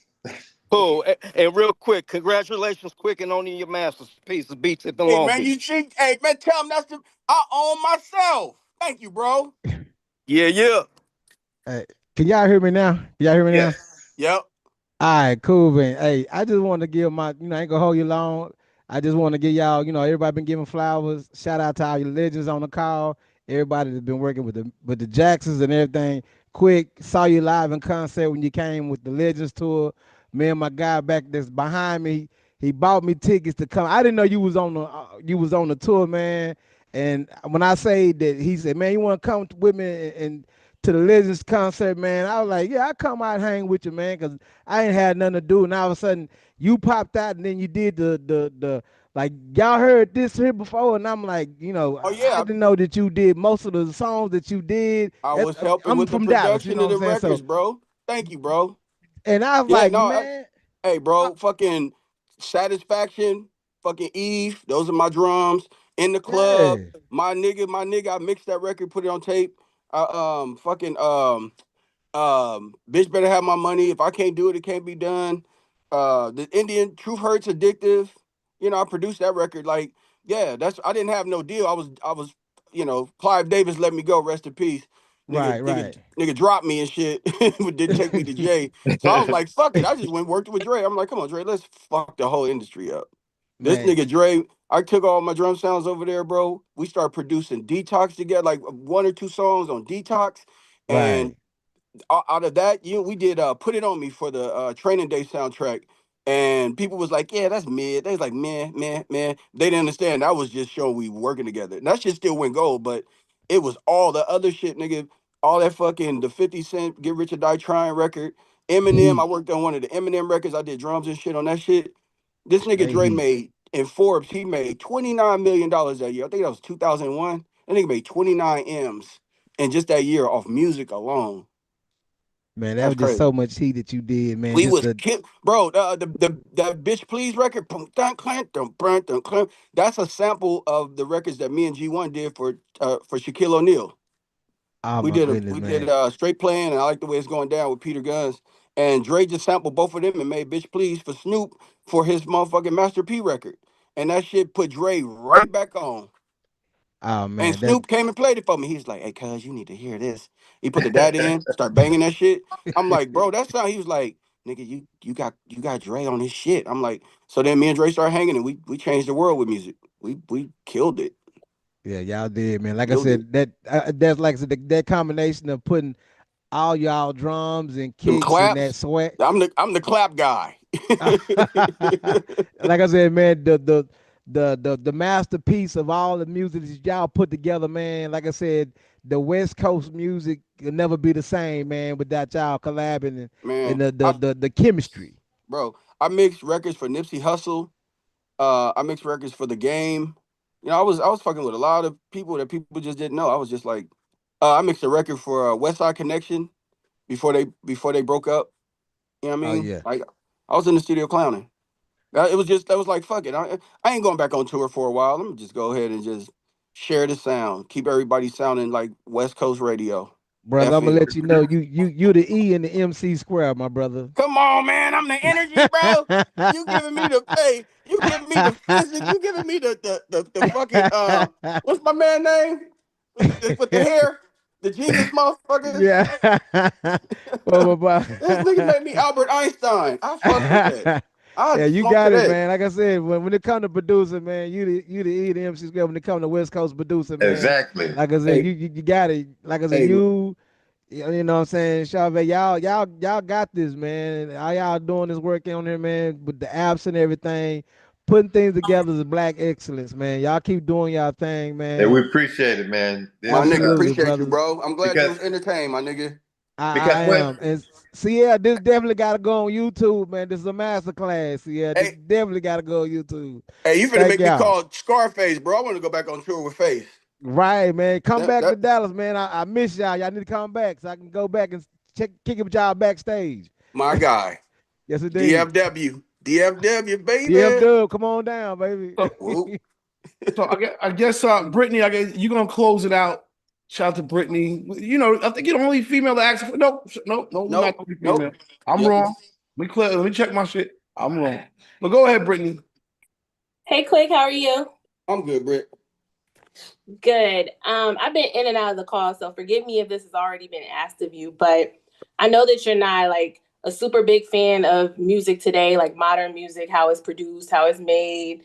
cool. And real quick, congratulations, Quick, and owning your masterpiece of beats in Hey Long man, Beach. hey man, tell him I own myself. Thank you, bro. Yeah, yeah. Hey, can y'all hear me now? Can y'all hear me now? Yes. Yep. All right, cool, man. Hey, I just want to give my, I ain't gonna hold you long. I just want to give y'all, everybody been giving flowers. Shout out to all your legends on the call. Everybody that's been working with the Jacksons and everything. Quick, saw you live in concert when you came with the Legends tour. Me and my guy back that's behind me, he bought me tickets to come. I didn't know you was on the tour, man. And when I say that, he said, "Man, you want to come with me and to the Legends concert, man?" I was like, "Yeah, I come out and hang with you, man, because I ain't had nothing to do." And all of a sudden, you popped out, and then you did the like y'all heard this here before, and I'm like, Oh I yeah, didn't know that you did most of the songs that you did. I was helping I'm with the from Dallas, you production know of what I'm the saying? records, So, bro. Thank you, bro. and I was Yeah, like, no, man, hey, bro, fucking Satisfaction, fucking Eve. Those are my drums in the club. yeah, My nigga, I mixed that record, put it on tape. Fucking bitch better have my money. If I can't do it, it can't be done. The Indian Truth Hurts Addictive. I produced that record. Like, yeah, I didn't have no deal. I was, Clive Davis let me go, rest in peace. Nigga, right, nigga, right, nigga dropped me and shit, but didn't take me to Jay. So I was like, fuck it. I just went and worked with Dre. I'm like, come on, Dre, let's fuck the whole industry up. This man, nigga Dre, I took all my drum sounds over there, bro. We started producing Detox together, like one or two songs on Detox. right, And out of that, we did Put It On Me for the Training Day soundtrack. And people was like, yeah, that's mid. They was like, man, man, man. They didn't understand. That was just showing we working together. And that shit still went gold, but it was all the other shit, nigga. All that fucking the 50 Cent Get Rich or Die Trying record. Eminem, I Heat, worked on one of the Eminem records. I did drums and shit on that shit. This nigga straight Dre heat, made, in Forbes, he made $29 million that year. I think that was 2001. That nigga made 29 M's in just that year off music alone. man. That That's was just crazy. so much heat that you did, man. We Just was the bro. The that bitch please record. That's a sample of the records that me and G1 did for Shaquille O'Neal. oh We my did goodness, we did man. Straight Playing, and I Like the Way It's Going Down with Peter Guns. And Dre just sampled both of them and made Bitch Please for Snoop for his motherfucking Master P record. And that shit put Dre right back on. Oh And man, that Snoop came and played it for me. He's like, hey, cuz, you need to hear this. He put the dad in, start banging that shit. I'm like, bro, that sound. He was like, nigga, you got Dre on his shit. I'm like, so then me and Dre started hanging and we changed the world with music. We killed it. yeah, y'all did, man. Like I Killed it. said, that's like I said, that combination of putting all y'all drums and Them kicks and that claps. sweat. I'm the clap guy. Like I said, man, the masterpiece of all the music that y'all put together, man. Like I said, the West Coast music will never be the same, man, without y'all collabing and Man, the chemistry. I mixed records for Nipsey Hussle. I mixed records for the game. I was fucking with a lot of people that people just didn't know. I was just like, I mixed a record for West Side Connection before they broke up. You know what I Oh mean? yeah, Like I was in the studio clowning. That was like fuck it. I ain't going back on tour for a while. Let me just go ahead and just share the sound. Keep everybody sounding like West Coast radio. Brother, I'm gonna let you know you the E in the MC square, my brother. Come on, man. I'm the energy, bro. You giving me the you giving me the physics, you giving me the fucking what's my man name? With the hair? The genius motherfucker. Yeah. This nigga made me Albert Einstein. I fucks with that. I Yeah, you smoke to got it, that. man. Like I said, when it come to producing, man, you the E the MC square. When it come to West Coast producing, man, Exactly. like I said, Hey, you got it. Like I said, hey, you know what I'm saying, Chave, y'all got this, man. All y'all doing this work on there, man, with the apps and everything, putting things together as black excellence, man. Y'all keep doing y'all thing, And we man. appreciate it, man. my This nigga, Absolutely, appreciate you, brothers. bro. I'm glad you because was entertained, my nigga. I because when am. And see, yeah, this definitely got to go on YouTube, man. This is a master class. Yeah, this Hey, definitely got to go on YouTube. hey, you finna Thank make me y'all. call Scarface, bro. I want to go back on tour with Face. Right, man. Come That back to that Dallas, man. I miss y'all. Y'all need to come back so I can go back and kick it with y'all backstage. my guy. Yes, indeed. DFW, DF baby. Dub, come on down, baby. Whoop. So I guess Brittany, I guess you're gonna close it out. Shout out to Brittany. You know, I think you're the only female to ask for. No, no, we're not the only female. Nope. I'm Yep. wrong. Let me check my shit. I'm wrong. But go ahead, Brittany. Hey, Quik, how are you? I'm good, Britt. Good. I've been in and out of the call, so forgive me if this has already been asked of you, but I know that you're not like a super big fan of music today, like modern music, how it's produced, how it's made,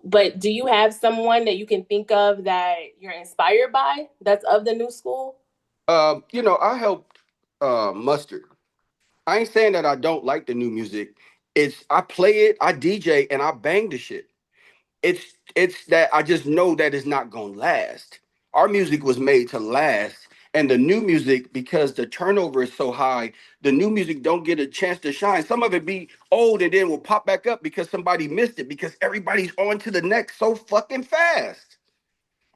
but do you have someone that you can think of that you're inspired by that's of the new school? I helped Mustard. I ain't saying that I don't like the new music. It's I play it, I DJ, and I bang the shit. It's that I just know that it's not gonna last. Our music was made to last, and the new music, because the turnover is so high, the new music don't get a chance to shine. Some of it be old and then will pop back up because somebody missed it because everybody's on to the next so fucking fast.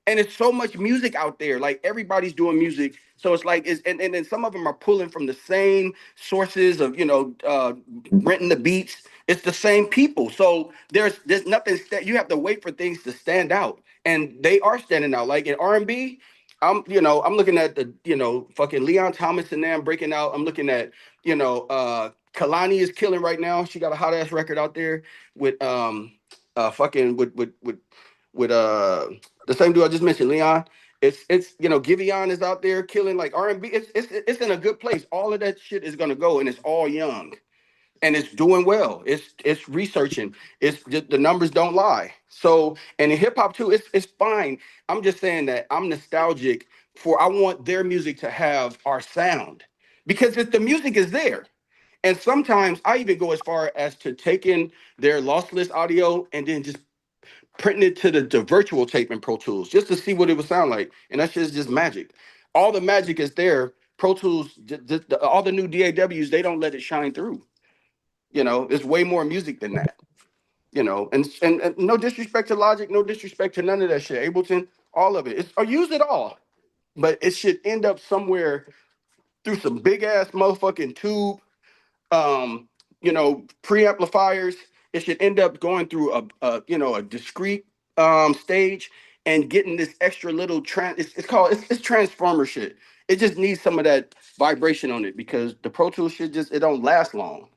And it's so much music out there, like everybody's doing music, so it's like and then some of them are pulling from the same sources of renting the beats. It's the same people, so there's nothing you have to wait for things to stand out, and they are standing out. Like in R&B, I'm looking at the fucking Leon Thomas and them breaking out. I'm looking at Kalani is killing right now. She got a hot ass record out there with fucking with the same dude I just mentioned, Leon. It's Giveon is out there killing like R&B. It's in a good place. All of that shit is gonna go, and it's all young, and it's doing well. It's researching. It's the numbers don't lie. So and in hip hop too, it's fine. I'm just saying that I'm nostalgic for I want their music to have our sound because if the music is there. And sometimes I even go as far as to taking their lossless audio and then just printing it to the virtual tape in Pro Tools just to see what it would sound like. And that shit's just magic. All the magic is there. Pro Tools, all the new DAWs, they don't let it shine through. It's way more music than that. And no disrespect to Logic, no disrespect to none of that shit. Ableton, all of it. Or use it all. But it should end up somewhere through some big ass motherfucking tube um, preamplifiers. It should end up going through a discrete stage and getting this extra little it's transformer shit. It just needs some of that vibration on it because the Pro Tools shit it don't last long.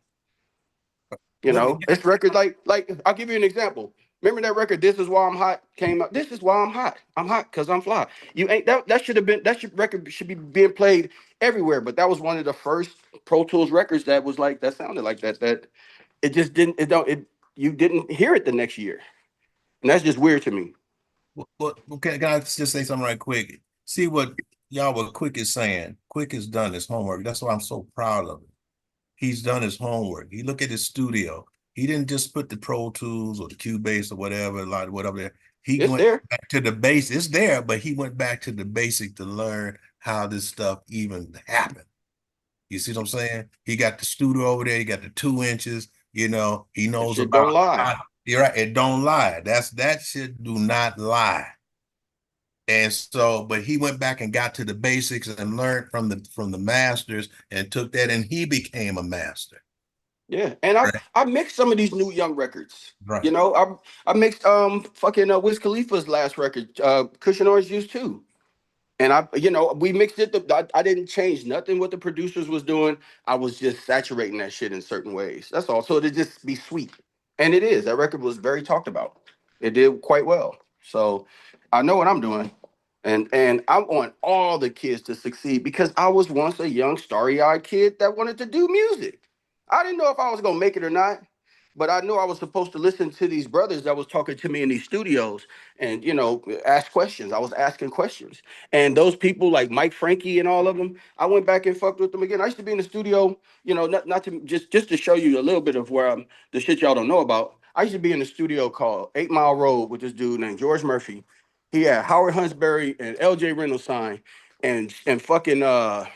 It's records like I'll give you an example. Remember that record, This Is Why I'm Hot, came out. This is why I'm hot. I'm hot because I'm fly. You ain't that should have been record should be being played everywhere, but that was one of the first Pro Tools records that was like that sounded like that. That it just didn't you didn't hear it the next year. And that's just weird to me. Well, can I just say something right quick? See what Quik is saying. Quik has done his homework. That's why I'm so proud of him. He's done his homework. He look at his studio. He didn't just put the Pro Tools or the Cubase or whatever, like whatever. He went back to the base. It's there, but he went back to the basic to learn how this stuff even happened. You see what I'm saying? He got the studio over there. He got the 2 inches. He knows about. Don't lie. You're right. It don't lie. That shit do not lie. And so, but he went back and got to the basics and learned from the masters and took that, and he became a master. Yeah, and I mixed some of these new young records. Right. I mixed fucking Wiz Khalifa's last record, Cushion Orange Juice too. And we mixed it. I didn't change nothing what the producers was doing. I was just saturating that shit in certain ways. That's all. So it'd just be sweet. And it is. That record was very talked about. It did quite well. So I know what I'm doing. And I want all the kids to succeed because I was once a young, starry-eyed kid that wanted to do music. I didn't know if I was gonna make it or not, but I knew I was supposed to listen to these brothers that was talking to me in these studios and ask questions. I was asking questions. And those people like Mike Frankie and all of them, I went back and fucked with them again. I used to be in the studio, not to just to show you a little bit of where the shit y'all don't know about. I used to be in the studio called 8 Mile Road with this dude named George Murphy. He had Howard Huntsberry and LJ Reynolds sign and fucking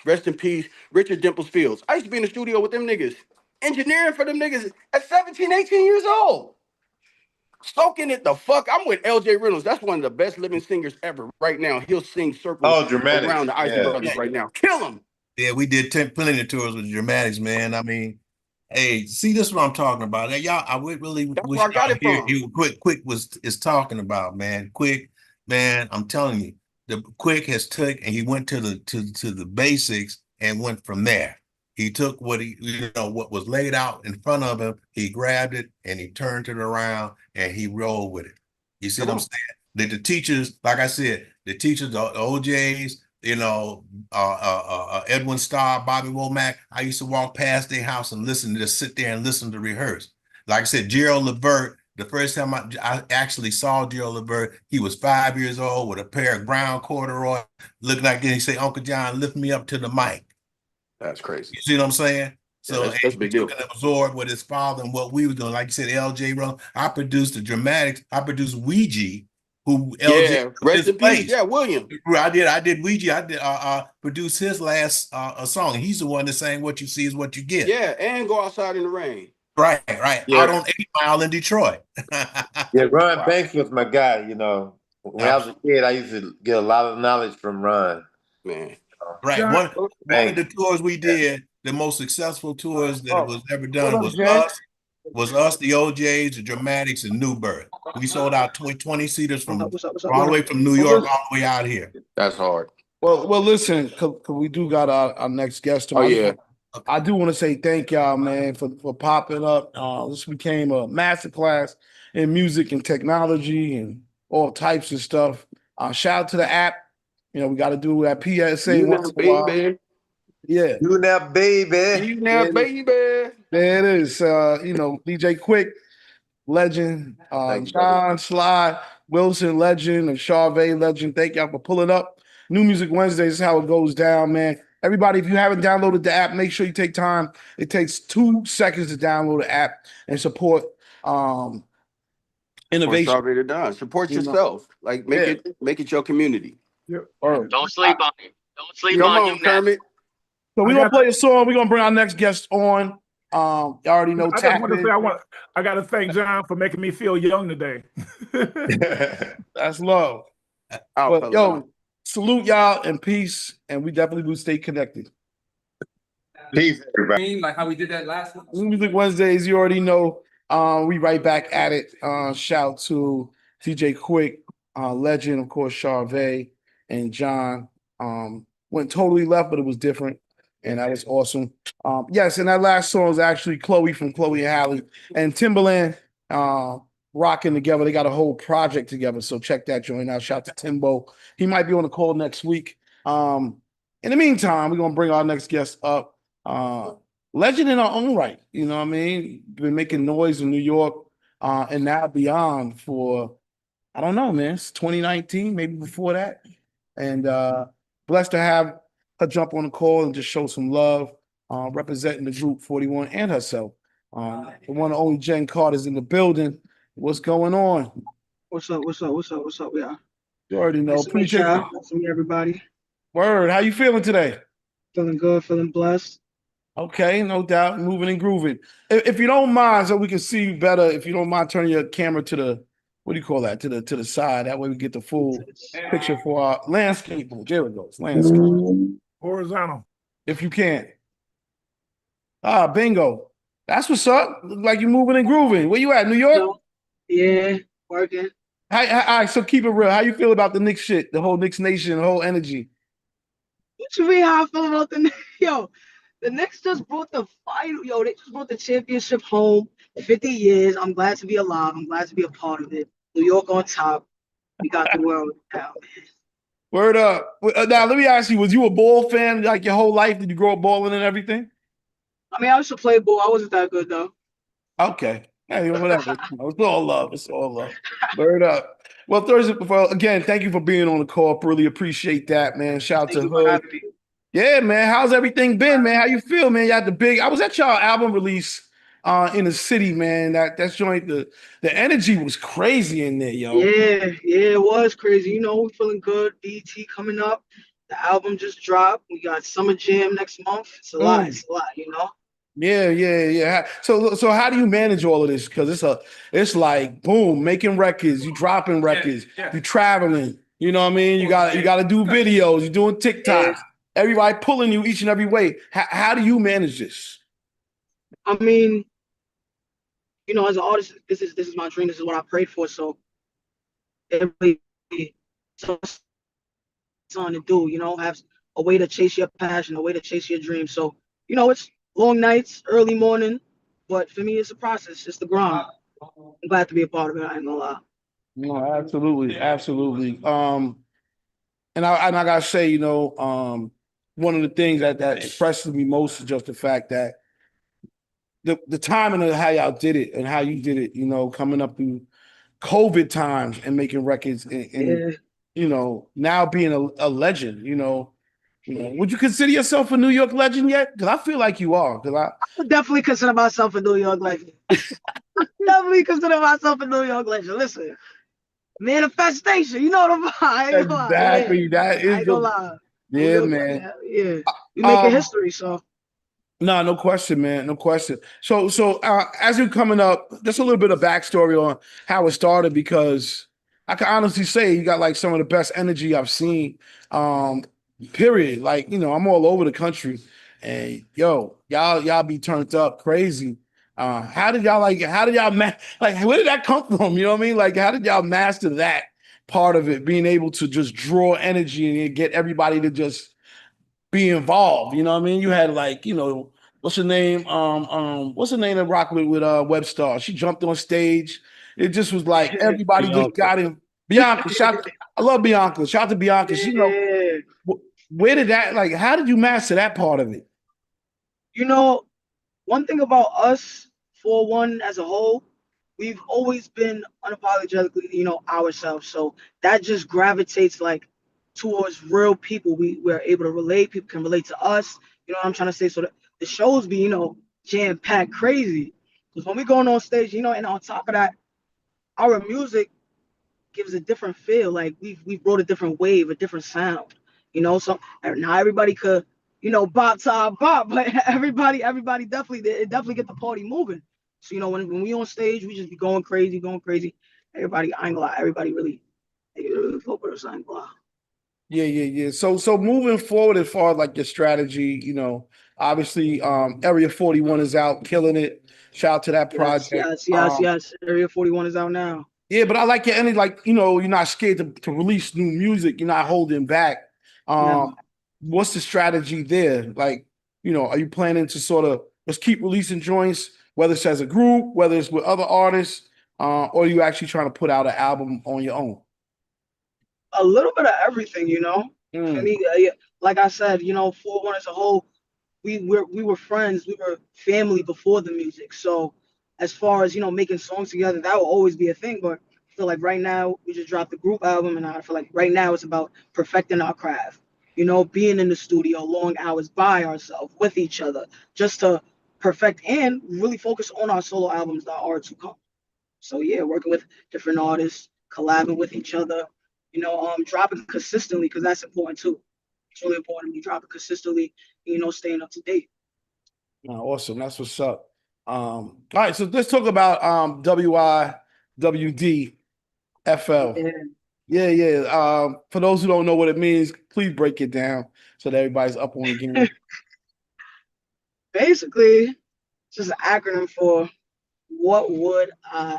rest in peace, Richard Dimples Fields. I used to be in the studio with them niggas, engineering for them niggas at 17, 18 years old. Soaking it the fuck. I'm with LJ Reynolds. That's one of the best living singers ever right now. He'll sing circles Dramatics. around the Isley Brothers right now. Kill him. Yeah, we did plenty of tours with Dramatics, man. I mean, hey, see, this is what I'm talking about. Hey, y'all, I would really wish where I got y'all it hear from. Quik is talking about, man. Quik, man, I'm telling you, the Quik has took and he went to the basics and went from there. He took what what was laid out in front of him, he grabbed it and he turned it around and he rolled with it. You see what I'm saying? That the teachers, like I said, the teachers, the OJs, Edwin Starr, Bobby Womack. I used to walk past their house and just sit there and listen to rehearse. Like I said, Gerald Levert, the first time I actually saw Gerald Levert, he was 5 years old with a pair of brown corduroy, looking like this. He said, Uncle John, lift me up to the mic. That's crazy. You see what I'm saying? So yeah, that's big deal. He absorbed with his father and what we were doing. Like you said, LJ Run. I produced the Dramatics. I produced Ouija, who LJ rest in peace. Yeah, William. I did Ouija. I did produce his last song. He's the one that sang "What You See Is What You Get." Yeah, and Go Outside in the Rain. Right. Yeah. Out on 8 Mile in Detroit. Yeah, Ron Banks was my guy. When I was a kid, I used to get a lot of knowledge from Ron. Man. Right. John, One of the tours we did, the most successful tours that was ever done was us, the OJs, the Dramatics, and New Birth. We sold out 20 seaters from all the way from New York all the way out here. That's hard. Well, listen, cause we do got our next guest tomorrow. Oh yeah. I do want to say thank y'all, man, for popping up. This became a masterclass in music and technology and all types of stuff. Shout out to the app. We got to do that PSA once in a while. Yeah. You now, baby. You now, baby. There it is. DJ Quik, legend. John, Sly, Wilson, legend, and Charvet, legend. Thank y'all for pulling up. New Music Wednesdays is how it goes down, man. Everybody, if you haven't downloaded the app, make sure you take time. It takes 2 seconds to download the app and support innovation. Support yourself. Like make it your community. Yeah. Don't sleep on it. Don't sleep on you, Kermit. So we're gonna play a song. We're gonna bring our next guest on. You already know. I just want to say I got to thank John for making me feel young today. That's love. Yo, salute y'all and peace, and we definitely will stay connected. Peace, everybody. Like how we did that last one. New Music Wednesdays, you already know. We right back at it. Shout to DJ Quik, legend, of course, Charvet and John. Went totally left, but it was different. And that was awesome. Yes, and that last song is actually Chloe from Chloe and Halle and Timbaland rocking together. They got a whole project together. So check that joint out. Shout out to Timbo. He might be on the call next week. In the meantime, we're going to bring our next guest up. Legend in our own right. You know what I mean? Been making noise in New York and now beyond for, I don't know, man. It's 2019, maybe before that. And blessed to have her jump on the call and just show some love, representing the group 41 and herself. The one and only Jenn Carter's in the building. What's going on? What's up, y'all? You already know. Appreciate y'all. Nice to meet everybody. Word. How you feeling today? Feeling good, feeling blessed. Okay, no doubt. Moving and grooving. If you don't mind, so we can see you better, if you don't mind turning your camera to the, what do you call that? To the side. That way we get the full picture for our landscape. There it goes. Landscape. Horizontal. If you can. Bingo. That's what's up. Look like you're moving and grooving. Where you at? New York? Yeah, working. All right, so keep it real. How you feel about the Knicks shit, the whole Knicks nation, the whole energy? What you mean how I feel about the yo? The Knicks just brought the final. Yo, they just brought the championship home. 50 years. I'm glad to be alive. I'm glad to be a part of it. New York on top. We got the world now, man. Word up. Now let me ask you: was you a ball fan like your whole life? Did you grow up balling and everything? I mean, I used to play ball. I wasn't that good though. Okay. Hey, whatever. It's all love. It's all love. Word up. Well, Thursday, again, thank you for being on the call. Really appreciate that, man. Shout out Thank to you for Hood. having me. Yeah, man. How's everything been, man? How you feel, man? You had the big. I was at y'all album release in the city, man. That joint, the energy was crazy in there, yo. Yeah, it was crazy. You know, we feeling good. BT coming up. The album just dropped. We got Summer Jam next month. It's a lot. It's a lot, you know. Yeah. So how do you manage all of this? Because it's like boom, making records, you dropping records, you traveling. You know what I mean? You got to do videos. You're doing TikToks. Everybody pulling you each and every way. How do you manage this? I mean, you know, as an artist, this is my dream. This is what I prayed for. So it really something to do. You know, have a way to chase your passion, a way to chase your dream. So you know, it's long nights, early morning, but for me, it's a process. It's the grind. I'm glad to be a part of it. I ain't gonna lie. No, absolutely. And I gotta say, you know, one of the things that impresses me most is just the fact that the timing of how y'all did it and how you did it, you know, coming up through COVID times and making records and you know, now being a legend, you know, would you consider yourself a New York legend yet? Because I feel like you are. Because I would definitely consider myself a New York legend. Definitely consider myself a New York legend. Listen, manifestation. You know what I'm saying? Exactly. That is I ain't gonna lie. New yeah, York, man. yeah. We making history, so. No question, man. No question. So as you're coming up, just a little bit of backstory on how it started, because I can honestly say you got like some of the best energy I've seen. Period. Like, you know, I'm all over the country and y'all be turned up crazy. How did y'all like where did that come from? You know what I mean? Like, how did y'all master that part of it, being able to just draw energy and get everybody to just be involved? You know what I mean? You had like, you know, what's her name? What's her name that rock with Webstar? She jumped on stage. It just was like everybody just got in. Bianca, I love Bianca. Shout out to Bianca. She, you know, where did that, like, how did you master that part of it? You know, one thing about us, 4-1 as a whole, we've always been unapologetically, you know, ourselves. So that just gravitates like towards real people. We're able to relate. People can relate to us. You know what I'm trying to say? So the shows be, you know, jam-packed crazy. Because when we going on stage, you know, and on top of that, our music gives a different feel. Like we've brought a different wave, a different sound. You know, so not everybody could, you know, bop to bop, but everybody definitely get the party moving. So you know, when we on stage, we just be going crazy. Everybody, I ain't gonna lie, everybody really fuck with us. I ain't gonna lie. Yeah. So moving forward, as far as like your strategy, you know, obviously Area 41 is out, killing it. Shout out to that project. Yes. Area 41 is out now. Yeah, but I like your energy, like, you know, you're not scared to release new music, you're not holding back. Never. What's the strategy there? Like, you know, are you planning to sort of just keep releasing joints, whether it's as a group, whether it's with other artists, or are you actually trying to put out an album on your own? A little bit of everything, you know. For me, like I said, you know, 4-1 as a whole, we were friends, we were family before the music. So as far as, you know, making songs together, that will always be a thing. But I feel like right now we just dropped the group album, and I feel like right now it's about perfecting our craft. You know, being in the studio long hours by ourselves with each other, just to perfect and really focus on our solo albums that are to come. So yeah, working with different artists, collabing with each other, you know, dropping consistently, because that's important too. It's really important to be dropping consistently, you know, staying up to date. Awesome. That's what's up. All right, so let's talk about WIWD FL. Yeah. For those who don't know what it means, please break it down so that everybody's up on the game. Basically, it's just an acronym for what would I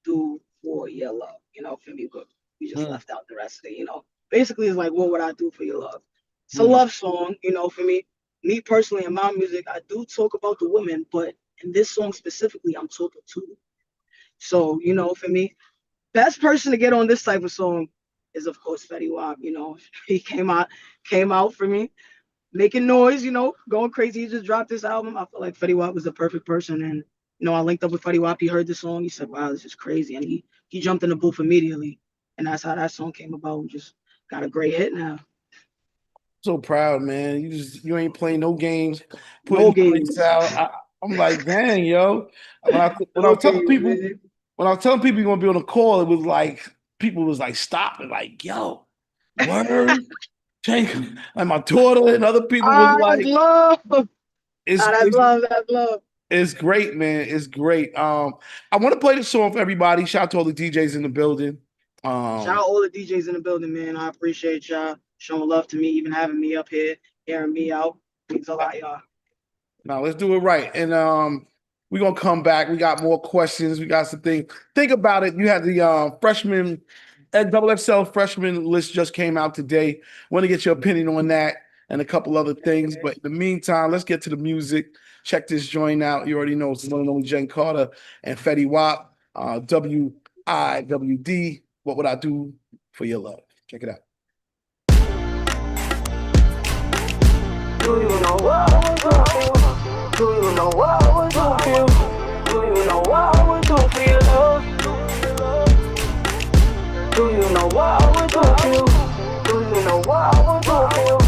do for your love? For me, but we just left out the rest of it. Basically, it's like, what would I do for your love? It's a love song, for me. Me personally, in my music, I do talk about the women, but in this song specifically, I'm talking to them. So, for me, best person to get on this type of song is, of course, Fetty Wap. He came out for me, making noise, going crazy. He just dropped this album. I feel like Fetty Wap was the perfect person. And, I linked up with Fetty Wap. He heard the song. He said, wow, this is crazy. And he jumped in the booth immediately. And that's how that song came about. We just got a great hit now. So proud, man. You ain't playing no games, putting games out. I'm like, dang, yo. When I was telling people you're gonna be on a call, it was like people was like stopping, like, yo, word. Like my daughter and other people was like, love. That's love. It's great, man. It's great. I want to play the song for everybody. Shout out to all the DJs in the building. Shout out all the DJs in the building, man. I appreciate y'all showing love to me, even having me up here, hearing me out. Means a lot, y'all. Now let's do it right. And we're gonna come back. We got more questions. We got some things. Think about it. You had the freshman XXL freshman list just came out today. Want to get your opinion on that and a couple other things. But in the meantime, let's get to the music. Check this joint out. You already know it's the one and only Jenn Carter and Fetty Wap. WIWD. What would I do for your love? Check it out. Do you know what I would do for you? Do you know what I would do for you? Do you know what I would do for your love? Do you know what I would do for you? Do you know what I would do for you?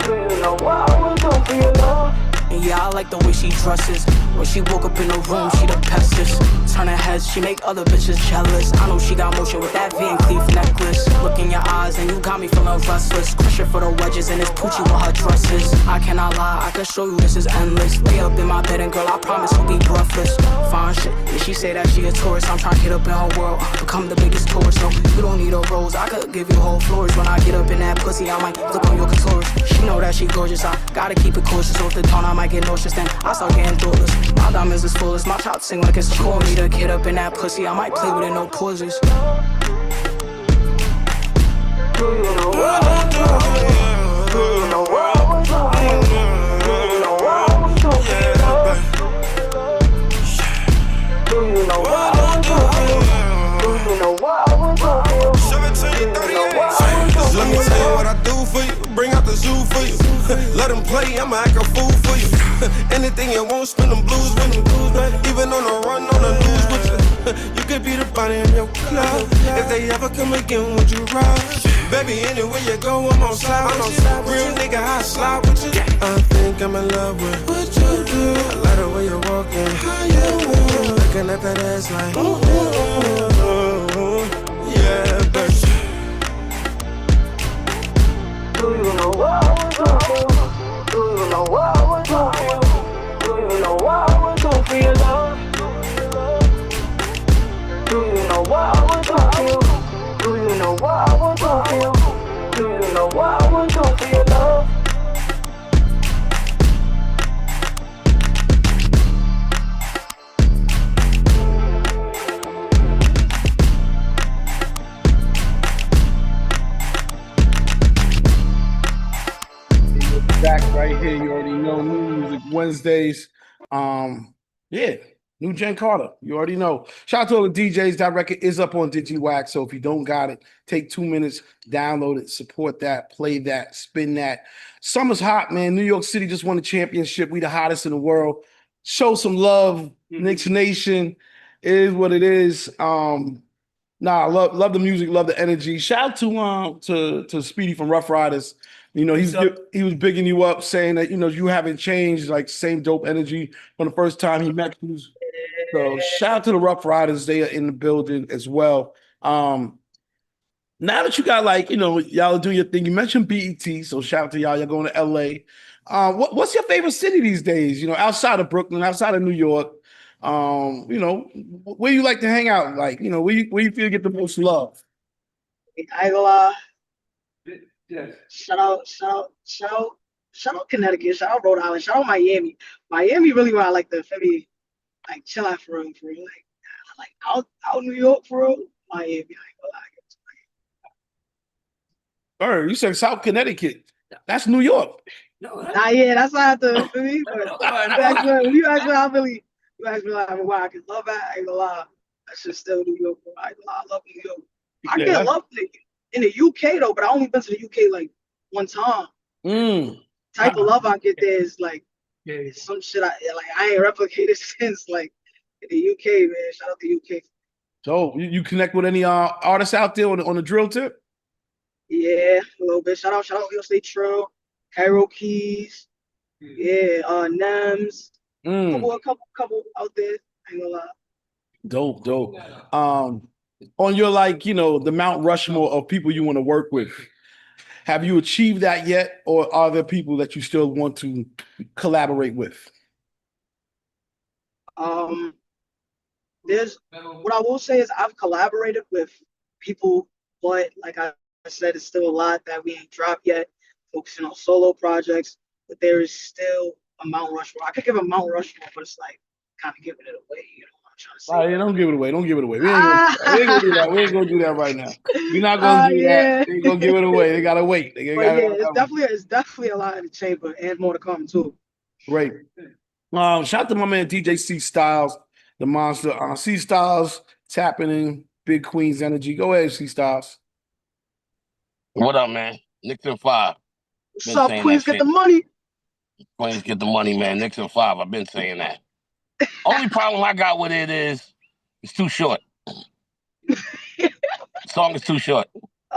Do you know what I would do for your love? And yeah, I like the way she dresses. When she woke up in the room, she the bestest. Turn her head, she make other bitches jealous. I know she got motion with that Van Cleef necklace. Look in your eyes and you got me feeling restless. Crush it for the wedges and it's Poochie with her dresses. I cannot lie, I can show you this is endless. Lay up in my bed and girl, I promise you'll be breathless. Fine shit, yeah, she say that she a tourist. I'm trying to get up in her world, become the biggest tourist. No, you don't need a rose, I could give you whole floors. When I get up in that pussy, I might look on your clitoris. She know that she gorgeous, I gotta keep it cautious. Off the tone, I might get nauseous, then I start getting thoughtless. My diamonds is fullest, my child sing like it's a chorus. Need a kid up in that pussy, I might play with it, no pauses. Do you know what I would do for you? Do you know what I would do for you? Do you know what I would do for your love? Do you know what I would do for you? Do you know what I would do for you? Do you know what I would do for you? Let me tell you what I do for you. Bring out the zoo for you. Let them play, I'ma act a fool for you. Anything you want, spin them blues with me. Even on the run, on the news with you. You could be the body in your club. If they ever come again, would you ride? Baby, anywhere you go, I'm on slide with you. Real nigga, I slide with you. I think I'm in love with what you do. I like the way you're walking. How you move. Looking at that ass like, yeah, baby. Do you know what I would do for you? Do you know what I would do for you? Do you know what I would do for your love? Do you know what I would do for you? Do you know what I would do for you? Do you know what I would do for your love? Back right here, you already know, New Music Wednesdays. Yeah, new Jenn Carter, you already know. Shout out to all the DJs. That record is up on Digiwaxx, so if you don't got it, take 2 minutes, download it, support that, play that, spin that. Summer's hot, man. New York City just won the championship. We the hottest in the world. Show some love, Knicks Nation. It is what it is. Love the music, love the energy. Shout out to Speedy from Rough Riders. You know, he was bigging you up, saying that, you haven't changed, like same dope energy from the first time he met you. So shout out to the Rough Riders. They are in the building as well. Now that you got y'all do your thing, you mentioned BET, so shout out to y'all. Y'all going to LA. What's your favorite city these days? Outside of Brooklyn, outside of New York. Where you like to hang out? Like, where you feel you get the most love? I ain't gonna lie. Yes. Shout out Connecticut, shout out Rhode Island, shout out Miami. Miami really where I like to chill out for real. Like out New York for real. Miami. I ain't gonna lie. You said South Connecticut. That's New York. Nah, yeah, that's not the for me. But you ask me how really, you ask me like why I can love that. I ain't gonna lie. That's just still New York. Bro. I love New York. I get love in the UK though, but I only been to the UK like one time. Type of love I get there is like some shit I ain't replicated since like in the UK, man. Shout out to UK. So you connect with any artists out there on the drill tip? Yeah, a little bit. Shout out Real State Trail, Cairo Keys, yeah, Nems, a couple out there. I ain't gonna lie. Dope. On your the Mount Rushmore of people you want to work with, have you achieved that yet, or are there people that you still want to collaborate with? There's what I will say is I've collaborated with people, but like I said, it's still a lot that we ain't dropped yet. Focusing on solo projects, but there is still a Mount Rushmore. I could give a Mount Rushmore, but it's like kind of giving it away. You know what I'm trying to say? Right, don't give it away. Don't give it away. We ain't gonna do that. We ain't gonna do that right now. We're not gonna do that. They ain't gonna give it away. They gotta wait. It's definitely a lot in the chamber and more to come too. Great. Shout out to my man DJ C Styles, the monster. C Styles tapping in Big Queens energy. Go ahead, C Styles. What up, man? Nixon 5. What's up, Queens? Get the money. Queens get the money, man. Nixon 5. I've been saying that. Only problem I got with it is it's too short. Song is too short.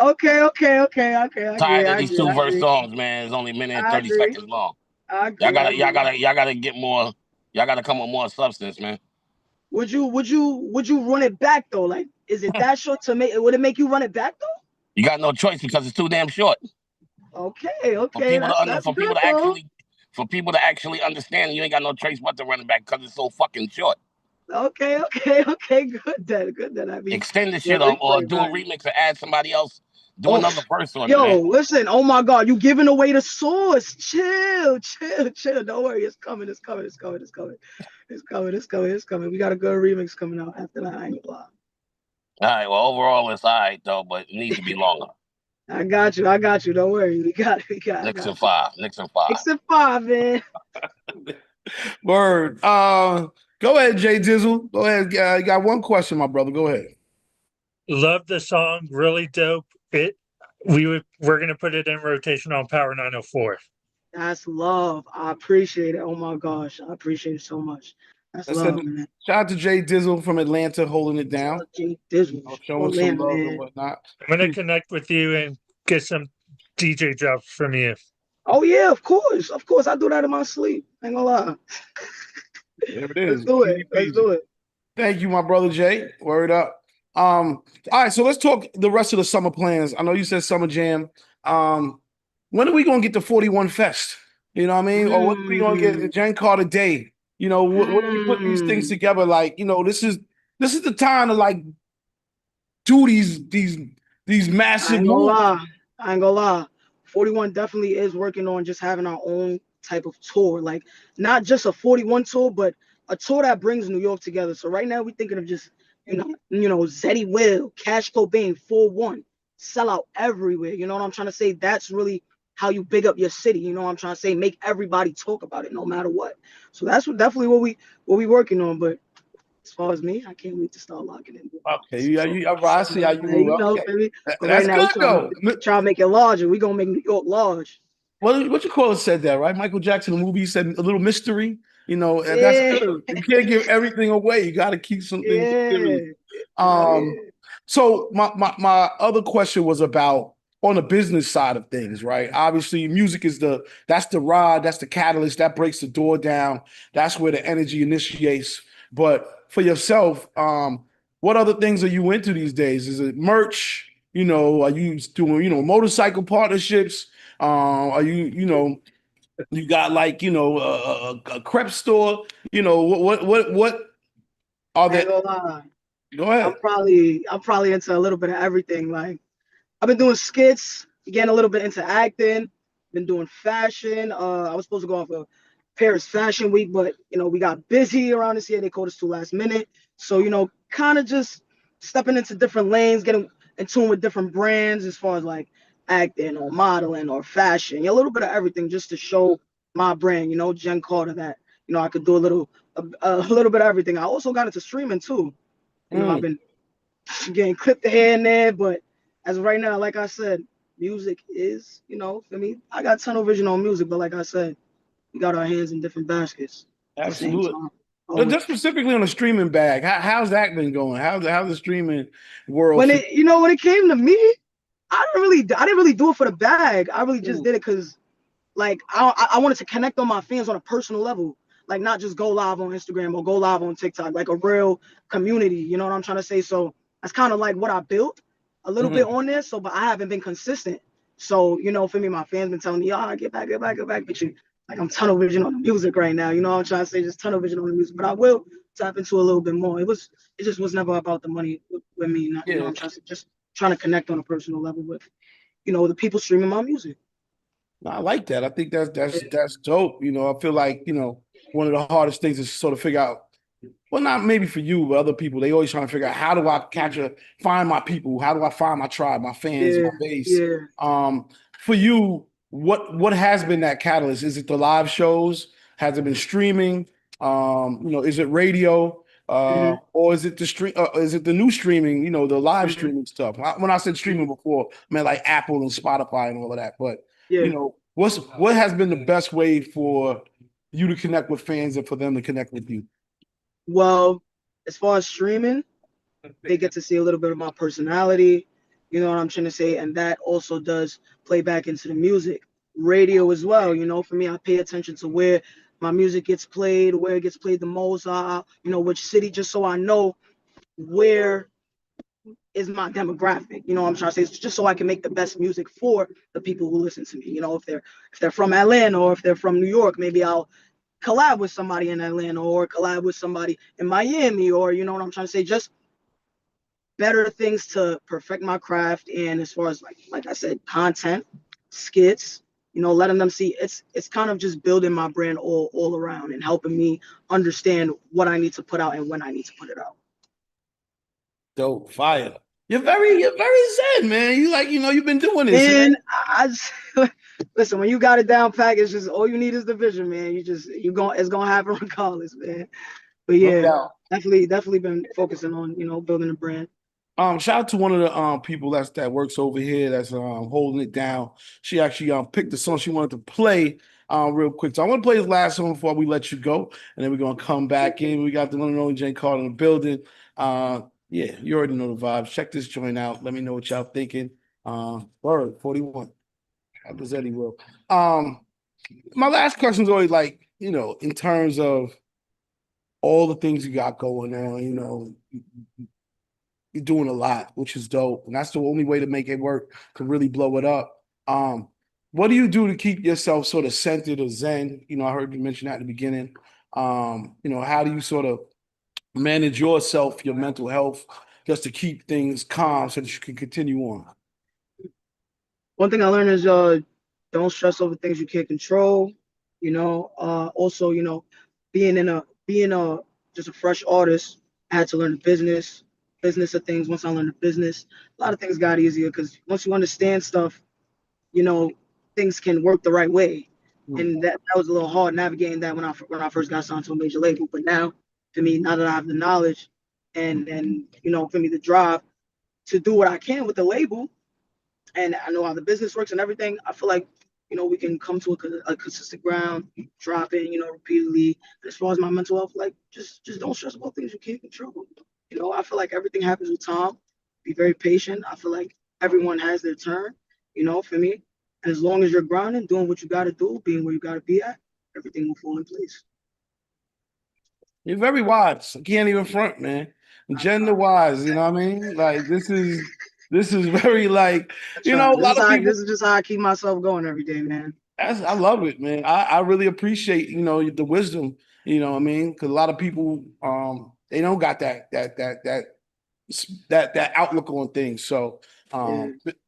Okay. Tired of these 2-verse songs, man. It's only a minute and 30 seconds long. I agree. Y'all gotta get more. Y'all gotta come with more substance, man. Would you run it back though? Like, is it that short to make? Would it make you run it back though? You got no choice because it's too damn short. Okay. For people to actually understand, you ain't got no choice but to run it back because it's so fucking short. Okay. Good then. I mean, extend the shit or do a remix and add somebody else. Do another verse on it. Yo, listen. Oh my God, you giving away the source. Chill. Don't worry, it's coming. We got a good remix coming out after that. I ain't gonna lie. All right. Well, overall, it's all right though, but it needs to be longer. I got you. Don't worry. We got. Nixon 5, man. Word. Go ahead, Jay Dizzle. Go ahead. You got one question, my brother. Go ahead. Love the song. Really dope. We're gonna put it in rotation on Power 904. That's love. I appreciate it. Oh my gosh, I appreciate it so much. That's love, man. Shout out to Jay Dizzle from Atlanta holding it down. Jay Dizzle, showing some love and whatnot. I'm gonna connect with you and get some DJ drops from you. Oh yeah, of course. I do that in my sleep. I ain't gonna lie. There it is. Let's do it. Thank you, my brother Jay. Word up. All right, so let's talk the rest of the summer plans. I know you said Summer Jam. When are we gonna get the 41 Fest? You know what I mean? Or when are we gonna get the Jenn Carter Day? You know, when are we putting these things together? Like, you know, this is the time to like do these massive moves. I ain't gonna lie. 41 definitely is working on just having our own type of tour, like not just a 41 tour, but a tour that brings New York together. So right now we're thinking of just you know Zeddy Will, Cash Cobain, 4-1, sell out everywhere. You know what I'm trying to say? That's really how you big up your city. You know what I'm trying to say? Make everybody talk about it no matter what. So that's definitely what we working on. But as far as me, I can't wait to start locking in. Okay, I see how you move. Okay. But right now, we're trying to make it larger. We're gonna make New York large. Well, what you call it said that, right? Michael Jackson, the movie, said a little mystery. You know, and that's good. You can't give everything away. You got to keep something. So my other question was about on the business side of things, right? Obviously, music is that's the rod, that's the catalyst, that breaks the door down. That's where the energy initiates. But for yourself, what other things are you into these days? Is it merch? You know, are you doing, motorcycle partnerships? Are you got like, a crepe store? What are they? Go ahead. I'm probably into a little bit of everything. Like I've been doing skits, getting a little bit into acting, been doing fashion. I was supposed to go off of Paris Fashion Week, but we got busy around this year. They called us to last minute. So, kind of just stepping into different lanes, getting in tune with different brands as far as like acting or modeling or fashion, a little bit of everything just to show my brand, Jenn Carter, that, I could do a little bit of everything. I also got into streaming too. I've been getting clipped here and there, but as of right now, like I said, music is, for me, I got tunnel vision on music, but like I said, we got our hands in different baskets at the same Absolutely. time. But just specifically on the streaming bag, how's that been going? How's the streaming world? When it came to me, I didn't really do it for the bag. I really just did it because, like, I wanted to connect on my fans on a personal level, like not just go live on Instagram or go live on TikTok, like a real community. You know what I'm trying to say? So that's kind of like what I built a little bit on there. So, but I haven't been consistent. So, for me, my fans been telling me, get back. But like, I'm tunnel vision on the music right now. You know what I'm trying to say? Just tunnel vision on the music. But I will tap into a little bit more. It just was never about the money with me. Not, you know what I'm trying to say? Just trying to connect on a personal level with, the people streaming my music. I like that. I think that's dope. I feel like, one of the hardest things is sort of figure out, well, not maybe for you, but other people, they always trying to figure out, how do I find my people? How do I find my tribe, my fans, my base? For you, what has been that catalyst? Is it the live shows? Has it been streaming? Is it radio? Or is it the stream? Is it the new streaming? The live streaming stuff. When I said streaming before, I meant like Apple and Spotify and all of that. But what has been the best way for you to connect with fans and for them to connect with you? Well, as far as streaming, they get to see a little bit of my personality. You know what I'm trying to say, and that also does play back into the music. Radio as well. For me, I pay attention to where my music gets played, where it gets played the most, which city, just so I know where is my demographic. You know what I'm trying to say? It's just so I can make the best music for the people who listen to me. If they're from Atlanta or if they're from New York, maybe I'll collab with somebody in Atlanta or collab with somebody in Miami, or you know what I'm trying to say? Just better things to perfect my craft. And as far as like I said, content, skits, letting them see it's kind of just building my brand all around and helping me understand what I need to put out and when I need to put it out. Dope, fire. You're very zen, man. You've been doing this. And I just listen, when you got it down pat, it's just all you need is the vision, man. It's gonna happen regardless, man. But yeah, definitely been focusing on, building a brand. Shout out to one of the people that works over here that's holding it down. She actually picked the song she wanted to play real quick. So I want to play this last song before we let you go, and then we're gonna come back in. We got the one and only Jenn Carter in the building. Yeah, you already know the vibes. Check this joint out. Let me know what y'all thinking. Word 41. How does Eddie will? My last question is always like, in terms of all the things you got going on, you're doing a lot, which is dope. And that's the only way to make it work, to really blow it up. What do you do to keep yourself sort of centered or zen? I heard you mention that at the beginning. How do you sort of manage yourself, your mental health, just to keep things calm so that you can continue on? One thing I learned is don't stress over things you can't control. Also, being just a fresh artist, I had to learn the business of things. Once I learned the business, a lot of things got easier because once you understand stuff, things can work the right way. And that was a little hard navigating that when I first got signed to a major label. But now, for me, now that I have the knowledge and for me, the drive to do what I can with the label, and I know how the business works and everything, I feel like, we can come to a consistent ground, dropping, repeatedly. As far as my mental health, like, just don't stress about things you can't control. I feel like everything happens with time. Be very patient. I feel like everyone has their turn, for me. And as long as you're grinding, doing what you got to do, being where you got to be at, everything will fall in place. You're very wise. I can't even front, man. Jenn the wise, you know what I mean? Like, this is very like, a lot of people. This is just how I keep myself going every day, man. I love it, man. I really appreciate, the wisdom, what I mean? Because a lot of people, they don't got that outlook on things. So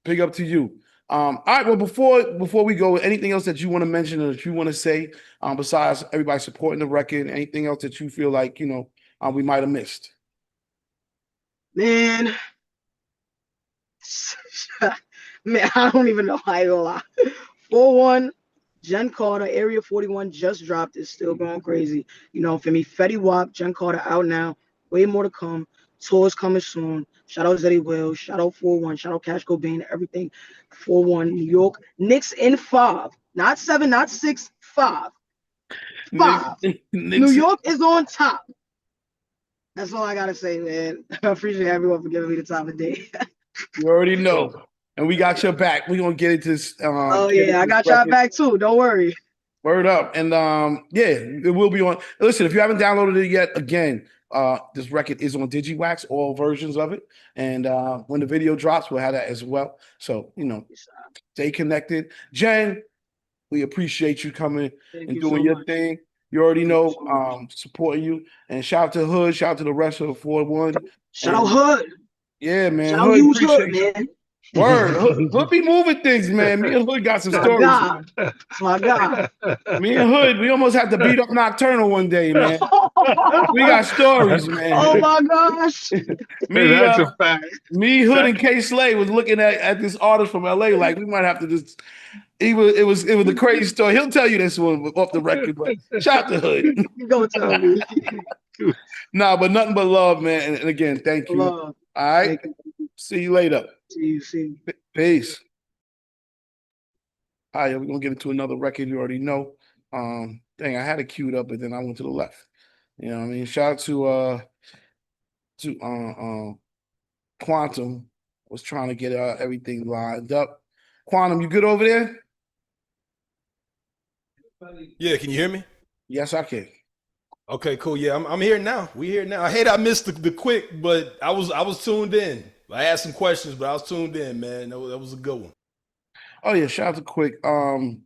big up to you. All right. Well, before we go, anything else that you want to mention or that you want to say, besides everybody supporting the record, anything else that you feel like, we might have missed? Man, man, I don't even know how I gonna lie. 4-1, Jenn Carter, Area 41 just dropped. It's still going crazy. You know, for me, Fetty Wap, Jenn Carter out now. Way more to come. Tours coming soon. Shout out Zeddy Will. Shout out 4-1. Shout out Cash Cobain. Everything. 4-1. New York. Knicks in 5. Not 7, not 6. 5. 5. New York is on top. That's all I gotta say, man. I appreciate everyone for giving me the time of day. You already know. And we got your back. We're gonna get into this. Oh yeah, I got y'all back too. Don't worry. Word up. And yeah, it will be on. Listen, if you haven't downloaded it yet, again, this record is on Digiwaxx, all versions of it. And when the video drops, we'll have that as well. So, you know, stay connected. Jenn, we appreciate you coming and doing your thing. You already know, supporting you. And shout out to Hood, shout out to the rest of the 4-1. Shout out Hood. Yeah, man. Shout out Use Hood, man. Word. Hood be moving things, man. Me and Hood got some stories. My God. Me and Hood, we almost had to beat up Nocturnal one day, man. We got stories, man. Oh my gosh. That's a fact. Me, Hood, and K Slay was looking at this artist from LA like we might have to just. It was a crazy story. He'll tell you this one off the record, but shout out to Hood. Go tell me. Nah, but nothing but love, man. And again, thank you. Love. All right. See you later. See you. Peace. All right, we're gonna get into another record you already know. Dang, I had it queued up, but then I went to the left. You know what I mean? Shout out to Quantum. Was trying to get everything lined up. Quantum, you good over there? Yeah, can you hear me? Yes, I can. Okay, cool. Yeah, I'm here now. We here now. I hate I missed the Quik, but I was tuned in. I had some questions, but I was tuned in, man. That was a good one. Oh yeah, shout out to Quik.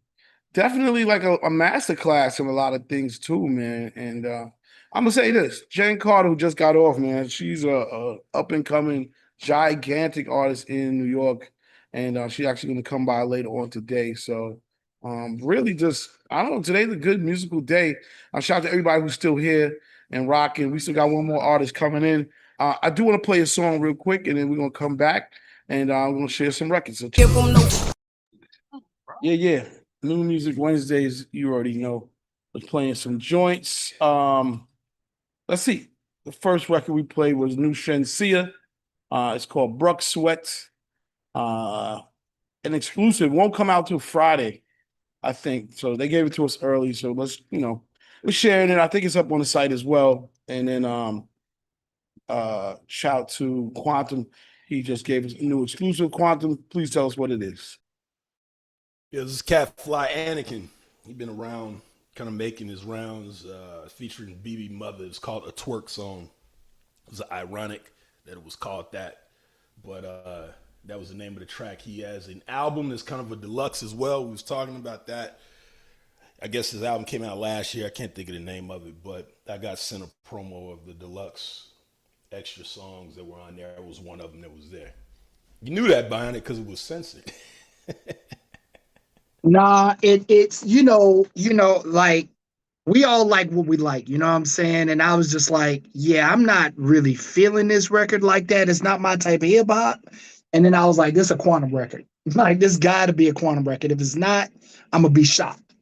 Definitely like a masterclass in a lot of things too, man. And I'm gonna say this: Jenn Carter, who just got off, man. She's a up and coming, gigantic artist in New York, and she's actually gonna come by later on today. So. Really just, I don't know, today's a good musical day. Shout out to everybody who's still here and rocking. We still got one more artist coming in. I do want to play a song real quick, and then we're going to come back, and we're going to share some records. So yeah. New Music Wednesdays, you already know. We're playing some joints. Let's see. The first record we played was New Shensia. It's called Bruck Sweat. An exclusive. Won't come out till Friday, I think. So they gave it to us early. So let's, we're sharing it. I think it's up on the site as well. And then shout out to Quantum. He just gave us a new exclusive. Quantum, please tell us what it is. Yeah, this is Cat Fly Anakin. He's been around kind of making his rounds, featuring BB Mother. It's called A Twerk Song. It was ironic that it was called that. But that was the name of the track. He has an album that's kind of a deluxe as well. We was talking about that. I guess his album came out last year. I can't think of the name of it, but I got sent a promo of the deluxe extra songs that were on there. It was one of them that was there. You knew that behind it because it was censored. Nah, it's like we all like what we like, you know what I'm saying? And I was just like, yeah, I'm not really feeling this record like that. It's not my type of hip hop. And then I was like, this is a Quantum record. Like, this gotta be a Quantum record. If it's not, I'm gonna be shocked.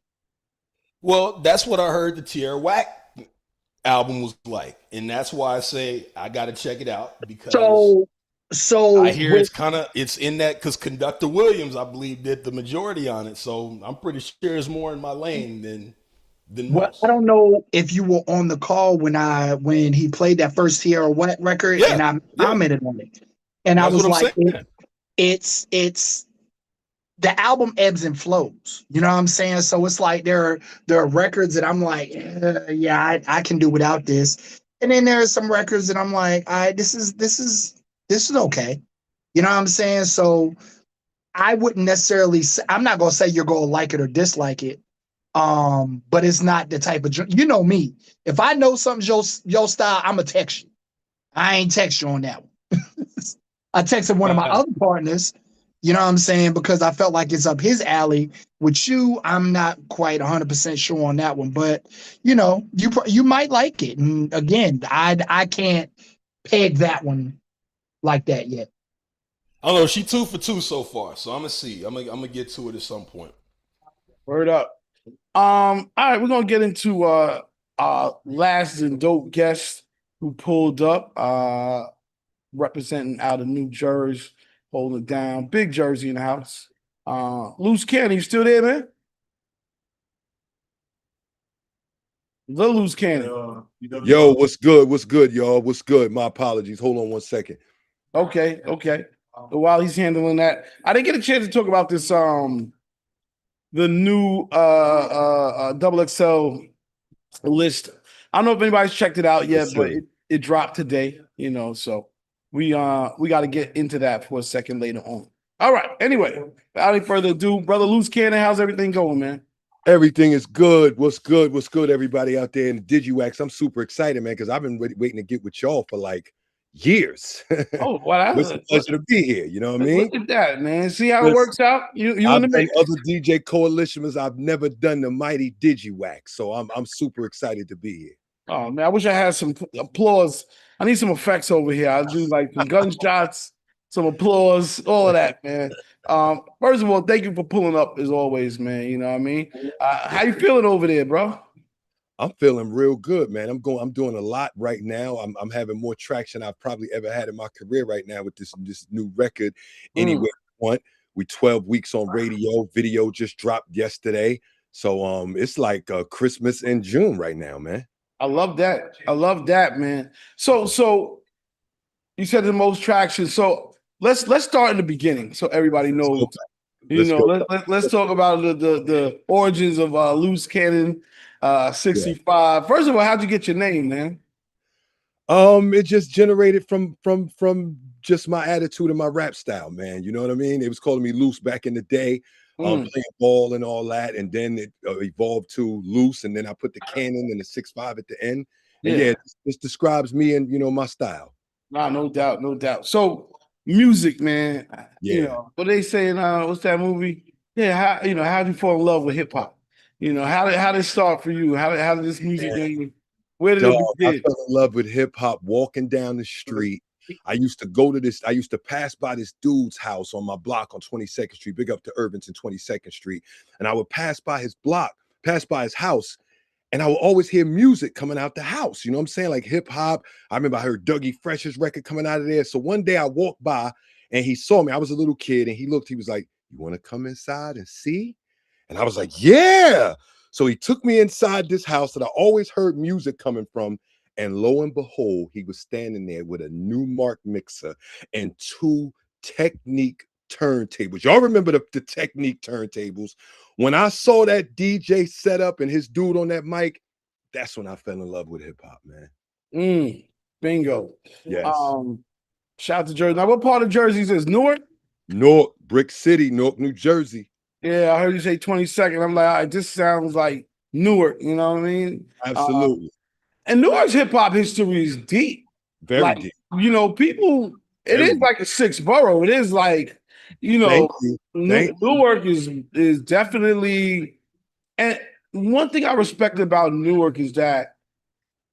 Well, that's what I heard the Digiwaxx album was like. And that's why I say I gotta check it out, because so I hear it's in that, because Conductor Williams, I believe, did the majority on it. So I'm pretty sure it's more in my lane than most. I don't know if you were on the call when he played that first Digiwaxx record, and I commented on it. And I was like, it's the album ebbs and flows. You know what I'm saying? So it's like there are records that I'm like, yeah, I can do without this. And then there are some records that I'm like, this is okay. You know what I'm saying? So I wouldn't necessarily say, I'm not gonna say you're gonna like it or dislike it. But it's not the type of, you know me. If I know something's your style, I'm gonna text you. I ain't text you on that one. I texted one of my other partners, you know what I'm saying, because I felt like it's up his alley. With you, I'm not quite 100% sure on that one, but you might like it. And again, I can't peg that one like that yet. I don't know. She 2 for 2 so far, so I'm gonna see. I'm gonna get to it at some point. Word up. All right, we're gonna get into last and dope guest who pulled up, representing out of New Jersey, holding it down. Big Jersey in the house. Loose Cannon, you still there, man? The Loose Cannon. Yo, what's good? What's good, y'all? What's good? My apologies. Hold on one second. Okay. While he's handling that, I didn't get a chance to talk about this the new double XL list. I don't know if anybody's checked it out yet, Yes, but sir. it dropped today, so we got to get into that for a second later on. All right. Anyway, without any further ado, brother Loose Cannon, how's everything going, man? Everything is good. What's good? What's good, everybody out there in the Digiwaxx? I'm super excited, man, because I've been waiting to get with y'all for like years. Oh, well, It's a pleasure to be here. You know what I mean? Look at that, man. See how it Listen, works out? You I've in the done mix. other DJ coalitions. I've never done the mighty Digiwaxx, so I'm super excited to be here. Oh man, I wish I had some applause. I need some effects over here. I'll do like some gunshots, some applause, all of that, man. First of all, thank you for pulling up as always, man. You know what I mean? How you feeling over there, bro? I'm feeling real good, man. I'm doing a lot right now. I'm having more traction I've probably ever had in my career right now with this new record, Anywhere You Want. We 12 weeks on radio. Video just dropped yesterday. So it's like Christmas in June right now, man. I love that, man. So you said the most traction. So let's start in the beginning so everybody knows. Let's talk about the origins of Loose Cannon 65. Yeah. First of all, how'd you get your name, man? It just generated from just my attitude and my rap style, man. You know what I mean? It was calling me Loose back in the day, playing ball and all that, and then it evolved to Loose, and then I put the cannon and the 6'5" at the end. And yeah, this describes me and my style. Nah, no doubt. So music, man. Yeah. What they saying? What's that movie? Yeah, how did you fall in love with hip hop? How did it start for you? How did this music game? Where did it begin? I fell in love with hip hop walking down the street. I used to pass by this dude's house on my block on 22nd Street. Big up to Irvington 22nd Street. And I would pass by his house, and I would always hear music coming out the house. You know what I'm saying? Like hip hop. I remember I heard Dougie Fresh's record coming out of there. So one day I walked by and he saw me. I was a little kid and he was like, "You want to come inside and see?" And I was like, "Yeah." So he took me inside this house that I always heard music coming from. And lo and behold, he was standing there with a Newmark mixer and 2 Technique turntables. Y'all remember the Technique turntables? When I saw that DJ setup and his dude on that mic, that's when I fell in love with hip hop, man. Bingo. Yes. Shout out to Jersey. Now, what part of Jersey is this? Newark? Newark, Brick City, Newark, New Jersey. Yeah, I heard you say 22nd. I'm like, all right, this sounds like Newark. You know what I mean? Absolutely. And Newark's hip hop history is deep. Very deep. People, it is like a 6th borough. It is like, Newark is definitely, and one thing I respect about Newark is that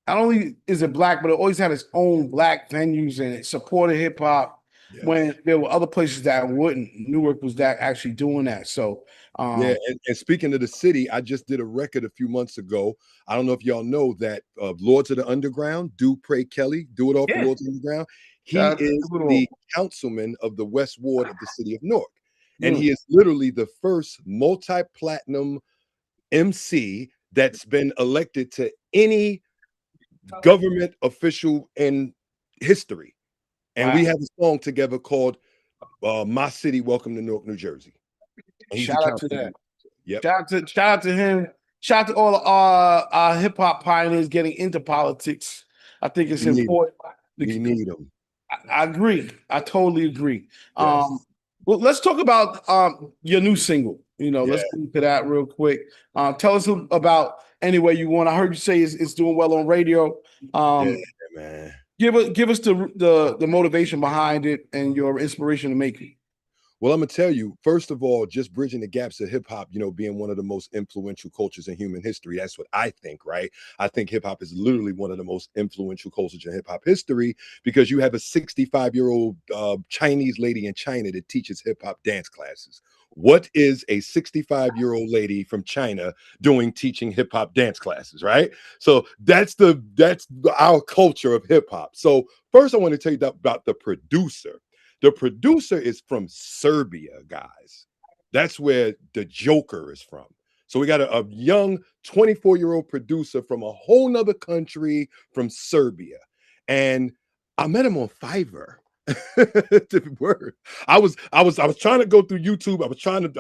not only is it black, but it always had its own black venues and it supported hip hop when there were other places that wouldn't. Newark was actually doing that. So and speaking of the city, I just did a record a few months ago. I don't know if y'all know that Lords of the Underground, Pray Kelly, Do It All for Lords of the Underground. He is the councilman of the West Ward of the city of Newark. And he is literally the first multi-platinum MC that's been elected to any government official in history. And we have a song together called My City, Welcome to Newark, New Jersey. Shout out to that. Yep. Shout out to him. Shout out to all our hip hop pioneers getting into politics. I think it's important. We need them. I agree. I totally agree. Yes. Well, let's talk about your new single. Let's get into that real quick. Tell us about Anywhere You Want. I heard you say it's doing well on radio. Man. Give us the motivation behind it and your inspiration to make it. Well, I'm gonna tell you, first of all, just bridging the gaps of hip hop, being one of the most influential cultures in human history. That's what I think, right? I think hip hop is literally one of the most influential cultures in hip hop history because you have a 65-year-old Chinese lady in China that teaches hip hop dance classes. What is a 65-year-old lady from China doing teaching hip hop dance classes, right? So that's our culture of hip hop. So first, I want to tell you about the producer. The producer is from Serbia, guys. That's where the Joker is from. So we got a young 24-year-old producer from a whole nother country from Serbia. And I met him on Fiverr. Word. I was trying to go through YouTube. I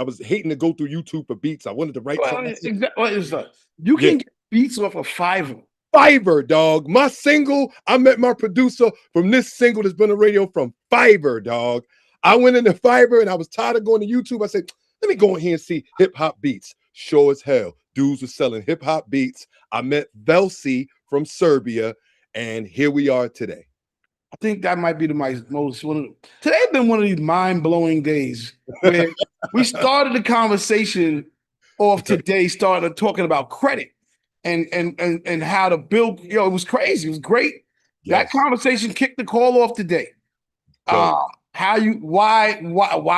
was hating to go through YouTube for beats. I wanted to write something. What is that? You can get beats off of Fiverr. Fiverr, dog. My single, I met my producer from this single that's been on the radio from Fiverr, dog. I went into Fiverr and I was tired of going to YouTube. I said, let me go in here and see hip hop beats. Sure as hell, dudes were selling hip hop beats. I met Velsi from Serbia, and here we are today. I think that might be today's been one of these mind-blowing days where we started the conversation off today, started talking about credit and how to build. It was crazy. It was great. Yes. That conversation kicked the call off today. Why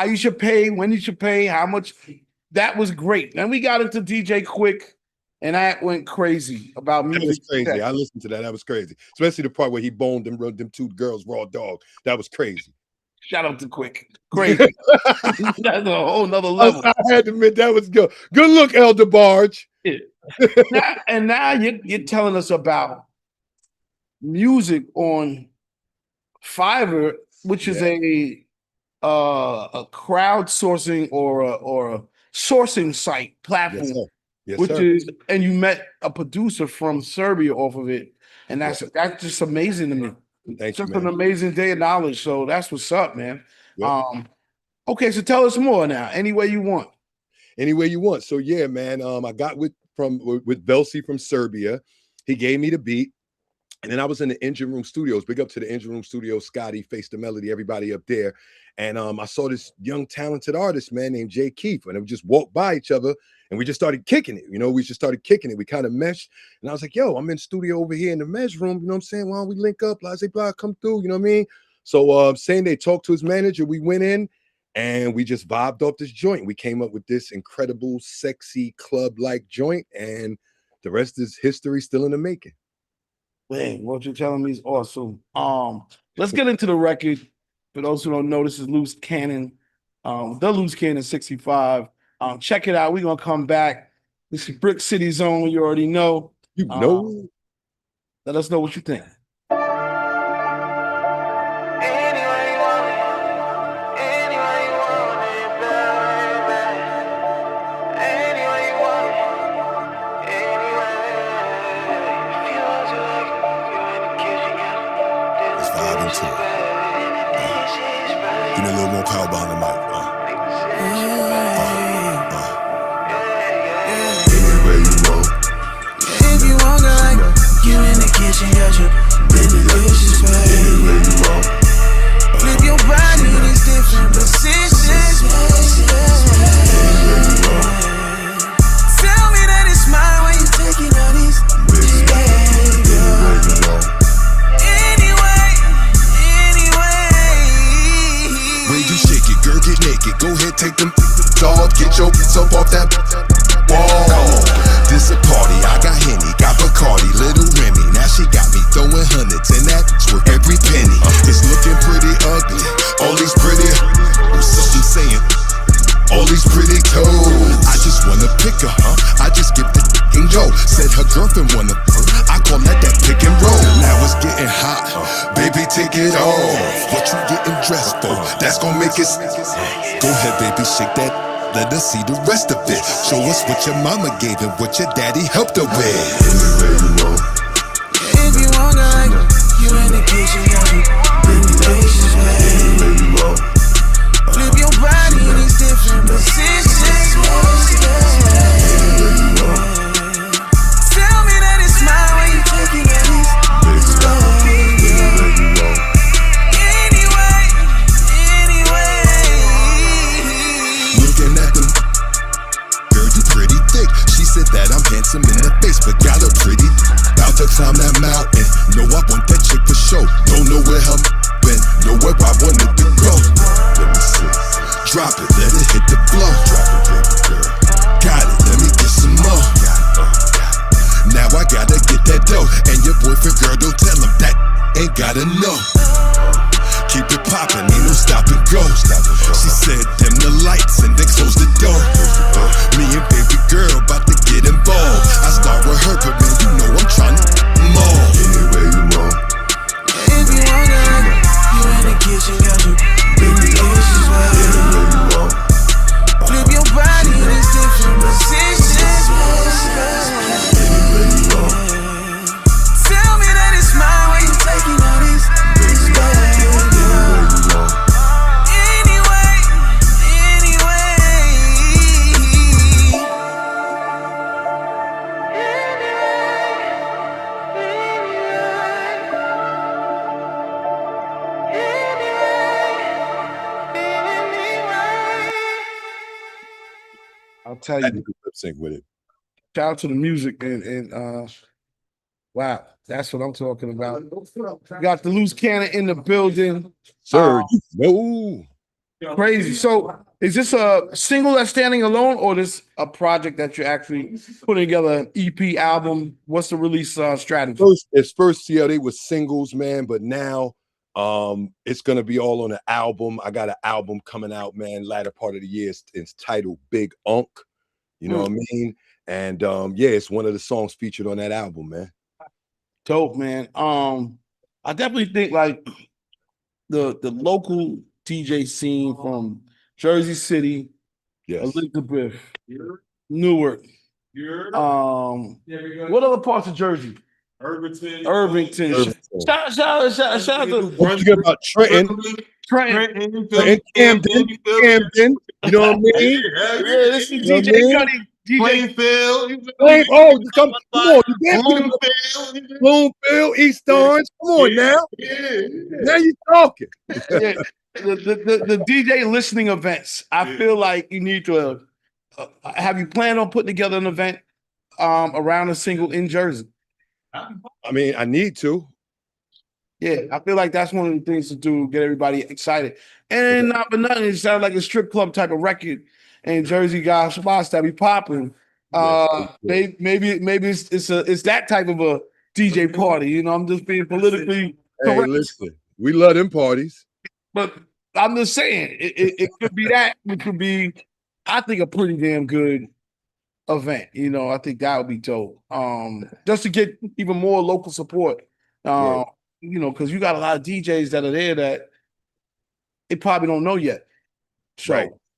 you should pay, when you should pay, how much. That was great. Then we got into DJ Quik. And that went crazy about music. That was crazy. I listened to that. That was crazy. Especially the part where he boned them two girls raw dog. That was crazy. Shout out to Quik. Crazy. That's a whole nother level. I had to admit that was good. Good look, Elder Barge. Yeah. now you're telling us about music on Fiverr, which is a crowdsourcing or a sourcing site platform. Yes, yes, which sir. is, and you met a producer from Serbia off of it, and that's just amazing to me. Thank just you, man. an amazing day of knowledge. So that's what's up, man. Yep. Okay, so tell us more now. Any way you want. Any way you want. So yeah, man. I got with Velsi from Serbia. He gave me the beat. And then I was in the Engine Room Studios. Big up to the Engine Room Studios, Scotty, Face the Melody, everybody up there. And I saw this young, talented artist, man, named Jay Keith. And we just walked by each other and we just started kicking it. We just started kicking it. We kind of meshed. And I was like, yo, I'm in studio over here in the mesh room. You know what I'm saying? Why don't we link up? Blah, blah, blah, come through. You know what I mean? So saying they talked to his manager. We went in and we just vibed off this joint. We came up with this incredible, sexy, club-like joint. And the rest is history still in the making. Man, what you're telling me is awesome. Let's get into the record. For those who don't know, this is Loose Cannon, the Loose Cannon 65. Check it out. We're gonna come back. This is Brick City Zone. You already know. Let us know what you think. Give me a little more power behind the mic. Anywhere you want. If you want, girl, like you in the kitchen, got your baby delicious, baby. Anywhere you want. Flip your body in these different positions. Anywhere you want. Tell me that it's mine when you taking all these. Anywhere you want. Girl, get naked, go ahead, take them dog, get your piece up off that wall. This a party, I got Henny, got Bacardi, little Remy. Now she got me throwing hundreds and that's worth every penny. It's looking pretty ugly, all these pretty, what's she saying? All these pretty toes, I just wanna pick her, I just give the and go. Said her girlfriend wanna, I call that pick and roll. Now it's getting hot, baby, take it off. What you getting dressed for? That's gonna make it. Go ahead, baby, shake that. Let us see the rest of it. Show us what your mama gave and what your daddy helped her with. Anywhere you want. If you want, like you in the kitchen, baby, delicious, anywhere you want. Flip your body in these different positions. Anywhere you want. Tell me that it's mine when you taking at least. Anywhere you want. Anyway. handsome in the face, but got a pretty. About to climb that mountain. Know I want that chick for sure. Don't know where her been. Know where I wanted to go. Let me see. Drop it, let it hit the floor. Drop it, baby girl. Got it, let me get some more. Now I gotta get that dough. And your boyfriend, girl, don't tell him that. Ain't gotta know. Keep it poppin', ain't no stop and go. She said, dim the lights and then close the door. Me and baby girl about to get involved. I start with her, but man, you know I'm trying to more. Anyway, you know. If you wanna, you in the kitchen, got you. Baby, delicious, anyway, you know. Flip your body in these different positions. Anyway, you know. Tell me that it's mine when you taking all these. I'll tell I had to you. do lip sync with it. Shout out to the music and wow, that's what I'm talking about. Got the loose cannon in the building. Sir, you know. Crazy. So is this a single that's standing alone, or this a project that you're actually putting together an EP album? What's the release strategy? First, yeah, they were singles, man, but now it's gonna be all on an album. I got an album coming out, man, latter part of the year. It's titled Big Unk. You know what I mean? And yeah, it's one of the songs featured on that album, man. Dope, man. I definitely think like the local DJ scene from Jersey City, Elizabeth, Newark. What other parts of Jersey? Irvington. Shout out to Don't forget about Trenton. Camden. You know what I mean? Yeah, this is DJ Cuddy. Plainfield. Oh, come on. You can't Bloomfield, East Orange. Come on now. Now you talking. Yeah. The DJ listening events. I feel like you need to have you planned on putting together an event around a single in Jersey? I mean, I need to. Yeah, I feel like that's one of the things to do, get everybody excited. And not for nothing, it sounds like a strip club type of record. And Jersey got spots that be popping. Maybe it's that type of a DJ party. You know, I'm just being politically correct. Hey, listen, we love them parties. But I'm just saying, it could be that. It could be, I think, a pretty damn good event. You know, I think that would be dope. Just to get even more local support. You know, because you got a lot of DJs that are there that they probably don't know yet. So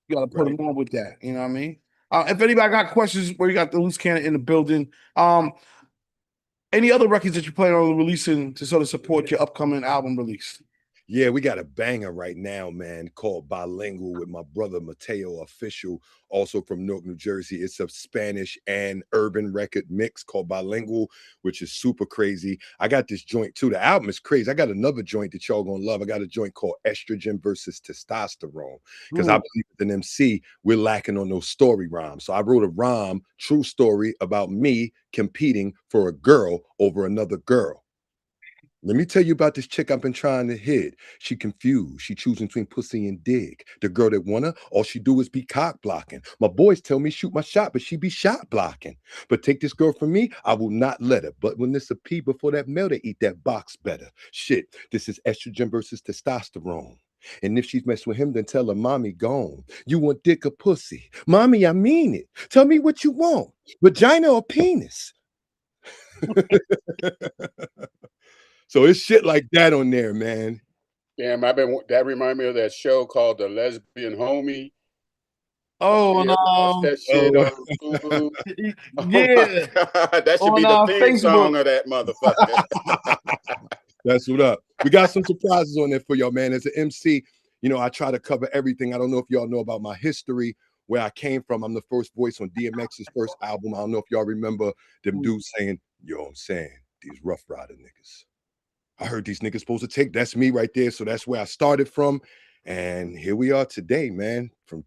you got to put them on with that. You know what I mean? If anybody got questions, where you got the loose cannon in the building. Any other records that you plan on releasing to sort of support your upcoming album release? Yeah, we got a banger right now, man, called Bilingual with my brother Mateo Official, also from Newark, New Jersey. It's a Spanish and urban record mix called Bilingual, which is super crazy. I got this joint too. The album is crazy. I got another joint that y'all gonna love. I got a joint called Estrogen versus Testosterone, because I believe as an MC, we're lacking on those story rhymes. So I wrote a rhyme, true story, about me competing for a girl over another girl. Let me tell you about this chick I've been trying to hit. She confused. She choosing between pussy and dick. The girl that want her, all she do is be cock blocking. My boys tell me shoot my shot, but she be shot blocking. But take this girl from me, I will not let her. But when this a pee before that meal, they eat that box better. Shit, this is estrogen versus testosterone. And if she's messing with him, then tell her, mommy, gone. You want dick or pussy? Mommy, I mean it. Tell me what you want, vagina or penis? So it's shit like that on there, man. Damn, that remind me of that show called The Lesbian Homie. Oh, that shit on Hulu. Yeah. That should be the theme song of that motherfucker. That's what up. We got some surprises on there for y'all, man. As an MC, you know, I try to cover everything. I don't know if y'all know about my history, where I came from. I'm the first voice on DMX's first album. I don't know if y'all remember them dudes saying, yo, I'm saying, these Rough Rider niggas. I heard these niggas supposed to take. That's me right there. So that's where I started from. And here we are today, man. From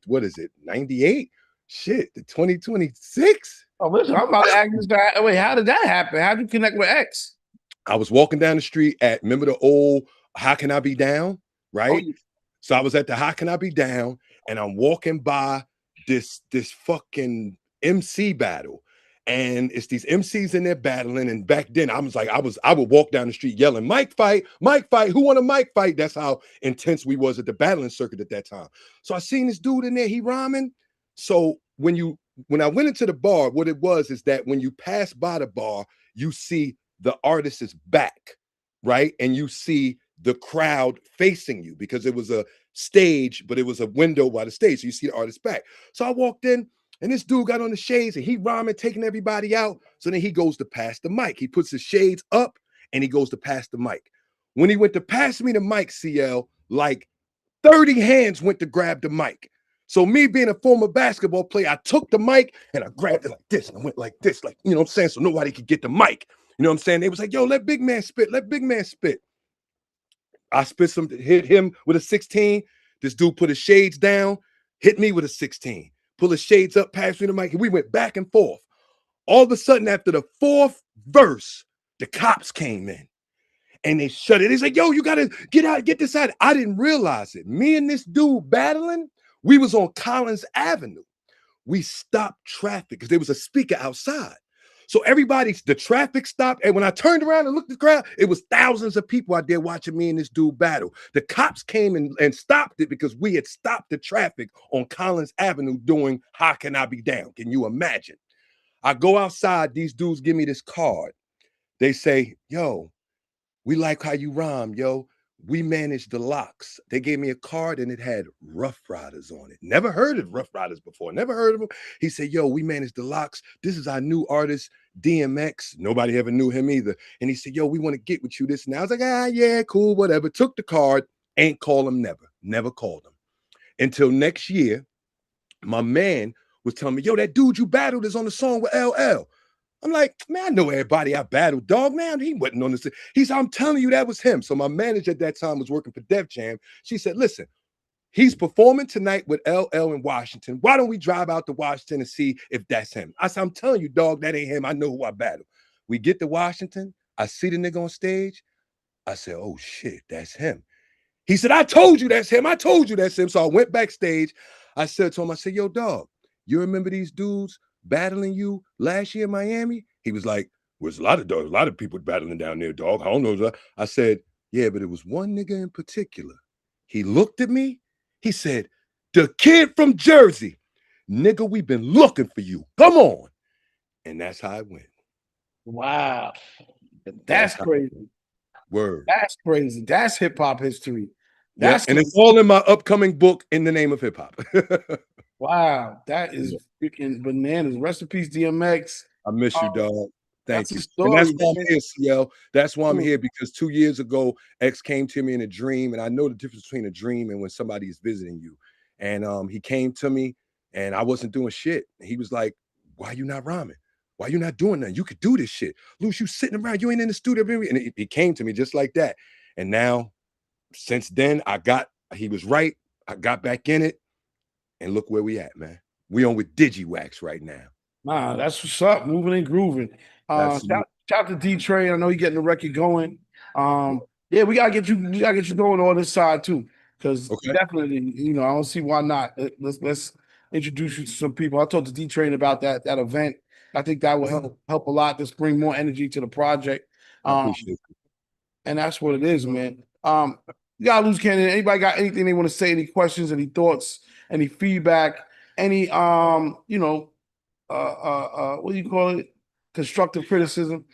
what is it, 98? Shit, to 2026. Oh, listen, I'm about to ask this guy. Wait, how did that happen? How did you connect with X? I was walking down the street at, remember the old How Can I Be Down? Right? yeah. So I was at the How Can I Be Down, and I'm walking by this fucking MC battle. And it's these MCs in there battling. And back then, I would walk down the street yelling, Mike fight, who want a mic fight? That's how intense we was at the battling circuit at that time. So I seen this dude in there, he rhyming. So when I went into the bar, what it was is that when you pass by the bar, you see the artist's back, right? And you see the crowd facing you because it was a stage, but it was a window by the stage. So you see the artist's back. So I walked in, and this dude got on the shades and he rhyming, taking everybody out. So then he goes to pass the mic. He puts his shades up and he goes to pass the mic. When he went to pass me the mic, CL, like 30 hands went to grab the mic. So me being a former basketball player, I took the mic and I grabbed it like this and I went like this, like, you know what I'm saying? So nobody could get the mic. You know what I'm saying? They was like, yo, let big man spit. Let big man spit. I spit some, hit him with a 16. This dude put his shades down, hit me with a 16. Pull his shades up, pass me the mic, and we went back and forth. All of a sudden, after the fourth verse, the cops came in and they shut it. They said, yo, you gotta get out, get this out. I didn't realize it. Me and this dude battling, we was on Collins Avenue. We stopped traffic because there was a speaker outside. So the traffic stopped. And when I turned around and looked at the crowd, it was thousands of people out there watching me and this dude battle. The cops came and stopped it because we had stopped the traffic on Collins Avenue doing How Can I Be Down? Can you imagine? I go outside, these dudes give me this card. They say, yo, we like how you rhyme, yo. We managed the locks. They gave me a card and it had Rough Riders on it. Never heard of Rough Riders before. Never heard of them. He said, yo, we managed the locks. This is our new artist, DMX. Nobody ever knew him either. And he said, yo, we want to get with you this. And I was like, yeah, cool, whatever. Took the card, ain't call him never. Never called him. Until next year, my man was telling me, yo, that dude you battled is on the song with LL. I'm like, man, I know everybody I battled, dog, man. He wasn't on this. He's, I'm telling you, that was him. So my manager at that time was working for Def Jam. She said, listen, he's performing tonight with LL in Washington. Why don't we drive out to Washington and see if that's him? I said, I'm telling you, dog, that ain't him. I know who I battled. We get to Washington. I see the nigga on stage. I said, oh, shit, that's him. He said, I told you that's him. I told you that's him. So I went backstage. I said to him, I said, yo, dog, you remember these dudes battling you last year in Miami? He was like, there's a lot of people battling down there, dog. I don't know. I said, yeah, but it was one nigga in particular. He looked at me. He said, the kid from Jersey. Nigga, we've been looking for you. Come on. And that's how it went. Wow. That's crazy. Word. That's crazy. That's hip-hop history. Yeah, and it's all in my upcoming book, In the Name of Hip Hop. Wow, that is freaking bananas. Rest in peace, DMX. I miss you, dog. Thank you. Story, and that's why I'm man. here, CL. That's why I'm here, because 2 years ago, X came to me in a dream, and I know the difference between a dream and when somebody is visiting you. And he came to me, and I wasn't doing shit. He was like, why you not rhyming? Why you not doing nothing? You could do this shit. Luce, you sitting around, you ain't in the studio. And he came to me just like that. And now, since then, he was right. I got back in it. And look where we at, man. We on with Digiwaxx right now. Nah, that's what's up. Moving and grooving. Shout to D-Train. I know you're getting the record going. Yeah, we gotta get you going on this side too. Because definitely, I don't see why not. Let's introduce you to some people. I talked to D-Train about that event. I think that will help a lot. Just bring more energy to the project. I appreciate it. And that's what it is, man. You got Loose Cannon. Anybody got anything they want to say? Any questions? Any thoughts? Any feedback? Any what do you call it? Constructive criticism?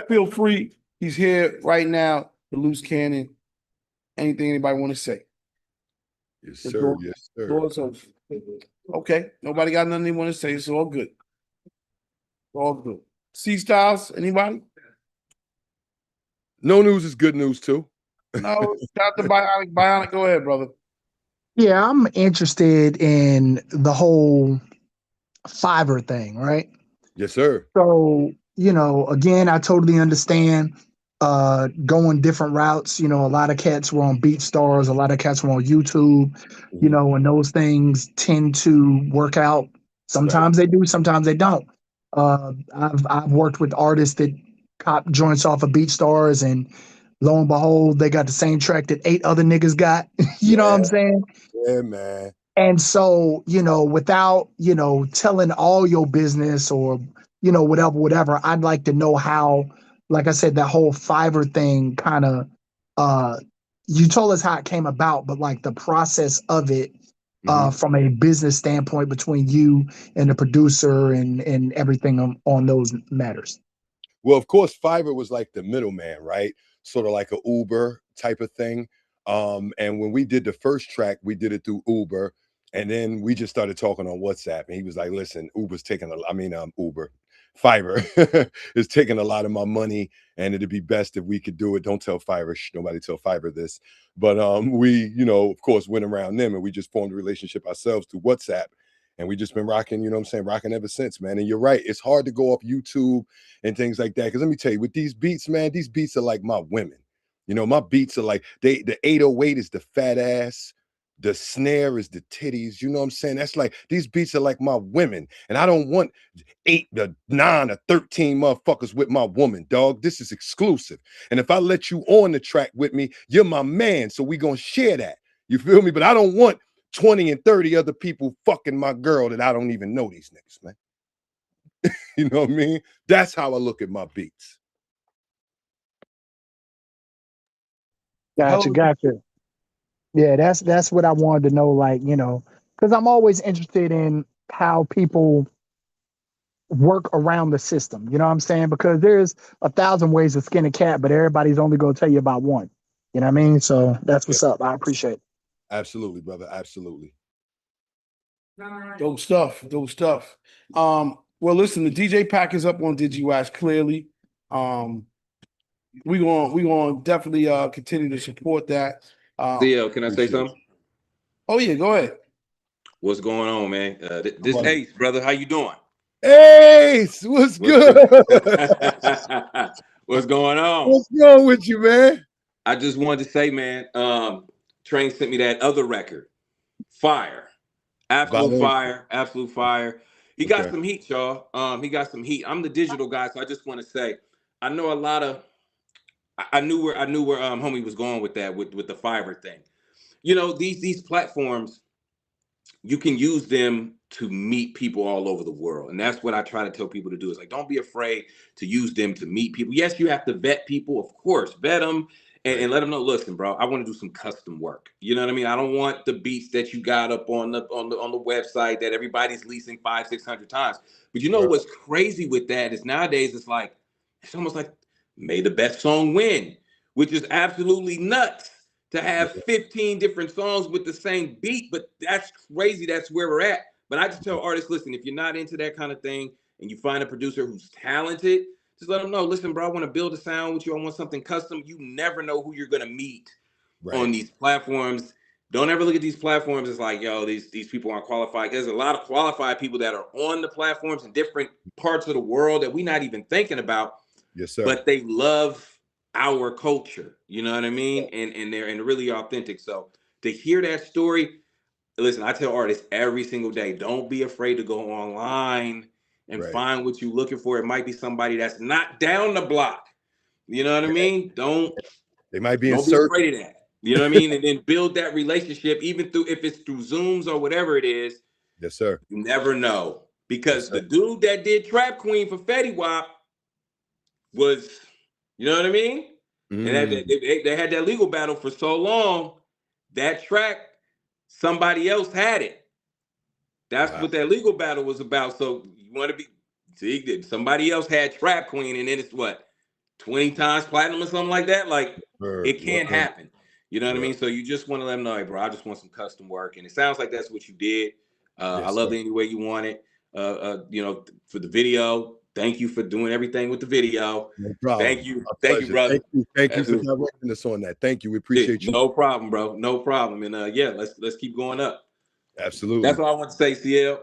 Feel free. He's here right now. The Loose Cannon. Anything anybody want to say? Yes, sir. Yes, sir. Okay. Nobody got nothing they want to say. It's all good. All good. C Styles, anybody? No news is good news too. No, shout out to Bionic. Bionic, go ahead, brother. Yeah, I'm interested in the whole Fiverr thing, right? Yes, sir. So, again, I totally understand going different routes. A lot of cats were on BeatStars, a lot of cats were on YouTube, and those things tend to work out. Sometimes they do, sometimes they don't. I've worked with artists that cop joints off of BeatStars, and lo and behold, they got the same track that 8 other niggas got. You know what I'm saying? Yeah, man. And so, without, telling all your business or, whatever, I'd like to know how, like I said, that whole Fiverr thing kind of, you told us how it came about, but like the process of it from a business standpoint between you and the producer and everything on those matters. Well, of course, Fiverr was like the middleman, right? Sort of like a Uber type of thing. And when we did the first track, we did it through Uber, and then we just started talking on WhatsApp. And he was like, "Listen, Uber, Fiverr is taking a lot of my money, and it'd be best if we could do it. Don't tell Fiverr, nobody tell Fiverr this." But we, of course, went around them, and we just formed a relationship ourselves through WhatsApp. And we just been rocking, rocking ever since, man. And you're right, it's hard to go off YouTube and things like that. Because let me tell you, with these beats, man, these beats are like my women. My beats are like the 808 is the fat ass, the snare is the titties. You know what I'm saying? That's like these beats are like my women. And I don't want 8 to 9 or 13 motherfuckers with my woman, dog. This is exclusive. And if I let you on the track with me, you're my man. So we gonna share that. You feel me? But I don't want 20 and 30 other people fucking my girl that I don't even know these niggas, man. You know what I mean? That's how I look at my beats. Gotcha. Yeah, that's what I wanted to know, like, because I'm always interested in how people work around the system. You know what I'm saying? Because there's 1,000 ways to skin a cat, but everybody's only going to tell you about one. You know what I mean? So that's what's up. I appreciate it. Absolutely, brother. Absolutely. Dope stuff. Well, listen, the Djservicepack is up on Digiwaxx, clearly. We gonna definitely continue to support that. CL, can I say something? Oh yeah, go ahead. What's going on, man? This Ace, brother, how you doing? Ace, what's good? What's going on? What's wrong with you, man? I just wanted to say, man, Train sent me that other record. Fire. Absolute fire. He got some heat, y'all. He got some heat. I'm the digital guy, so I just want to say, I know a lot of I knew where homie was going with that, with the Fiverr thing. These platforms, you can use them to meet people all over the world. And that's what I try to tell people to do, is like, don't be afraid to use them to meet people. Yes, you have to vet people, of course, vet them and let them know, listen, bro, I want to do some custom work. You know what I mean? I don't want the beats that you got up on the website that everybody's leasing 500-600 times. But what's crazy with that is nowadays it's almost like may the best song win, which is absolutely nuts. To have 15 different songs with the same beat, but that's crazy. That's where we're at. But I just tell artists, listen, if you're not into that kind of thing and you find a producer who's talented, just let them know, listen, bro, I want to build a sound with you. I want something custom. You never know who you're going to meet on these platforms. Don't ever look at these platforms as like, yo, these people aren't qualified. There's a lot of qualified people that are on the platforms in different parts of the world that we're not even thinking about. Yes, sir. But they love our culture, you know what I mean? And they're really authentic. So to hear that story, listen, I tell artists every single day, don't be afraid to go online and find what you're looking for. It might be somebody that's not down the block. You know what I mean? They might be don't be afraid of that. You know what I mean? And then build that relationship, even if it's through Zooms or whatever it is. Yes, sir. You never know. Because the dude that did Trap Queen for Fetty Wap was, you know what I mean? And they had that legal battle for so long. That track, somebody else had it. That's what that legal battle was about. So you want to see, somebody else had Trap Queen, and then it's what, 20 times platinum or something like that? Like, it can't happen. You know what I mean? So you just want to let them know, hey, bro, I just want some custom work. And it sounds like that's what you did. I love it any way you want it. For the video, thank you for doing everything with the video. No problem. Thank you, brother. Thank you for directing us on that. Thank you. We appreciate you. No problem, bro. No problem. And let's keep going up. Absolutely. That's all I want to say, CL.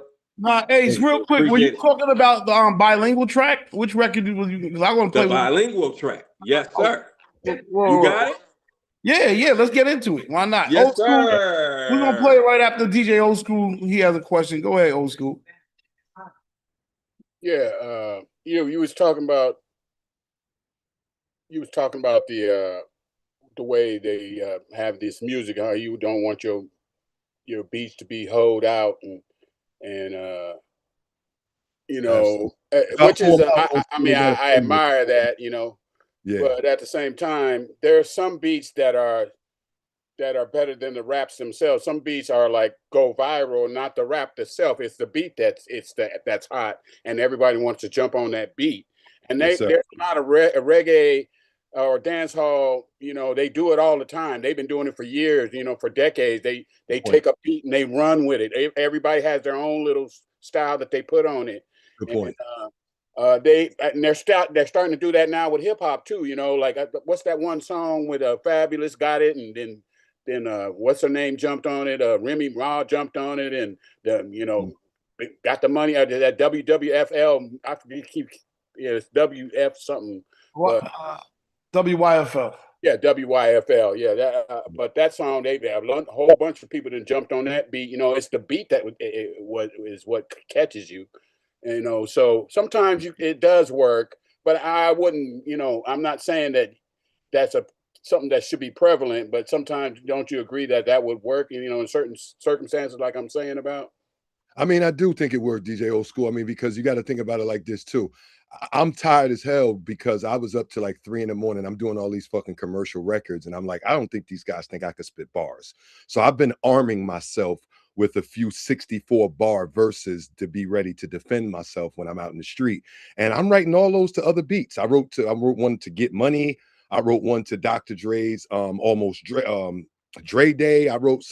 Ace, real quick, were you talking about the bilingual track? Which record was you? Because I want to play the bilingual track. Yes, sir. Whoa. You got it? Yeah. Let's get into it. Why not? Yes, Old School. sir. We're gonna play it right after DJ Old School. He has a question. Go ahead, Old School. Yeah, you was talking about the way they have this music, how you don't want your beats to be hoed out and Absolutely. which is I mean, I admire that, yeah, but at the same time, there are some beats that are better than the raps themselves. Some beats are like go viral, not the rap itself. It's the beat that's hot, and everybody wants to jump on that beat. And yes, sir. there's a lot of reggae or dance hall. They do it all the time. They've been doing it for years. For decades. They Point. take a beat and they run with it. Everybody has their own little style that they put on it. Good point. They're starting to do that now with hip hop too. Like what's that one song with Fabulous got it, and then what's her name jumped on it? Remy Ma jumped on it, and got the money out of that WWFL. I forget, it's WF something. What? WYFL. Yeah, WYFL. Yeah, but that song, they have a whole bunch of people that jumped on that beat. It's the beat that is what catches you. So sometimes it does work, but I wouldn't. I'm not saying that that's something that should be prevalent, but sometimes don't you agree that would work? In certain circumstances, like I'm saying about. I mean, I do think it worked, DJ Old School. I mean, because you got to think about it like this too. I'm tired as hell because I was up to like 3 in the morning. I'm doing all these fucking commercial records, and I'm like, I don't think these guys think I could spit bars. So I've been arming myself with a few 64 bar verses to be ready to defend myself when I'm out in the street. And I'm writing all those to other beats. I wrote one to Get Money. I wrote one to Dr. Dre's Almost Dre Day. I wrote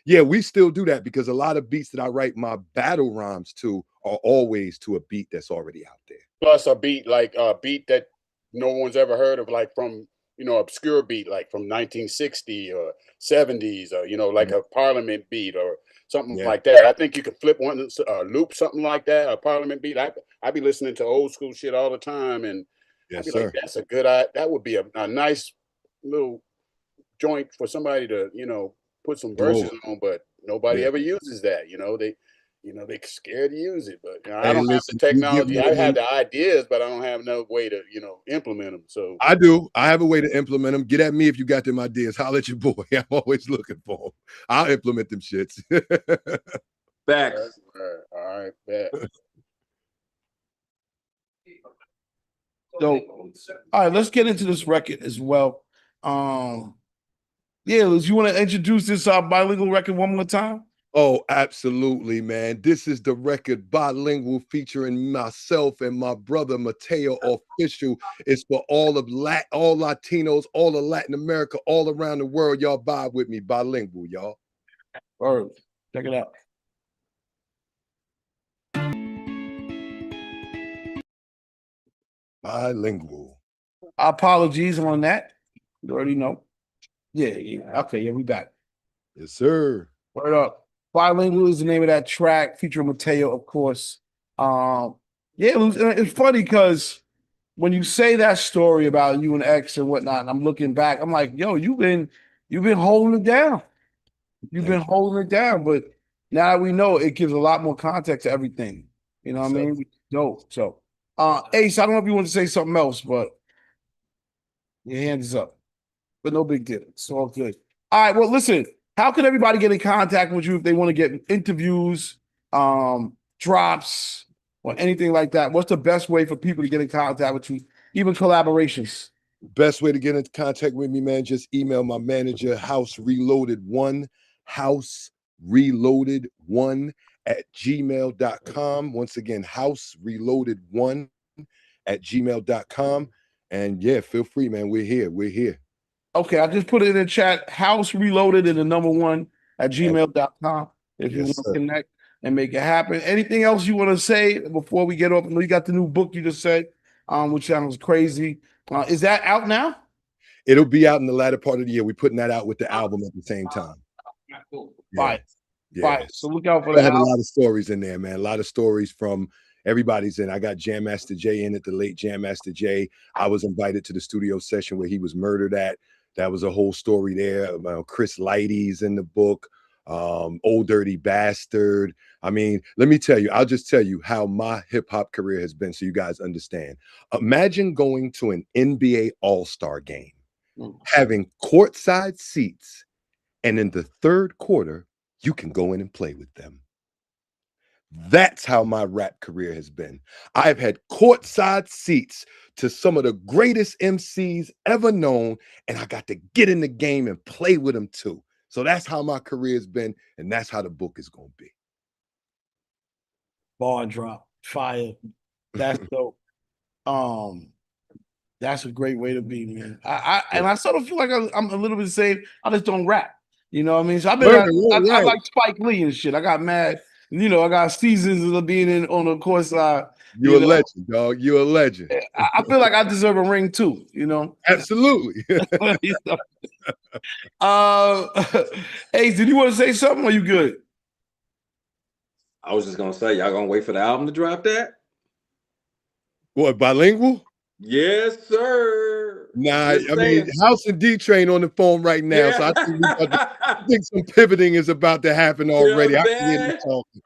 yeah, we still do that because a lot of beats that I write my battle rhymes to are always to a beat that's already out there. Plus a beat that no one's ever heard of, like from obscure beat like from 1960 or 70s, or like a Parliament beat or something like that. I think you could flip one loop something like that, a Parliament beat. I be listening to old school shit all the time, and I'd be like, that's a good that would be a nice little joint for somebody to put some verses on, but nobody ever uses that. They scared to use it, but I don't have the technology. I have the ideas, but I don't have no way to implement them. So I do. I have a way to implement them. Get at me if you got them ideas. Holler at your boy. I'm always looking for them. I'll implement them shits. Facts. All right, bet. So, all right, let's get into this record as well. Yeah, Liz, you want to introduce this bilingual record one more time? Oh, absolutely, man. This is the record Bilingual featuring myself and my brother Mateo Official. It's for all Latinos, all of Latin America, all around the world. Y'all vibe with me. Bilingual, y'all. All right, check it out. Bilingual. Apologies on that. You already know. Yeah. Okay, yeah, we back. Yes, sir. Word up. Bilingual is the name of that track, featuring Mateo, of course. Yeah, it's funny because when you say that story about you and X and whatnot, and I'm looking back, I'm like, yo, you've been holding it down. You've been holding it down, but now that we know, it gives a lot more context to everything. You know what I mean? Dope. So, Ace, I don't know if you want to say something else, but your hand is up. But no big deal. It's all good. All right, well, listen. How can everybody get in contact with you if they want to get interviews, drops, or anything like that? What's the best way for people to get in contact with you, even collaborations? Best way to get in contact with me, man, just email my manager, housereloaded1 @gmail.com. Once again, housereloaded1 @gmail.com. And yeah, feel free, man. We're here. Okay, I just put it in the chat. House Reloaded and the #1 @gmail.com. If you want to connect and make it happen. Anything else you want to say before we get off? I know you got the new book you just said, which sounds crazy. Is that out now? It'll be out in the latter part of the year. We're putting that out with the album at the same time. Cool. Yeah. Fire. So look out for I that. have a lot of stories in there, man. A lot of stories from everybody's in. I got Jam Master Jay in it, the late Jam Master Jay. I was invited to the studio session where he was murdered at. That was a whole story there. Chris Lighty's in the book. Old Dirty Bastard. I mean, let me tell you, I'll just tell you how my hip hop career has been so you guys understand. Imagine going to an NBA All-Star game, having courtside seats, and in the third quarter, you can go in and play with them. That's how my rap career has been. I've had courtside seats to some of the greatest MCs ever known, and I got to get in the game and play with them too. So that's how my career has been, and that's how the book is going to be. Bar drop, fire. That's dope. That's a great way to be, man. I sort of feel like I'm a little bit safe. I just don't rap. You know what I mean? So I like Spike Lee and shit. I got mad. You know, I got seasons of being on the course side. You're a legend, dog. You're a legend. I feel like I deserve a ring too, you know? Absolutely. Ace, did you want to say something or you good? I was just gonna say, y'all gonna wait for the album to drop that? What, bilingual? Yes, sir. Nah, I mean, House and D Train on the phone right now, so I think some pivoting is about to happen already. I can hear them talking.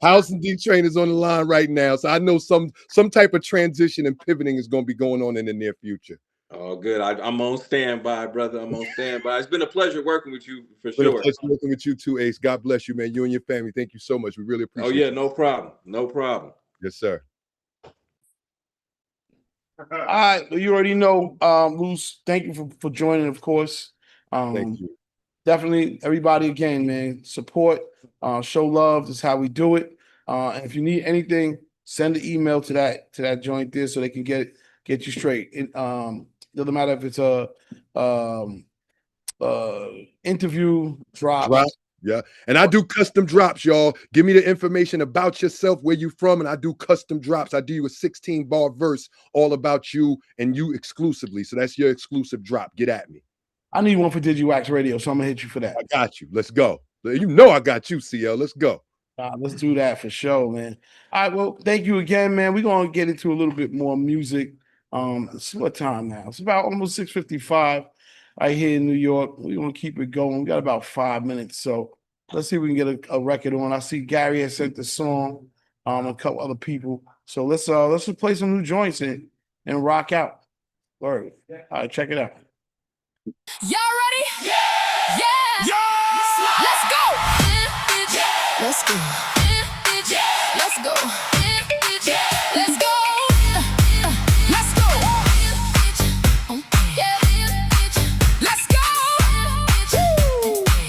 House and D Train is on the line right now, so I know some type of transition and pivoting is going to be going on in the near future. Oh, good. I'm on standby, brother. I'm on standby. It's been a pleasure working with you for It's been sure. a pleasure working with you too, Ace. God bless you, man. You and your family. Thank you so much. We really appreciate it. Oh yeah, no problem. No problem. Yes, sir. All right, well, you already know, Luce. Thank you for joining, of course. Thank you. Definitely, everybody again, man. Support, show love. This is how we do it. And if you need anything, send an email to that joint there so they can get you straight. It doesn't matter if it's a interview drop. Yeah, and I do custom drops, y'all. Give me the information about yourself, where you from, and I do custom drops. I do you a 16-bar verse all about you and you exclusively. So that's your exclusive drop. Get at me. I need one for Digiwaxx Radio, so I'm gonna hit you for that. I got you. Let's go. You know I got you, CL. Let's go. Let's do that for sure, man. All right, well, thank you again, man. We're gonna get into a little bit more music. It's what time now? It's about almost 6:55 right here in New York. We're gonna keep it going. We got about 5 minutes, so let's see if we can get a record on. I see Gary has sent the song, a couple other people. So let's just play some new joints and rock out. Word. All right, check it out. Y'all ready? Yeah! Let's go! Let's go. Let's go. Let's go. Let's go. Let's go.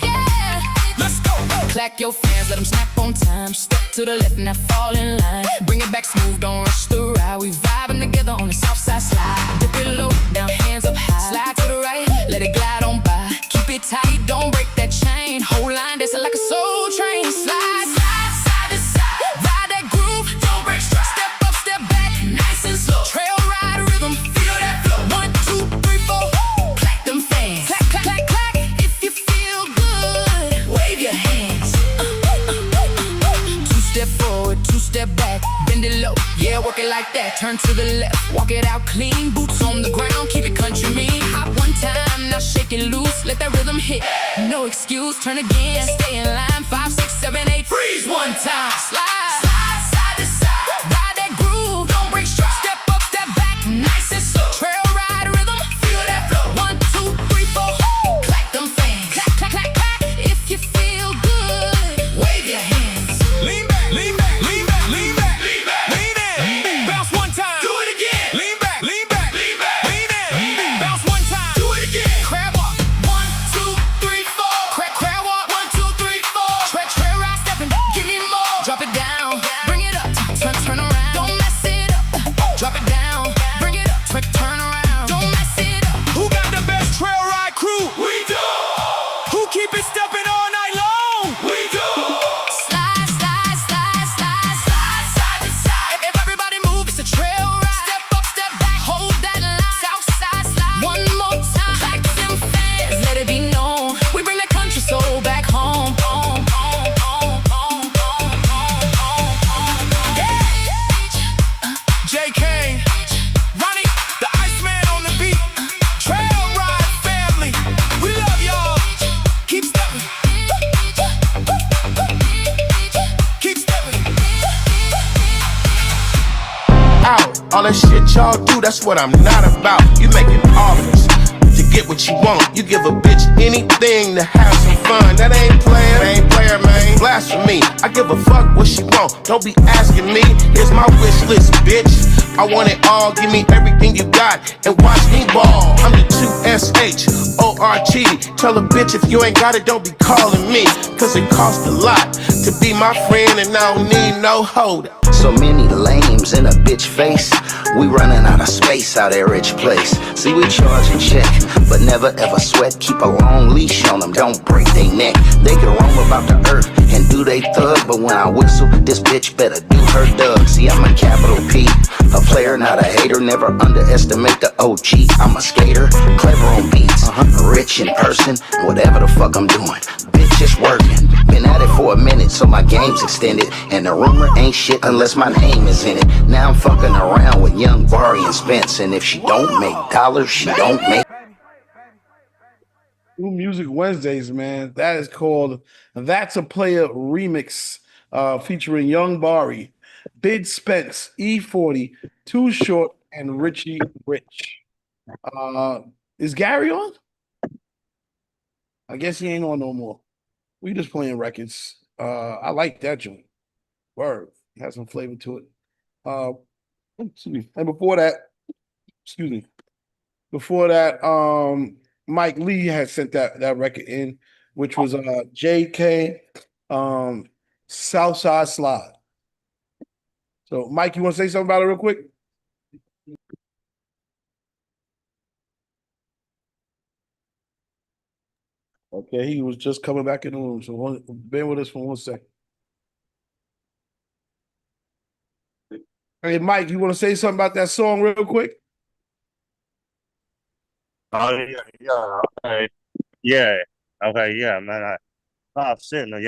Yeah. Let's go. Clack your fans, let them snap on time. Step to the left and that fall in line. Bring it back smooth, don't rush the ride. We vibing together on the south side slide. Dip it low, down, hands up high. Slide to the right, let it glide on by. Keep it tight, don't break that chain. Whole line dancing like a soul train. Slide, side to side. Ride that groove, don't break stride. Step up, step back, nice and slow. Trail ride rhythm, feel that flow. 1, 2, 3, 4. Clack them fans. Clack, clack, clack, clack. If you feel good, wave your hands. 2 step forward, 2 step back. Bend it low, yeah, work it like that. Turn to the left, walk it out clean. Boots on the ground, keep it country mean. Hop one time, now shake it loose. Let that rhythm hit, no excuse. Turn again, stay in line. 5, 6, 7, 8. Freeze one time. Slide, side to side. Ride that groove, don't break stride. Step up, step back, nice and slow. Trail ride rhythm, feel that flow. 1, 2, 3, 4. Clack them fans. Clack, clack, clack, clack. If you feel good, wave your hands. Lean back, lean back, lean back, lean back, lean back, lean in. Bounce one time. Do it again. Lean back, lean back, lean back, lean in. Bounce one time. Do it again. Crab walk. 1, 2, 3, 4. Crab walk. 1, 2, 3, 4. Trail ride stepping, give me more. Drop it down. power. All that shit y'all do, that's what I'm not about. You making offers to get what you want. You give a bitch anything to have some fun. That ain't player, man. Blasphemy. I give a fuck what she want. Don't be asking me. Here's my wish list, bitch. I want it all. Give me everything you got and watch me ball. I'm the 2SHORT. Tell a bitch if you ain't got it, don't be calling me. Cause it costs a lot to be my friend and I don't need no holder. So many lames in a bitch face. We running out of space out at Rich Place. See, we charge and check, but never ever sweat. Keep a long leash on them, don't break they neck. They can roam about the earth and do they thug, but when I whistle, this bitch better do her dug. See, I'm a capital P, a player, not a hater. Never underestimate the OG. I'm a skater, clever on beats, rich in person, whatever the fuck I'm doing. Bitch is working, been at it for a minute, so my game's extended. And the rumor ain't shit unless my name is in it. Now I'm fucking around with Young Bari and Spence, and if she don't make dollars, she don't make. New Music Wednesdays, man. That is called That's a Player Remix, featuring Young Bari, Bid Spence, E40, Too Short, and Richie Rich. Is Gary on? I guess he ain't on no more. We just playing records. I like that joint. Word. Has some flavor to it. Excuse me. And before that, Mike Lee had sent that record in, which was JK Southside Slide. So, Mike, you want to say something about it real quick? Okay, he was just coming back in the room, so bear with us for 1 second. Hey, Mike, you want to say something about that song real quick? Oh okay, man. Yeah,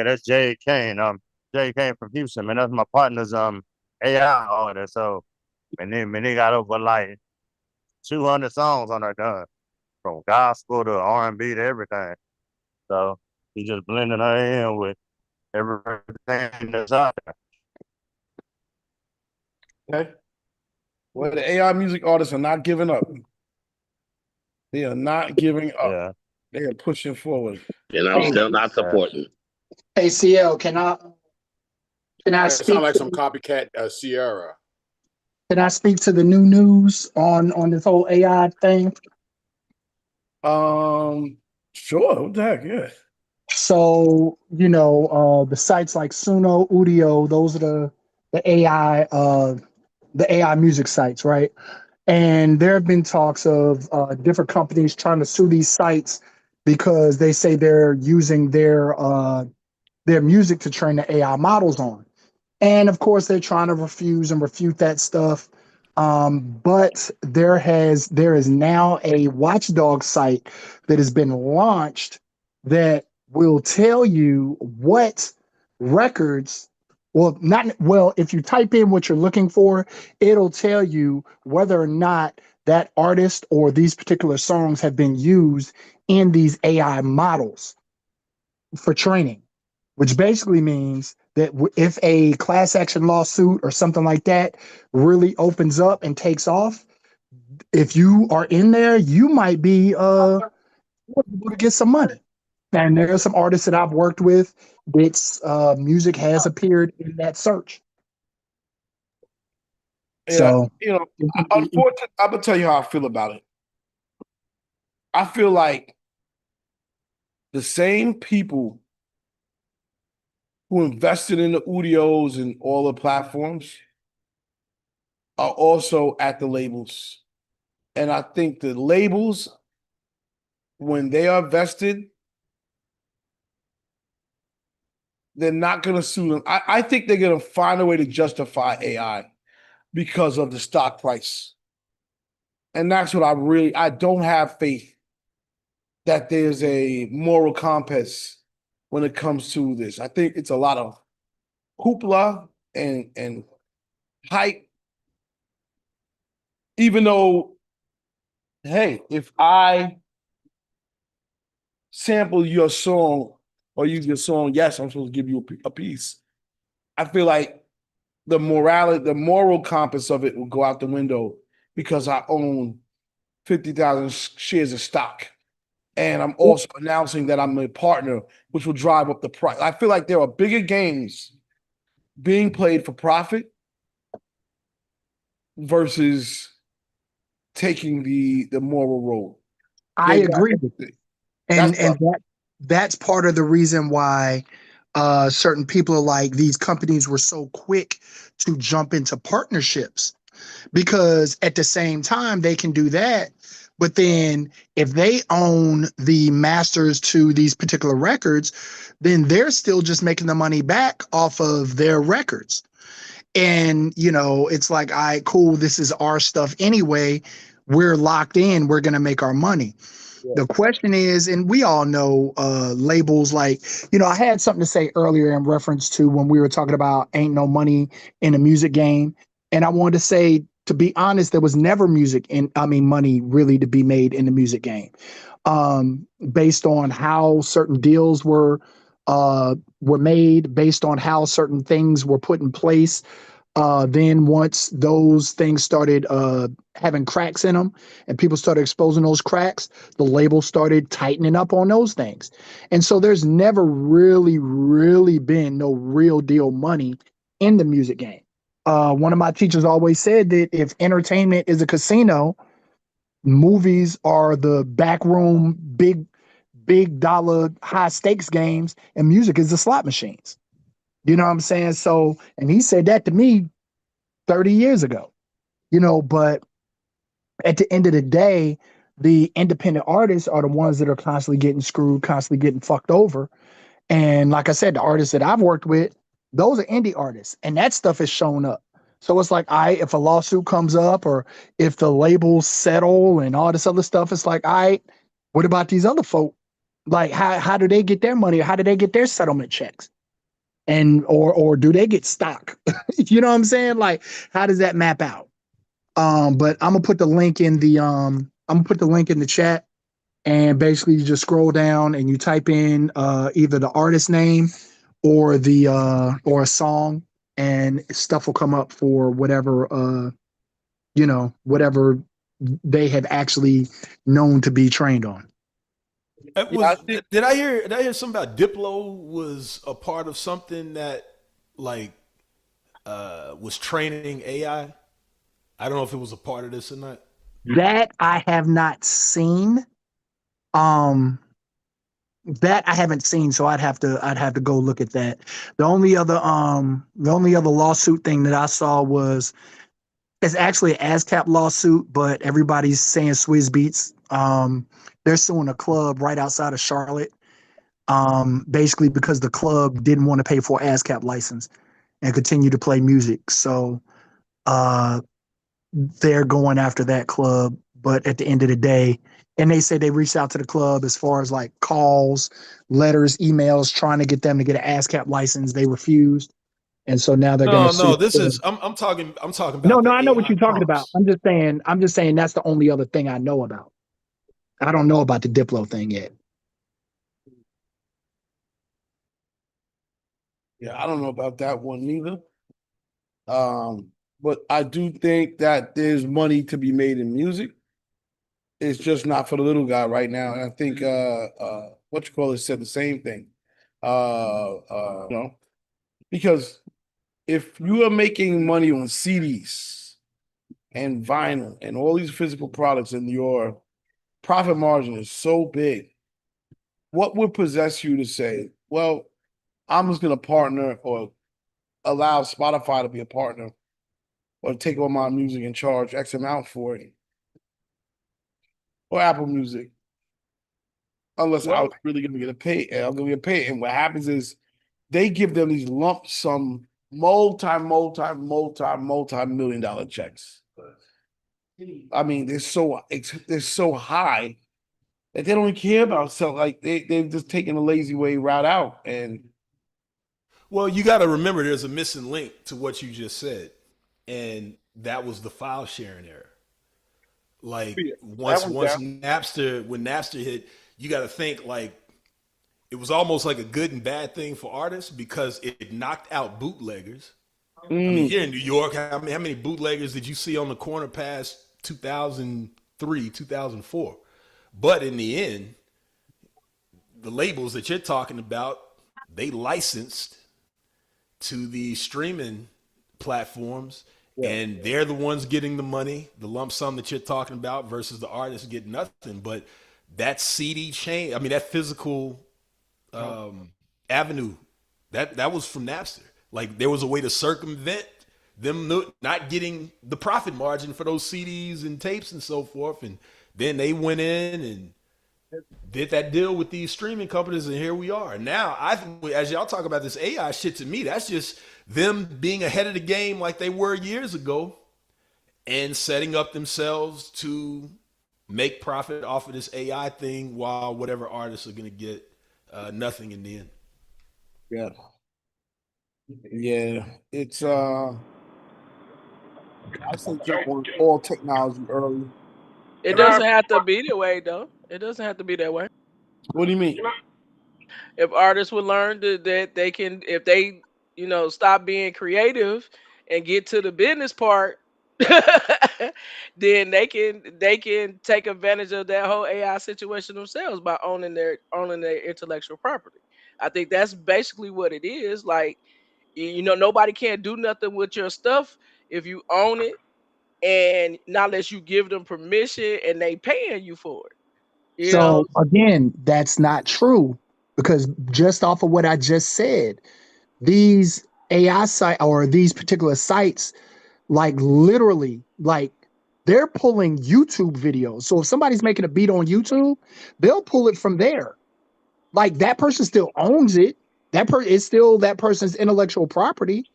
that's Jay Kane. Jay Kane from Houston, man. That's my partner's AI artist. So, and then they got over like 200 songs on there done, from gospel to R&B to everything. So he just blending her in with everything that's out there. Okay. Well, the AI music artists are not giving up. They are not giving up. Yeah. They are pushing forward. And I'm still not supporting. Hey, CL, can I It speak? sound like some copycat Sierra. Can I speak to the new news on this whole AI thing? Sure. What the heck? Yeah. So, the sites like Suno, Udio, those are the AI music sites, right? And there have been talks of different companies trying to sue these sites because they say they're using their music to train the AI models on. And of course, they're trying to refute that stuff. But there is now a watchdog site that has been launched that will tell you what records, if you type in what you're looking for, it'll tell you whether or not that artist or these particular songs have been used in these AI models for training, which basically means that if a class action lawsuit or something like that really opens up and takes off, if you are in there, you might be able to get some money. And there are some artists that I've worked with that's music has appeared in that search. Yeah, So, unfortunately, I'm gonna tell you how I feel about it. I feel like the same people who invested in the Udios and all the platforms are also at the labels. And I think the labels, when they are vested, they're not going to sue them. I think they're going to find a way to justify AI because of the stock price. And that's what I don't have faith that there's a moral compass when it comes to this. I think it's a lot of hoopla and hype. Even though, hey, if I sample your song or use your song, yes, I'm supposed to give you a piece. I feel like the moral compass of it will go out the window because I own 50,000 shares of stock. And I'm also announcing that I'm a partner, which will drive up the price. I feel like there are bigger games being played for profit versus taking the moral road. I agree with it. And that's part of the reason why certain people are like these companies were so quick to jump into partnerships, because at the same time they can do that, but then if they own the masters to these particular records, then they're still just making the money back off of their records. And it's like, all right, cool, this is our stuff anyway, we're locked in, we're gonna make our money. The question is, and we all know labels like, I had something to say earlier in reference to when we were talking about ain't no money in the music game. And I wanted to say, to be honest, there was never money really to be made in the music game. Based on how certain deals were made, based on how certain things were put in place. Then once those things started having cracks in them and people started exposing those cracks, the label started tightening up on those things. And so there's never really, really been no real deal money in the music game. One of my teachers always said that if entertainment is a casino, movies are the backroom, big dollar, high stakes games, and music is the slot machines. You know what I'm saying? So, and he said that to me 30 years ago, but at the end of the day, the independent artists are the ones that are constantly getting screwed, constantly getting fucked over. And like I said, the artists that I've worked with, those are indie artists, and that stuff has shown up. So it's like, if a lawsuit comes up or if the labels settle and all this other stuff, it's like, what about these other folk? Like, how do they get their money? How do they get their settlement checks? And or do they get stock? You know what I'm saying? Like, how does that map out? But I'm gonna put the link in the chat, and basically you just scroll down and you type in either the artist name or or a song, and stuff will come up for whatever whatever they have actually known to be trained on. Did I hear something about Diplo was a part of something that was training AI? I don't know if it was a part of this or not. That I have not seen. That I haven't seen, so I'd have to go look at that. The only other lawsuit thing that I saw it's actually an ASCAP lawsuit, but everybody's saying Swizz Beatz. They're suing a club right outside of Charlotte, basically because the club didn't want to pay for an ASCAP license and continue to play music. So they're going after that club. But at the end of the day, and they say they reached out to the club as far as like calls, letters, emails, trying to get them to get an ASCAP license. They refused. And so now they're going to sue. I'm talking about. No, I know what you're talking about. I'm just saying that's the only other thing I know about. I don't know about the Diplo thing yet. Yeah, I don't know about that one neither. But I do think that there's money to be made in music. It's just not for the little guy right now. And I think said the same thing. Because if you are making money on CDs and vinyl and all these physical products and your profit margin is so big, what would possess you to say, well, I'm just going to partner or allow Spotify to be a partner or take on my music and charge X amount for it? Or Apple Music. Unless I was really going to get paid. I'm going to get paid. And what happens is they give them these lump sum, multi-million dollar checks. I mean, they're so high that they don't care about selling. Like they're just taking a lazy way route out. And well, you got to remember, there's a missing link to what you just said, and that was the file sharing error. Like once Napster, when Napster hit, you got to think like it was almost like a good and bad thing for artists because it knocked out bootleggers I mean, here in New York, how many bootleggers did you see on the corner past 2003, 2004? But in the end, the labels that you're talking about, they licensed to the streaming platforms, and they're the ones getting the money, the lump sum that you're talking about, versus the artists getting nothing. But that CD chain, I mean, that physical avenue, that was from Napster. Like, there was a way to circumvent them not getting the profit margin for those CDs and tapes and so forth. And then they went in and did that deal with these streaming companies, and here we are. And now, as y'all talk about this AI shit, to me, that's just them being ahead of the game like they were years ago and setting up themselves to make profit off of this AI thing, while whatever artists are going to get nothing in the end. Yeah, it's I say jump on all technology early. It doesn't have to be the way, though. It doesn't have to be that way. What do you mean? If artists would learn that they can, if they, stop being creative and get to the business part, then they can take advantage of that whole AI situation themselves by owning their intellectual property. I think that's basically what it is. Like, nobody can do nothing with your stuff if you own it, and not unless you give them permission and they paying you for it. So again, that's not true, because just off of what I just said, these AI site or these particular sites, like literally, like they're pulling YouTube videos. So if somebody's making a beat on YouTube, they'll pull it from there. Like that person still owns it. It's still that person's intellectual property.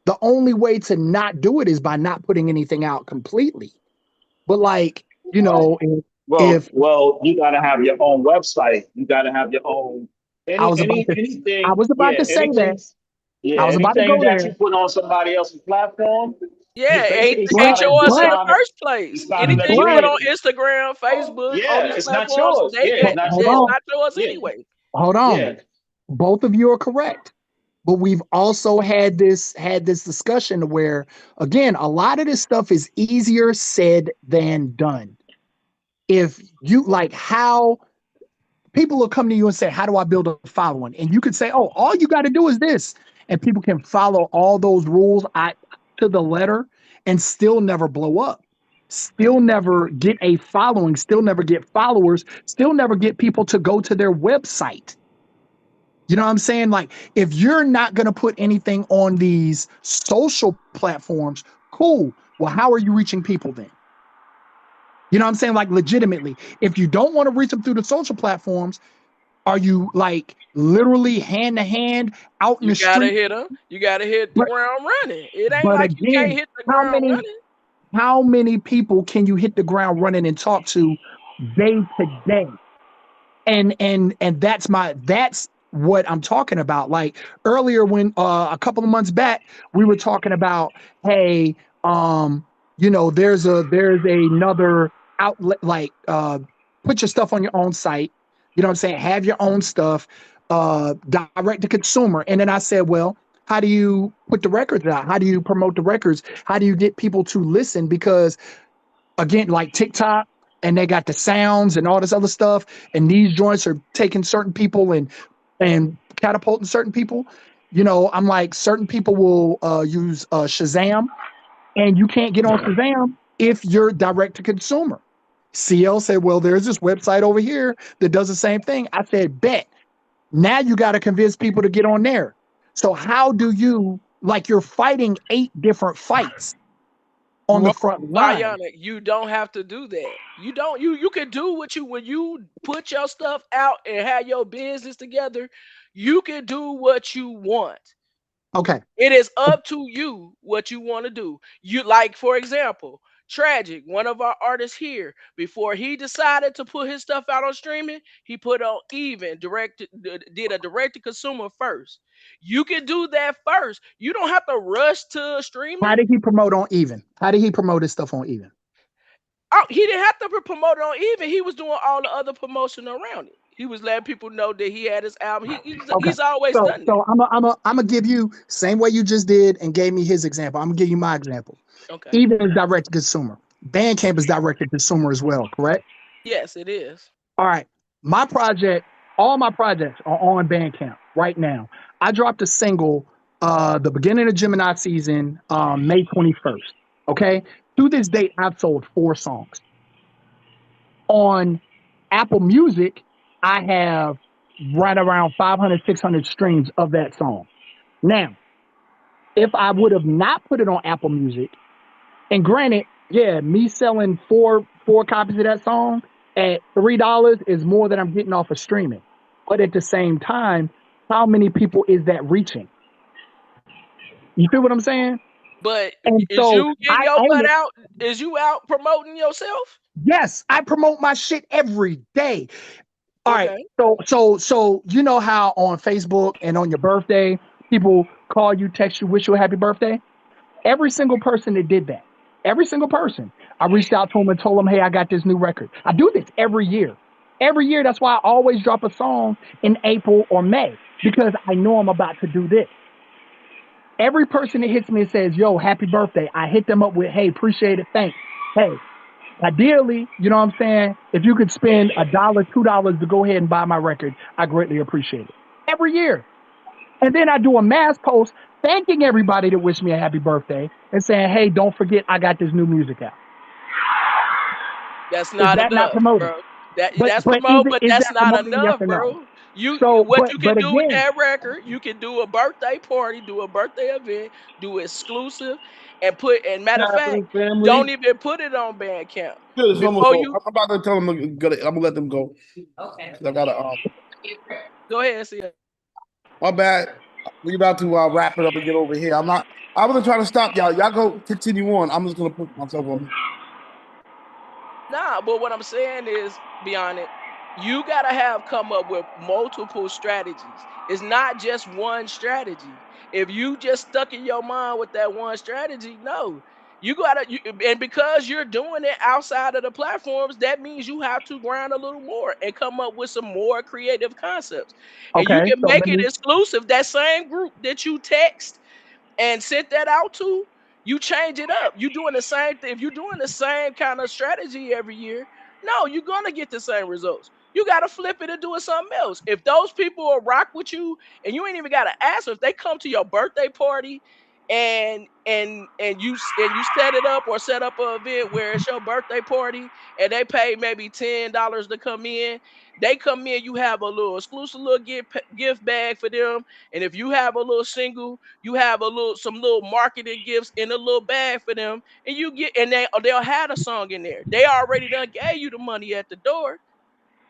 The only way to not do it is by not putting anything out completely. But like, Well, you gotta have your own website. You gotta have your own anything. I was about to say that. Yeah, I was about to anything go that there. you put on somebody else's platform. Ain't yours in the first place. Anything you put on Instagram, Facebook, on these it's not platforms, yours. it's not yours anyway. Hold on. Both of you are correct. But we've also had this discussion where, again, a lot of this stuff is easier said than done. If you like how people will come to you and say, how do I build a following? And you could say, oh, all you got to do is this. And people can follow all those rules to the letter and still never blow up, still never get a following, still never get followers, still never get people to go to their website. You know what I'm saying? Like, if you're not going to put anything on these social platforms, cool. Well, how are you reaching people then? You know what I'm saying? Like, legitimately, if you don't want to reach them through the social platforms, are you like literally hand to hand out in the street? You gotta hit them. You gotta hit the ground running. It ain't like you can't hit the ground running. How many people can you hit the ground running and talk to day to day? And that's what I'm talking about. Like earlier when a couple of months back, we were talking about, hey, there's another outlet, like put your stuff on your own site. You know what I'm saying? Have your own stuff, direct to consumer. And then I said, well, how do you put the records out? How do you promote the records? How do you get people to listen? Because again, like TikTok, and they got the sounds and all this other stuff, and these joints are taking certain people and catapulting certain people. I'm like, certain people will use Shazam, and you can't get on Shazam if you're direct to consumer. CL said, well, there's this website over here that does the same thing. I said, bet. Now you got to convince people to get on there. So how do you, like, you're fighting 8 different fights on the front line? Bionic, you don't have to do that. You don't. You can do when you put your stuff out and have your business together. You can do what you want. Okay. It is up to you what you want to do. You, like, for example, Tragic, one of our artists here, before he decided to put his stuff out on streaming, he put on Even did a direct to consumer first. You can do that first. You don't have to rush to streaming. How did he promote on Even? How did he promote his stuff on Even? Oh, he didn't have to promote it on Even. He was doing all the other promotion around it. He was letting people know that he had his album. Okay. He's always done that. So I'm gonna give you same way you just did and gave me his example. I'm gonna give you my example. Okay. Even as direct to consumer, Bandcamp is direct to consumer as well, correct? Yes, it is. All right. All my projects are on Bandcamp right now. I dropped a single the beginning of Gemini season, May 21st. Okay. To this date, I've sold 4 songs. On Apple Music, I have right around 500, 600 streams of that song. Now, if I would have not put it on Apple Music, and granted, yeah, me selling four copies of that song at $3 is more than I'm getting off of streaming. But at the same time, how many people is that reaching? You feel what I'm saying? But and is so you getting I your own butt it. out? Is you out promoting yourself? Yes, I promote my shit every day. All right. Okay. So you know how on Facebook and on your birthday, people call you, text you, wish you a happy birthday? Every single person that did that, every single person, I reached out to them and told them, hey, I got this new record. I do this every year. Every year, that's why I always drop a song in April or May, because I know I'm about to do this. Every person that hits me and says, yo, happy birthday, I hit them up with, hey, appreciate it, thanks. Hey, ideally, you know what I'm saying? If you could spend $1, $2 to go ahead and buy my record, I greatly appreciate it. Every year. And then I do a mass post thanking everybody that wished me a happy birthday and saying, hey, don't forget I got this new music out. That's not enough, enough, promoting? bro. That's But promote, but is that's that not promoting? Yes enough, or no? bro. You So, what you can but do with again, that record, you can do a birthday party, do a birthday event, do exclusive, and matter of fact, family. don't even put it on Bandcamp. Good, it's almost Before over. you I'm about to tell them. I'm gonna let them go. Okay. I gotta. go ahead and see it. My bad. We about to wrap it up and get over here. I wasn't trying to stop y'all. Y'all go continue on. I'm just gonna put myself on. Nah, but what I'm saying is, beyond it, you gotta come up with multiple strategies. It's not just one strategy. If you just stuck in your mind with that one strategy, no. And because you're doing it outside of the platforms, that means you have to grind a little more and come up with some more creative concepts. And you okay, can so make let it me. exclusive. That same group that you text and sent that out to, you change it up. You doing the same thing. If you're doing the same kind of strategy every year, no, you're gonna get the same results. You gotta flip it and do it something else. If those people will rock with you, and you ain't even gotta ask them, if they come to your birthday party and you set it up or set up an event where it's your birthday party and they pay maybe $10 to come in, they come in, you have a little exclusive little gift bag for them. And if you have a little single, you have some little marketing gifts in a little bag for them, and they'll have a song in there. They already done gave you the money at the door.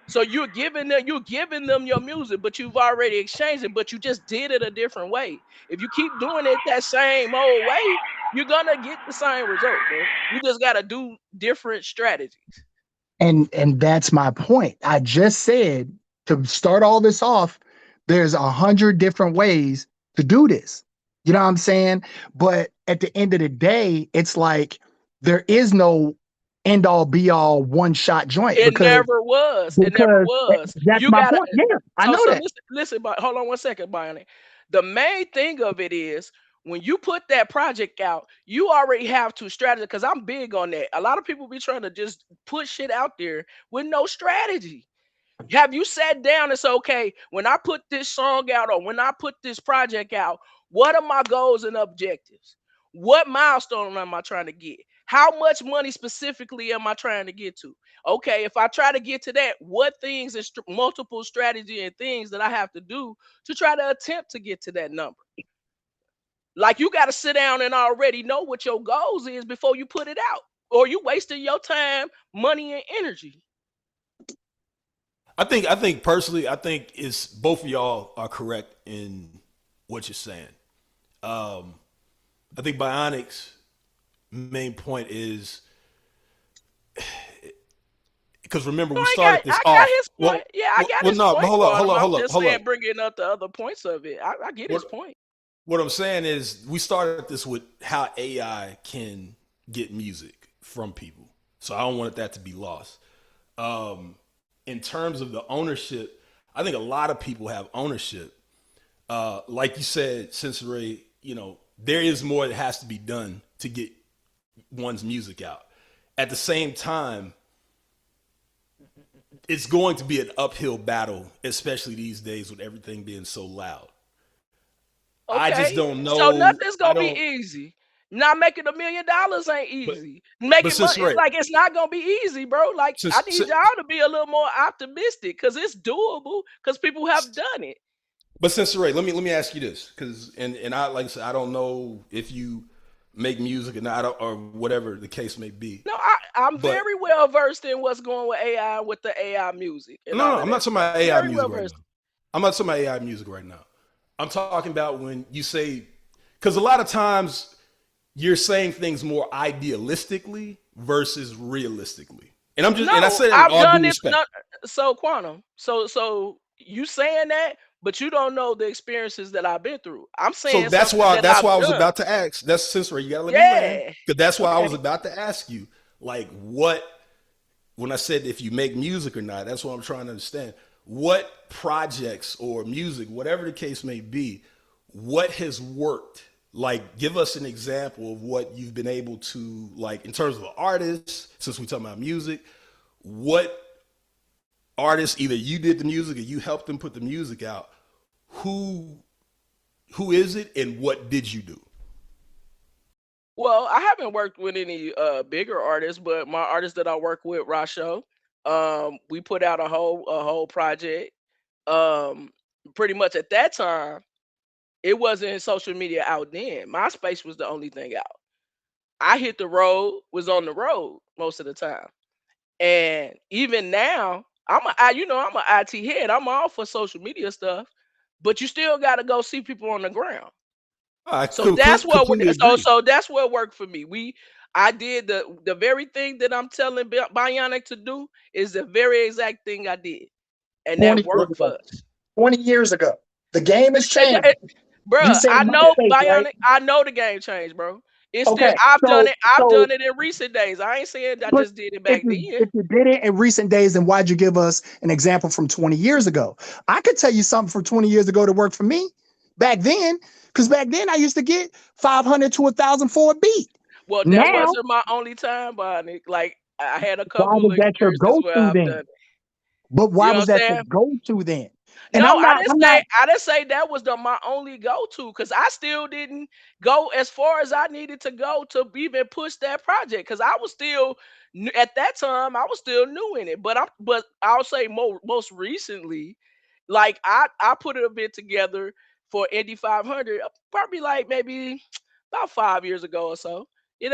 So you're giving them your music, but you've already exchanged it, but you just did it a different way. If you keep doing it that same old way, you're gonna get the same result, bro. You just gotta do different strategies. And that's my point. I just said, to start all this off, there's 100 different ways to do this. You know what I'm saying? But at the end of the day, it's like there is no end all be all one shot joint, It because never was. It never was. that's You my gotta point. Yeah, I know so that. listen, but hold on one second, Bionic. The main thing of it is when you put that project out, you already have to strategy, because I'm big on that. A lot of people be trying to just put shit out there with no strategy. Have you sat down and said, okay, when I put this song out or when I put this project out, what are my goals and objectives? What milestone am I trying to get? How much money specifically am I trying to get to? Okay, if I try to get to that, what things and multiple strategy and things that I have to do to try to attempt to get to that number? Like, you got to sit down and already know what your goals is before you put it out, or you wasting your time, money, and energy. I think personally, I think it's both of y'all are correct in what you're saying. I think Bionic's main point is, because remember, we started this I got off. his point. I got his No, point. hold up. I'm just saying, bringing up the other points of it. I get his point. What I'm saying is, we started this with how AI can get music from people. So I don't want that to be lost. In terms of the ownership, I think a lot of people have ownership. Like you said, Sensei, there is more that has to be done to get one's music out. At the same time, it's going to be an uphill battle, especially these days with everything being so loud. Okay. I just don't know. So nothing's gonna be easy. Not making $1 million ain't easy. Making money, Right. like it's not gonna be easy, bro. Like I need y'all to be a little more optimistic because it's doable because people have done it. But Sensei, let me ask you this, because and I like I said, I don't know if you make music or not or whatever the case may be. No, I'm very well versed in what's going with AI with the AI music. No, I'm not talking about AI music right now. I'm not talking about AI music right now. I'm talking about when you say, because a lot of times you're saying things more idealistically versus realistically. And I'm just, and I said I've all done due this. respect. So Quantum, so you saying that, but you don't know the experiences that I've been through. I'm saying so that's why I was about to ask. That's Sensei, you gotta let me land. Because that's why I was about to ask you, like, what when I said if you make music or not, that's what I'm trying to understand. What projects or music, whatever the case may be, what has worked? Like, give us an example of what you've been able to, like, in terms of artists, since we're talking about music, what artists, either you did the music or you helped them put the music out, who is it and what did you do? Well, I haven't worked with any bigger artists, but my artist that I work with, Rasho, we put out a whole project. Pretty much at that time, it wasn't social media out then. MySpace was the only thing out. I hit the road, was on the road most of the time. And even now, I'm an IT head. I'm all for social media stuff, but you still got to go see people on the ground. So that's what so that's what worked for me. I did the very thing that I'm telling Bionic to do is the very exact thing I did, and that worked for us. 20 years ago, the game has changed, bro. I know Bionic. Right? I know the game changed, bro. It's still I've done it. I've done it in recent days. I ain't saying I just did it back then. If you did it in recent days, then why'd you give us an example from 20 years ago? I could tell you something from 20 years ago that worked for me back then, because back then I used to get 500 to 1,000 for a beat. Well, that wasn't my only time, Bionic. Like I had a couple of experiences where I've done it. But why was that your go-to then? And no, I didn't say that was my only go-to, because I still didn't go as far as I needed to go to even push that project, because I was still at that time I was still new in it. But I'll say most recently, like I put it a bit together for Indy 500, probably like maybe about 5 years ago or so. It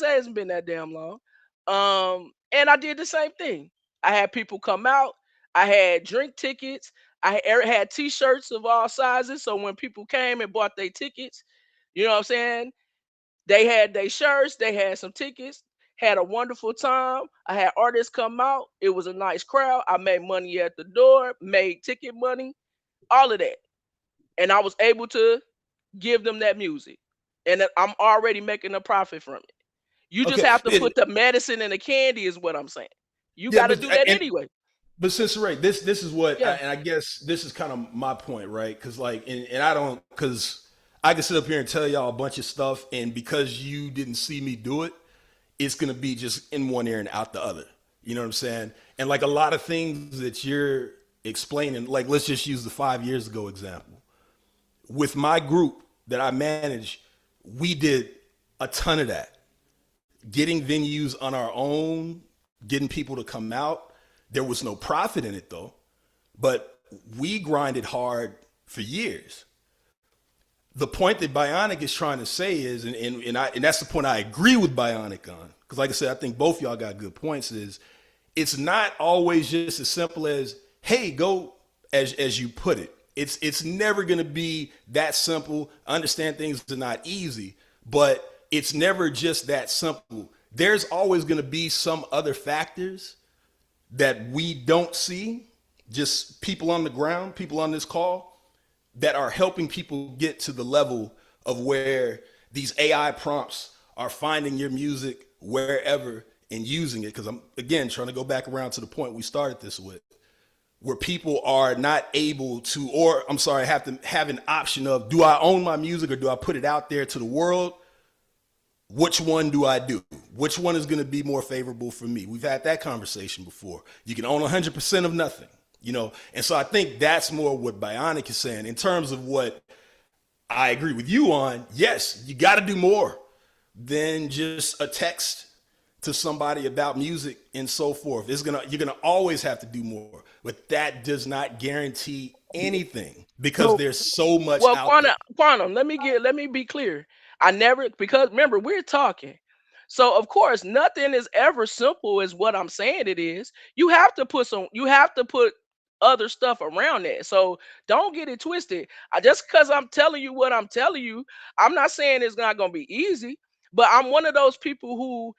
hasn't been that damn long. And I did the same thing. I had people come out. I had drink tickets. I had T-shirts of all sizes. So when people came and bought their tickets, you know what I'm saying? They had their shirts. They had some tickets. Had a wonderful time. I had artists come out. It was a nice crowd. I made money at the door. Made ticket money. All of that. And I was able to give them that music. And I'm already making a profit from it. You just have to put the medicine and the candy is what I'm saying. You got to do that anyway. But Sensei, this is what, and I guess this is kind of my point, right? Because like, and I don't, because I can sit up here and tell y'all a bunch of stuff, and because you didn't see me do it, it's gonna be just in one ear and out the other. You know what I'm saying? And like a lot of things that you're explaining, like let's just use the 5 years ago example. With my group that I manage, we did a ton of that. Getting venues on our own, getting people to come out. There was no profit in it though, but we grinded hard for years. The point that Bionic is trying to say is, and that's the point I agree with Bionic on, because like I said, I think both y'all got good points, is it's not always just as simple as, hey, go as you put it. It's never gonna be that simple. I understand things are not easy, but it's never just that simple. There's always gonna be some other factors that we don't see, just people on the ground, people on this call, that are helping people get to the level of where these AI prompts are finding your music wherever and using it. Because I'm, again, trying to go back around to the point we started this with. where people are not able to, or I'm sorry, have to have an option of, do I own my music or do I put it out there to the world? Which one do I do? Which one is going to be more favorable for me? We've had that conversation before. You can own 100% of nothing, you know? And so I think that's more what Bionic is saying in terms of what I agree with you on. Yes, you got to do more than just a text to somebody about music and so forth. You're gonna always have to do more, but that does not guarantee anything because there's so much out there. Quantum, let me be clear. Because remember, we're talking. So of course, nothing is ever simple as what I'm saying it is. You have to put other stuff around that. So don't get it twisted. Just because I'm telling you what I'm telling you, I'm not saying it's not gonna be easy, but I'm one of those people who,